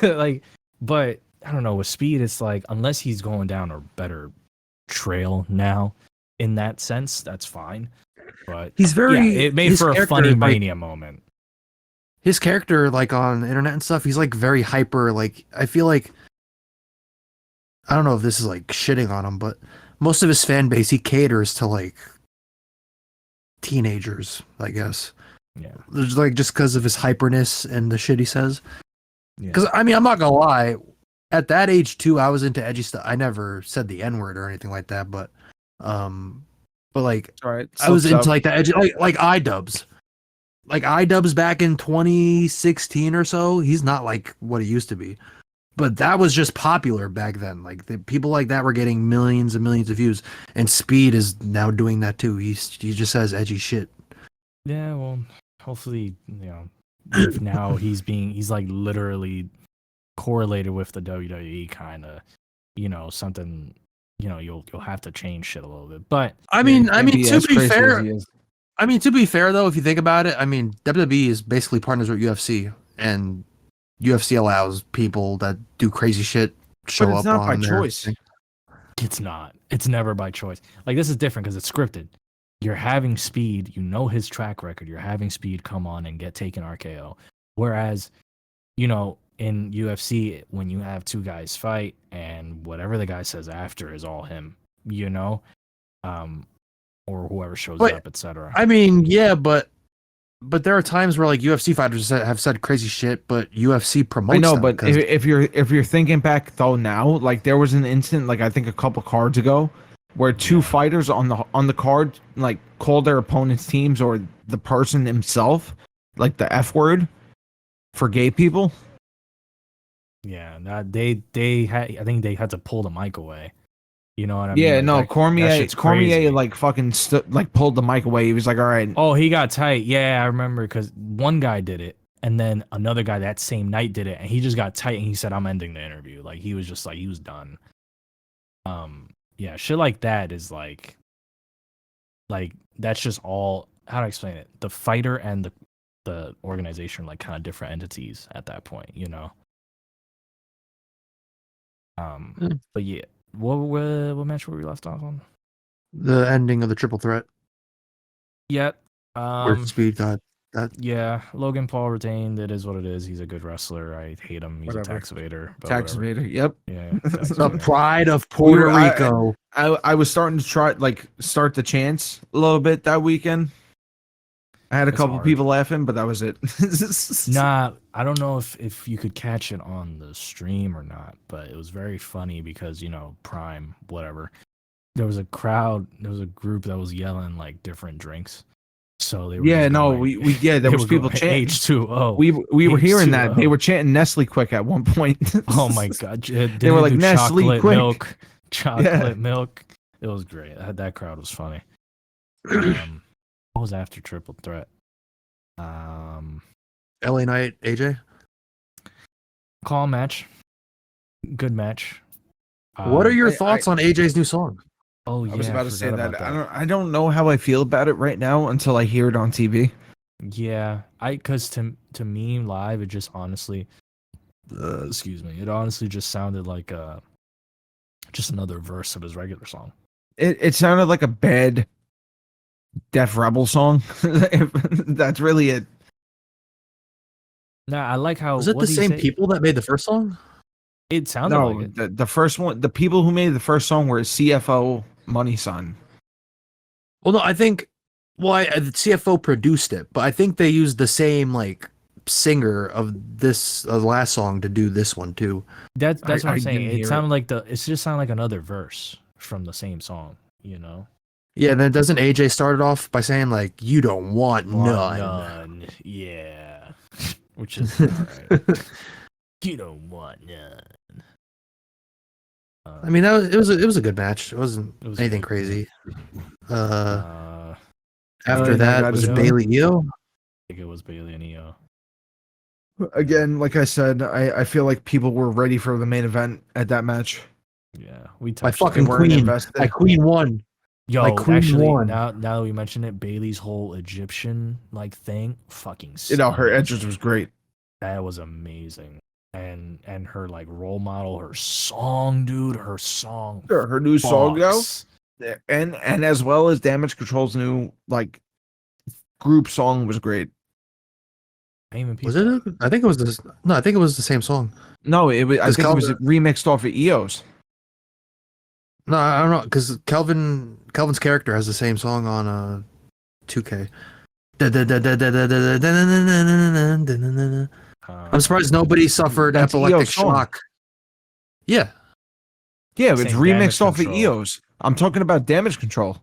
[SPEAKER 4] like, but I don't know. With Speed, it's like unless he's going down a better trail now, in that sense, that's fine. But
[SPEAKER 1] He's very
[SPEAKER 4] yeah, it made
[SPEAKER 1] his
[SPEAKER 4] for a
[SPEAKER 1] character,
[SPEAKER 4] funny
[SPEAKER 1] like,
[SPEAKER 4] mania moment.
[SPEAKER 1] his character, like on the internet and stuff, he's like very hyper. Like I feel like I don't know if this is like shitting on him, but most of his fan base he caters to like teenagers, I guess.
[SPEAKER 4] Yeah,
[SPEAKER 1] There's like just because of his hyperness and the shit he says.
[SPEAKER 4] yeah.
[SPEAKER 1] Because I mean, I'm not gonna lie, at that age too, I was into edgy stuff. I never said the N word or anything like that, but like
[SPEAKER 3] all right.
[SPEAKER 1] I was into like the edgy, like iDubbbz. Like iDubbbz back in 2016 or so, he's not like what he used to be. But that was just popular back then. Like the people like that were getting millions and millions of views, and Speed is now doing that too. He just says edgy shit.
[SPEAKER 4] Yeah, well, hopefully, you know, if now he's like literally correlated with the WWE kind of, you know, something, you know, you'll have to change shit a little bit. But
[SPEAKER 1] I mean,
[SPEAKER 3] Can't be
[SPEAKER 1] to
[SPEAKER 3] as
[SPEAKER 1] be
[SPEAKER 3] crazy as
[SPEAKER 1] fair,
[SPEAKER 3] he is.
[SPEAKER 1] though, if you think about it, I mean, WWE is basically partners with UFC, and UFC allows people that do crazy shit show
[SPEAKER 3] But it's
[SPEAKER 1] up
[SPEAKER 3] not
[SPEAKER 1] on
[SPEAKER 3] by
[SPEAKER 1] their
[SPEAKER 3] choice.
[SPEAKER 1] thing.
[SPEAKER 4] it's not. It's never by choice. Like this is different because it's scripted. You're having Speed, you know his track record. You're having Speed come on and get taken RKO. Whereas, you know, in UFC, when you have two guys fight and whatever the guy says after is all him, you know, or whoever shows
[SPEAKER 1] But,
[SPEAKER 4] up, etc.
[SPEAKER 1] I mean, yeah, but there are times where like UFC fighters have said crazy shit, but UFC promotes
[SPEAKER 3] I know,
[SPEAKER 1] them
[SPEAKER 3] but
[SPEAKER 1] 'cause-
[SPEAKER 3] if you're thinking back though now, like there was an instant, like I think a couple cards ago, where two fighters on the card like called their opponent's teams or the person himself like the F word for gay people.
[SPEAKER 4] Yeah, that they had. I think they had to pull the mic away. You know what I mean?
[SPEAKER 3] Yeah,
[SPEAKER 4] Like,
[SPEAKER 3] no,
[SPEAKER 4] that shit's
[SPEAKER 3] Cormier
[SPEAKER 4] crazy.
[SPEAKER 3] like fucking like pulled the mic away. He was like, "All right,
[SPEAKER 4] Oh, he got tight. Yeah, I remember because one guy did it, and then another guy that same night did it, and he just got tight, and he said, "I'm ending the interview." Like he was just like he was done. Yeah, shit like that is like that's just all. How to explain it? The fighter and the organization are like kind of different entities at that point, you know. But yeah, what match were we left off on?
[SPEAKER 1] the ending of the triple threat
[SPEAKER 4] Yep.
[SPEAKER 1] where Speed got that.
[SPEAKER 4] Yeah, Logan Paul retained. It is what it is. He's a good wrestler. I hate him. He's
[SPEAKER 3] Whatever.
[SPEAKER 4] a tax evader. But
[SPEAKER 3] tax
[SPEAKER 4] whatever.
[SPEAKER 3] evader." Yep.
[SPEAKER 4] Yeah. Tax
[SPEAKER 1] The
[SPEAKER 4] evader.
[SPEAKER 1] pride of Puerto Rico.
[SPEAKER 3] I was starting to start the chants a little bit that weekend. I had a
[SPEAKER 4] It's
[SPEAKER 3] couple
[SPEAKER 4] hard.
[SPEAKER 3] people laughing, but that was it.
[SPEAKER 4] Nah, I don't know if you could catch it on the stream or not, but it was very funny because, you know, Prime, whatever. There was a group that was yelling like different drinks. So they were
[SPEAKER 3] Yeah,
[SPEAKER 4] just
[SPEAKER 3] no,
[SPEAKER 4] going-
[SPEAKER 3] we there
[SPEAKER 4] they
[SPEAKER 3] was
[SPEAKER 4] were
[SPEAKER 3] people
[SPEAKER 4] going
[SPEAKER 3] chanting.
[SPEAKER 4] H2O.
[SPEAKER 3] We were hearing that. They
[SPEAKER 4] H2O.
[SPEAKER 3] were chanting Nestle Quick at one point.
[SPEAKER 4] Oh my god.
[SPEAKER 3] They were like, "Nestle
[SPEAKER 4] chocolate
[SPEAKER 3] Quick."
[SPEAKER 4] milk. Chocolate
[SPEAKER 3] Yeah.
[SPEAKER 4] milk. It was great. That crowd was funny. What was after Triple Threat?
[SPEAKER 1] LA Knight, AJ.
[SPEAKER 4] Call match. Good match.
[SPEAKER 1] What are your
[SPEAKER 3] I-
[SPEAKER 1] thoughts on AJ's new song?
[SPEAKER 4] Oh yeah,
[SPEAKER 3] I was about to say
[SPEAKER 4] forgot
[SPEAKER 3] that.
[SPEAKER 4] about
[SPEAKER 3] I don't know how I feel about it right now until I hear it on TV.
[SPEAKER 4] Yeah, because to me live, it just honestly, excuse me, it honestly just sounded like just another verse of his regular song.
[SPEAKER 3] It sounded like a bad Def Rebel song. That's really it.
[SPEAKER 4] Nah, I like how
[SPEAKER 1] Was it
[SPEAKER 4] what
[SPEAKER 1] the
[SPEAKER 4] did he
[SPEAKER 1] same
[SPEAKER 4] say?
[SPEAKER 1] people that made the first song?
[SPEAKER 4] It sounded
[SPEAKER 3] No,
[SPEAKER 4] like it.
[SPEAKER 3] the first one, the people who made the first song were CFO Money Son.
[SPEAKER 1] Well, no, I think. Well, the CFO produced it, but I think they used the same like singer of this last song to do this one too.
[SPEAKER 4] That's what
[SPEAKER 3] I
[SPEAKER 4] I'm saying.
[SPEAKER 3] didn't
[SPEAKER 4] It
[SPEAKER 3] hear
[SPEAKER 4] sounded like it just sounded like another verse from the same song. You know.
[SPEAKER 1] Yeah, then doesn't AJ start it off by saying like, "You don't want none."
[SPEAKER 4] None. Yeah. Which is alright. You don't want none.
[SPEAKER 1] I mean, it was a good match. It wasn't
[SPEAKER 4] It was
[SPEAKER 1] anything
[SPEAKER 4] good.
[SPEAKER 1] crazy.
[SPEAKER 4] I
[SPEAKER 1] After
[SPEAKER 3] Night
[SPEAKER 1] that,
[SPEAKER 3] Got
[SPEAKER 1] was
[SPEAKER 3] his
[SPEAKER 1] it
[SPEAKER 3] win.
[SPEAKER 1] Bailey Io?
[SPEAKER 4] think it was Bailey and Io.
[SPEAKER 3] Again, like I said, I feel like people were ready for the main event at that match.
[SPEAKER 4] Yeah, we
[SPEAKER 1] My
[SPEAKER 4] touched
[SPEAKER 1] fucking
[SPEAKER 4] it.
[SPEAKER 3] weren't
[SPEAKER 1] queen.
[SPEAKER 3] invested.
[SPEAKER 1] My queen won.
[SPEAKER 4] Yo,
[SPEAKER 1] my queen
[SPEAKER 4] actually,
[SPEAKER 1] won.
[SPEAKER 4] now that we mention it, Bailey's whole Egyptian like thing, fucking.
[SPEAKER 3] You know, her
[SPEAKER 4] amazing.
[SPEAKER 3] entrance was great.
[SPEAKER 4] That was amazing, and her like role model, her song, dude, her song.
[SPEAKER 3] Sure, her new song though,
[SPEAKER 4] fucks.
[SPEAKER 3] and as well as Damage Control's new like group song was great.
[SPEAKER 4] I even
[SPEAKER 1] Was
[SPEAKER 4] peeped
[SPEAKER 1] it?
[SPEAKER 4] that.
[SPEAKER 1] I think it was this. No, I think it was the same song.
[SPEAKER 3] No, it was. I
[SPEAKER 1] 'Cause
[SPEAKER 3] think it was remixed off of EOS.
[SPEAKER 1] No, I don't know, because Kelvin's character has the same song on 2K. I'm surprised nobody suffered
[SPEAKER 3] That's
[SPEAKER 1] epileptic
[SPEAKER 3] EO's song.
[SPEAKER 1] shock. Yeah,
[SPEAKER 3] Yeah, it's
[SPEAKER 4] Saying
[SPEAKER 3] remixed
[SPEAKER 4] Damage
[SPEAKER 3] off of
[SPEAKER 4] Control.
[SPEAKER 3] EOS. I'm talking about Damage Control.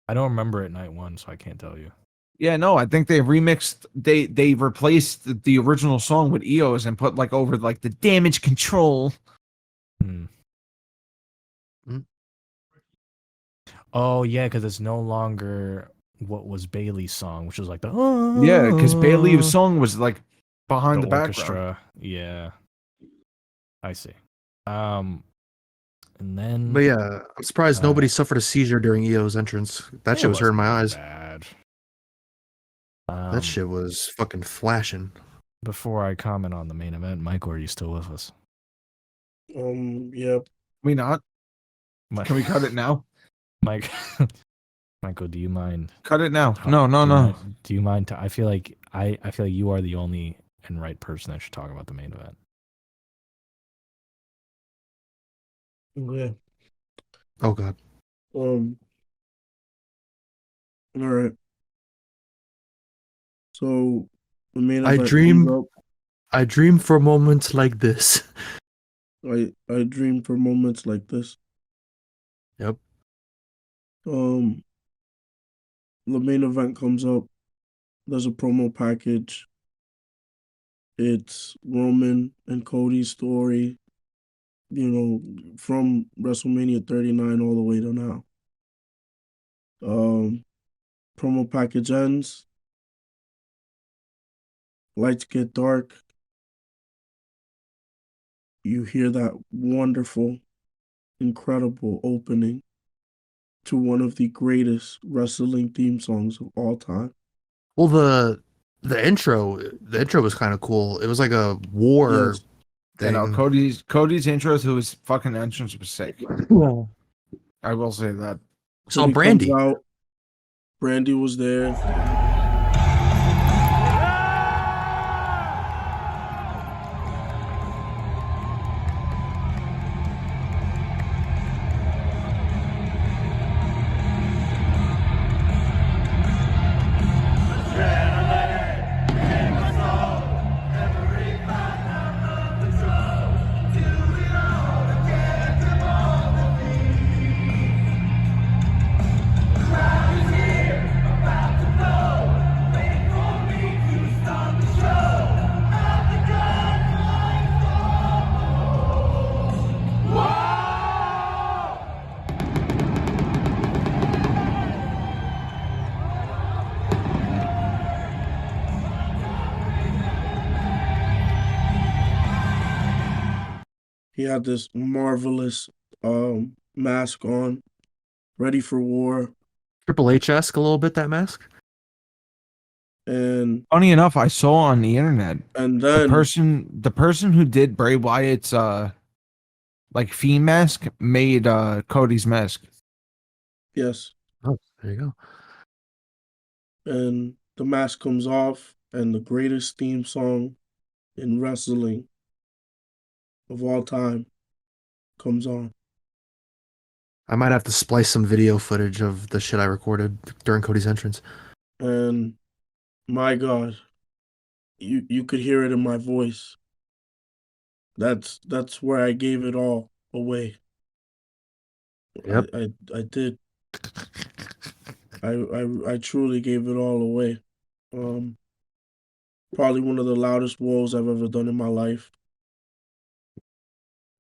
[SPEAKER 4] I don't remember it night one, so I can't tell you.
[SPEAKER 3] Yeah, no, I think they remixed. They replaced the original song with EOS and put like over like the Damage Control.
[SPEAKER 4] Hmm.
[SPEAKER 1] Hmm.
[SPEAKER 4] Oh yeah, because it's no longer what was Bailey's song, which was like the
[SPEAKER 3] Yeah, because Bailey's song was like behind the background.
[SPEAKER 4] orchestra. Yeah, I see. And then
[SPEAKER 1] but yeah, I'm surprised nobody suffered a seizure during EO's entrance. That
[SPEAKER 4] it
[SPEAKER 1] shit was hurting my
[SPEAKER 4] wasn't
[SPEAKER 1] eyes.
[SPEAKER 4] bad.
[SPEAKER 1] That shit was fucking flashing.
[SPEAKER 4] Before I comment on the main event, Michael, are you still with us?
[SPEAKER 2] Yeah.
[SPEAKER 3] We not?
[SPEAKER 4] Mike,
[SPEAKER 3] Can we cut it now?
[SPEAKER 4] Mike, Michael, do you mind?
[SPEAKER 3] Cut it now. No.
[SPEAKER 4] Do you mind? I feel like you are the only and right person that should talk about the main event.
[SPEAKER 2] Okay.
[SPEAKER 1] Oh god.
[SPEAKER 2] All right. So the main
[SPEAKER 1] I
[SPEAKER 2] event
[SPEAKER 1] dream-
[SPEAKER 2] comes
[SPEAKER 1] I dream for moments like this.
[SPEAKER 2] up. I dream for moments like this.
[SPEAKER 1] Yep.
[SPEAKER 2] The main event comes up. There's a promo package. It's Roman and Cody's story, from WrestleMania 39 all the way to now. Promo package ends. Lights get dark. You hear that wonderful, incredible opening to one of the greatest wrestling theme songs of all time.
[SPEAKER 1] Well, the intro was kind of cool. It was like a war
[SPEAKER 2] Yes.
[SPEAKER 1] thing.
[SPEAKER 3] Cody's intro to his fucking entrance was sick.
[SPEAKER 1] Yeah.
[SPEAKER 3] I will say that.
[SPEAKER 1] Saw
[SPEAKER 2] Cody
[SPEAKER 1] Brandy.
[SPEAKER 2] comes out. Brandy was there. He had this marvelous mask on, ready for war.
[SPEAKER 1] Triple H-esque a little bit, that mask.
[SPEAKER 2] And
[SPEAKER 3] Funny enough, I saw on the internet
[SPEAKER 2] then
[SPEAKER 3] the person who did Bray Wyatt's like Fiend mask made Cody's mask.
[SPEAKER 2] yes,
[SPEAKER 1] Oh, there you go.
[SPEAKER 2] and the mask comes off, and the greatest theme song in wrestling of all time comes on.
[SPEAKER 1] I might have to splice some video footage of the shit I recorded during Cody's entrance.
[SPEAKER 2] And my God, you could hear it in my voice. That's where I gave it all away.
[SPEAKER 1] Yep.
[SPEAKER 2] I did. I truly gave it all away. Um, Probably one of the loudest woes I've ever done in my life.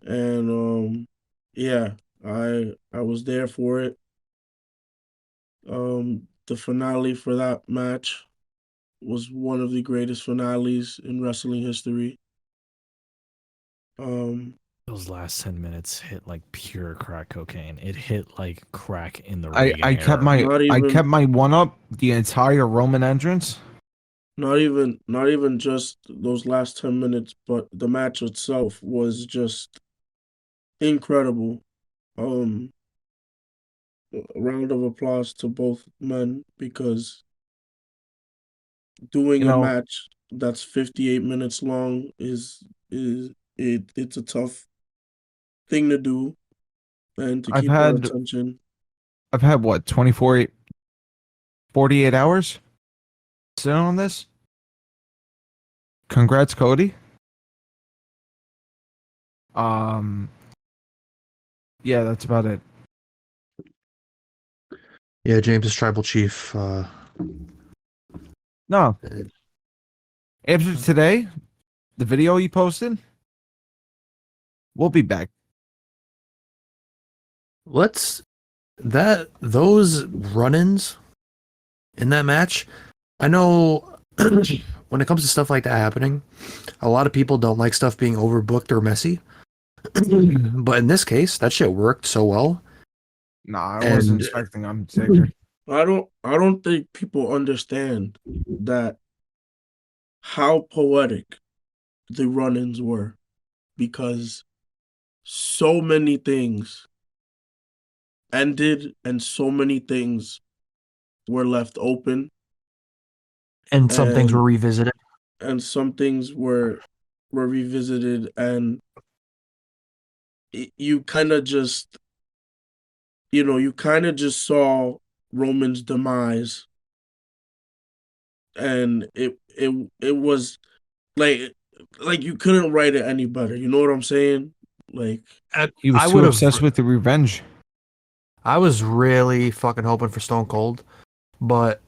[SPEAKER 2] And yeah, I was there for it. The finale for that match was one of the greatest finales in wrestling history. Um,
[SPEAKER 4] Those last 10 minutes hit like pure crack cocaine. It hit like crack in the
[SPEAKER 3] I
[SPEAKER 4] Reagan
[SPEAKER 3] I kept
[SPEAKER 4] era.
[SPEAKER 3] my
[SPEAKER 2] not
[SPEAKER 3] I
[SPEAKER 2] even
[SPEAKER 3] kept my one up the entire Roman entrance.
[SPEAKER 2] not even just those last 10 minutes, but the match itself was just incredible. Um, a round of applause to both men because doing
[SPEAKER 3] You
[SPEAKER 2] a
[SPEAKER 3] know,
[SPEAKER 2] match that's 58 minutes long it's a tough thing to do and to
[SPEAKER 3] I've
[SPEAKER 2] keep our
[SPEAKER 3] had
[SPEAKER 2] attention.
[SPEAKER 3] I've had what 24 48 hours sitting on this. Congrats, Cody. Um, yeah, that's about it.
[SPEAKER 1] Yeah, James is tribal chief.
[SPEAKER 3] No, after today, the video you posted, we'll be back.
[SPEAKER 1] Let's those run-ins in that match. I know when it comes to stuff like that happening, a lot of people don't like stuff being overbooked or messy. But in this case, that shit worked so well.
[SPEAKER 3] Nah, I wasn't
[SPEAKER 1] And
[SPEAKER 3] expecting Undertaker.
[SPEAKER 2] I don't think people understand that how poetic the run-ins were because so many things ended and so many things were left open
[SPEAKER 1] some things were
[SPEAKER 2] and
[SPEAKER 1] revisited.
[SPEAKER 2] some things were revisited and you kind of just you kind of just saw Roman's demise and it was like you couldn't write it any better. You know what I'm saying? Like
[SPEAKER 3] He was
[SPEAKER 1] I
[SPEAKER 3] too
[SPEAKER 1] would have.
[SPEAKER 3] obsessed with the revenge.
[SPEAKER 1] I was really fucking hoping for Stone Cold, but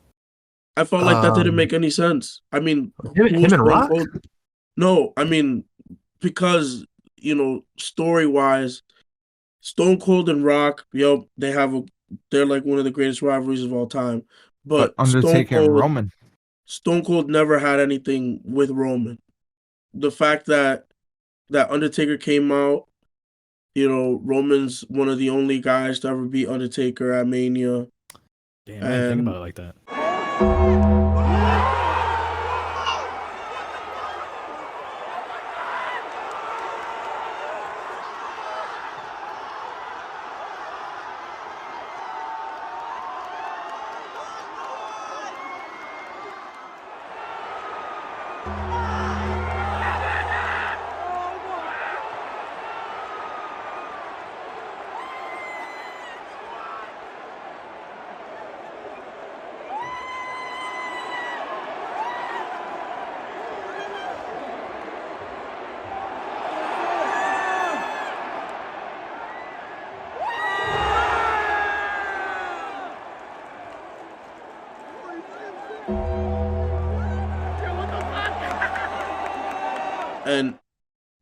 [SPEAKER 2] I felt like that didn't make any sense. I mean, who was
[SPEAKER 1] him and
[SPEAKER 2] Stone
[SPEAKER 1] Rock.
[SPEAKER 2] Cold? No, I mean because story wise, Stone Cold and Rock, they they're like one of the greatest rivalries of all time.
[SPEAKER 3] But
[SPEAKER 2] But
[SPEAKER 3] Undertaker and Roman.
[SPEAKER 2] Stone Cold never had anything with Roman. The fact that Undertaker came out, Roman's one of the only guys to ever beat Undertaker at Mania,
[SPEAKER 4] Damn, I didn't think about
[SPEAKER 2] and
[SPEAKER 4] it like that.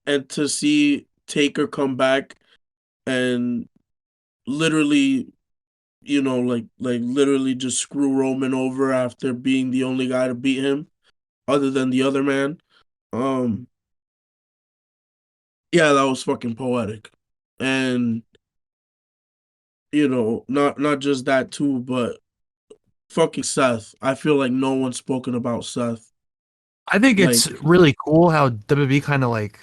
[SPEAKER 2] and to see Taker come back and literally, literally just screw Roman over after being the only guy to beat him, other than the other man. Um, yeah, that was fucking poetic, and not just that too, but fucking Seth. I feel like no one's spoken about Seth.
[SPEAKER 1] I think
[SPEAKER 2] Like
[SPEAKER 1] it's really cool how WWE kind of like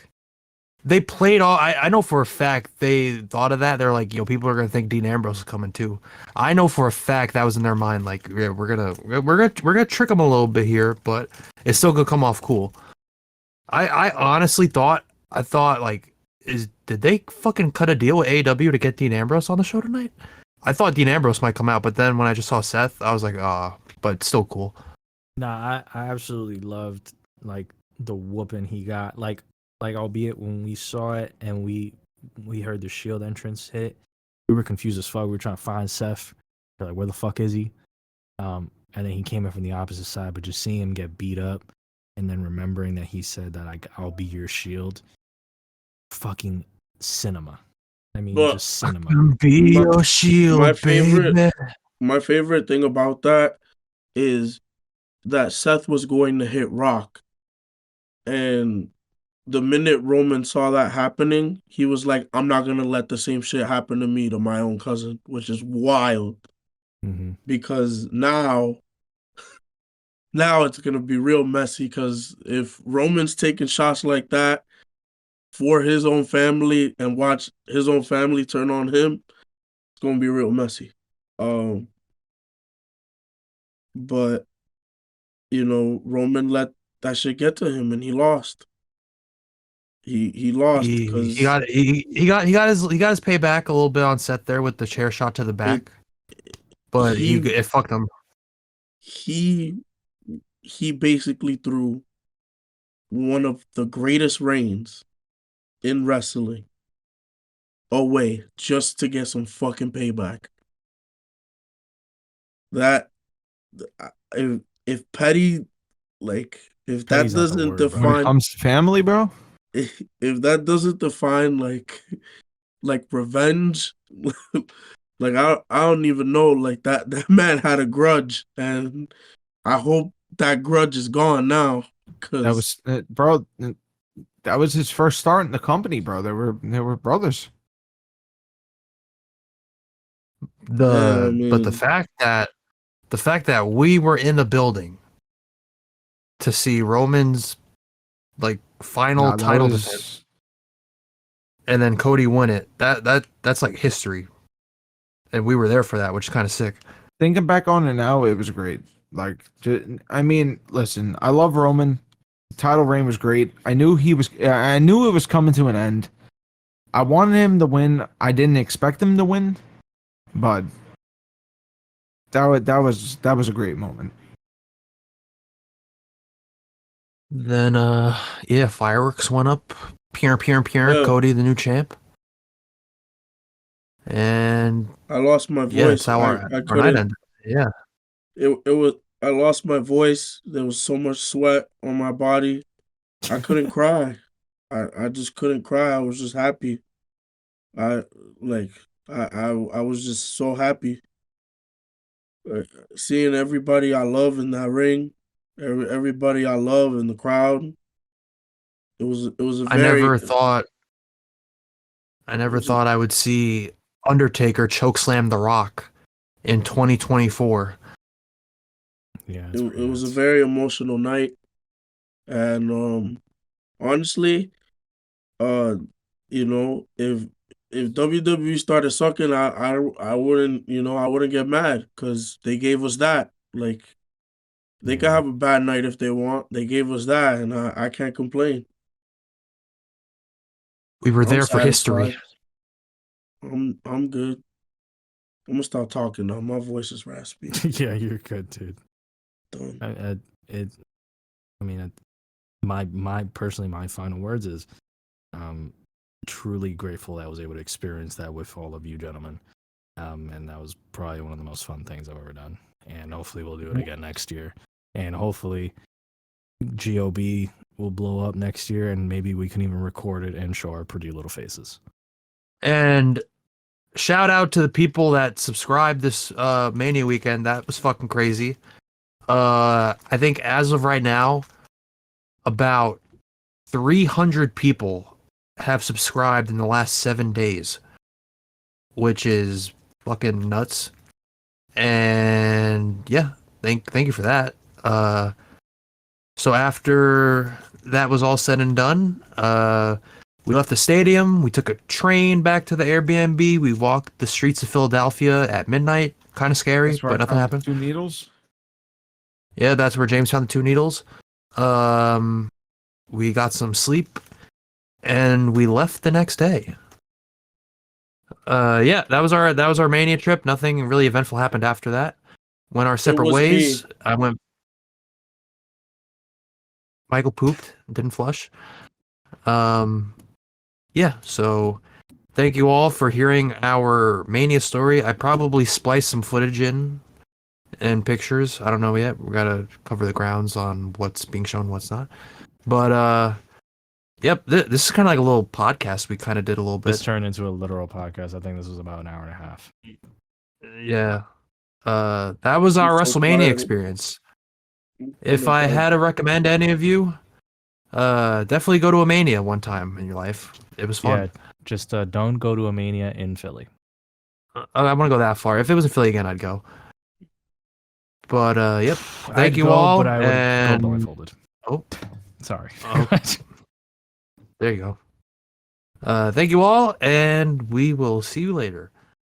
[SPEAKER 1] they played all. I know for a fact they thought of that. They're like, people are gonna think Dean Ambrose is coming too. I know for a fact that was in their mind. Like, yeah, we're gonna trick him a little bit here, but it's still gonna come off cool. I honestly thought like did they fucking cut a deal with AEW to get Dean Ambrose on the show tonight? I thought Dean Ambrose might come out, but then when I just saw Seth, I was like, but still cool.
[SPEAKER 4] Nah, I absolutely loved like the whooping he got. Like albeit when we saw it and we heard the Shield entrance hit, we were confused as fuck. We were trying to find Seth, They're like, where the fuck is he? And then he came in from the opposite side, but just seeing him get beat up and then remembering that he said that I'll be your shield. Fucking cinema. I mean,
[SPEAKER 2] But
[SPEAKER 4] just cinema.
[SPEAKER 1] Be
[SPEAKER 2] My-
[SPEAKER 1] your shield,
[SPEAKER 2] my favorite-
[SPEAKER 1] baby.
[SPEAKER 2] my favorite thing about that is that Seth was going to hit Rock, and the minute Roman saw that happening, he was like, I'm not gonna let the same shit happen to me, to my own cousin, which is wild.
[SPEAKER 4] Mm-hmm.
[SPEAKER 2] Because now it's gonna be real messy. Because if Roman's taking shots like that for his own family and watch his own family turn on him, it's gonna be real messy. But Roman let that shit get to him, and he lost. He lost
[SPEAKER 1] He
[SPEAKER 2] because
[SPEAKER 1] got his payback a little bit on set there with the chair shot to the back, but it fucked him.
[SPEAKER 2] he basically threw one of the greatest reigns in wrestling away just to get some fucking payback. That if Petty, like, if
[SPEAKER 4] Petty's
[SPEAKER 2] that
[SPEAKER 4] not the
[SPEAKER 2] doesn't
[SPEAKER 4] word, bro.
[SPEAKER 3] When it
[SPEAKER 2] define
[SPEAKER 3] comes to family, bro,
[SPEAKER 2] if that doesn't define like revenge, like I don't even know, like that man had a grudge, and I hope that grudge is gone now.
[SPEAKER 3] that was bro. That was his first start in the company, bro. They were brothers.
[SPEAKER 2] Yeah, I
[SPEAKER 1] But the
[SPEAKER 2] mean,
[SPEAKER 1] fact that we were in the building to see Roman's like final
[SPEAKER 3] Nah, that
[SPEAKER 1] title
[SPEAKER 3] was-
[SPEAKER 1] defense and then Cody win it, that's like history. And we were there for that, which is kind of sick.
[SPEAKER 3] Thinking back on it now, it was great. Like, I mean, listen, I love Roman. The title reign was great. I knew it was coming to an end. I wanted him to win. I didn't expect him to win, but that was a great moment.
[SPEAKER 1] Then yeah, fireworks went up. Pure.
[SPEAKER 2] Yeah.
[SPEAKER 1] Cody the new champ. And
[SPEAKER 2] I lost my
[SPEAKER 1] yeah,
[SPEAKER 2] voice.
[SPEAKER 1] that's how
[SPEAKER 2] I
[SPEAKER 1] our night
[SPEAKER 2] couldn't.
[SPEAKER 1] ended. Yeah.
[SPEAKER 2] It was. I lost my voice. There was so much sweat on my body. I couldn't cry. I just couldn't cry. I was just happy. I like. I was just so happy. Seeing everybody I love in that ring, everybody I love in the crowd. It was a
[SPEAKER 1] I
[SPEAKER 2] very.
[SPEAKER 1] never thought I would see Undertaker chokeslam The Rock in 2024.
[SPEAKER 4] Yeah,
[SPEAKER 2] It was a very emotional night, and honestly, if WWE started sucking, I wouldn't I wouldn't get mad because they gave us that. Like, they could have a bad night if they want. They gave us that, and I can't complain.
[SPEAKER 1] We were
[SPEAKER 2] I'm
[SPEAKER 1] there for history.
[SPEAKER 2] satisfied. I'm good. I'm gonna start talking now. My voice is raspy.
[SPEAKER 4] Yeah, you're good, dude.
[SPEAKER 2] Done.
[SPEAKER 4] My personally, my final words is, truly grateful that I was able to experience that with all of you gentlemen. And that was probably one of the most fun things I've ever done. And hopefully we'll do it again next year. And hopefully GOB will blow up next year, and maybe we can even record it and show our pretty little faces.
[SPEAKER 1] And shout out to the people that subscribed this Mania weekend. That was fucking crazy. I think as of right now, about 300 people have subscribed in the last 7 days, which is fucking nuts. And yeah, thank you for that. So after that was all said and done, we left the stadium. We took a train back to the Airbnb. We walked the streets of Philadelphia at midnight. Kind of scary,
[SPEAKER 3] That's where
[SPEAKER 1] but
[SPEAKER 3] I
[SPEAKER 1] nothing
[SPEAKER 3] found
[SPEAKER 1] happened.
[SPEAKER 3] 2 needles.
[SPEAKER 1] Yeah, that's where James found the 2 needles. We got some sleep, and we left the next day. Yeah, that was our Mania trip. Nothing really eventful happened after that. Went our separate
[SPEAKER 2] was
[SPEAKER 1] ways.
[SPEAKER 2] me.
[SPEAKER 1] I went. Michael pooped, didn't flush. Yeah, so thank you all for hearing our Mania story. I probably spliced some footage in and pictures. I don't know yet. We gotta cover the grounds on what's being shown, what's not. But yep, this is kind of like a little podcast. We kind of did a little bit.
[SPEAKER 4] This turned into a literal podcast. I think this was about an hour and a half.
[SPEAKER 1] Yeah. That was our
[SPEAKER 2] I'm so
[SPEAKER 1] WrestleMania
[SPEAKER 2] tired.
[SPEAKER 1] experience.
[SPEAKER 2] I'm
[SPEAKER 1] If I
[SPEAKER 2] tired.
[SPEAKER 1] had to recommend any of you, definitely go to a Mania one time in your life. It was fun.
[SPEAKER 4] Yeah, just don't go to a Mania in Philly.
[SPEAKER 1] I want to go that far. If it was in Philly again, I'd go. But yep. Thank
[SPEAKER 4] I'd
[SPEAKER 1] you
[SPEAKER 4] go,
[SPEAKER 1] all.
[SPEAKER 4] but I would
[SPEAKER 1] and...
[SPEAKER 4] go blindfolded.
[SPEAKER 1] Oh,
[SPEAKER 4] Sorry.
[SPEAKER 1] Oh. there you go. Thank you all, and we will see you later.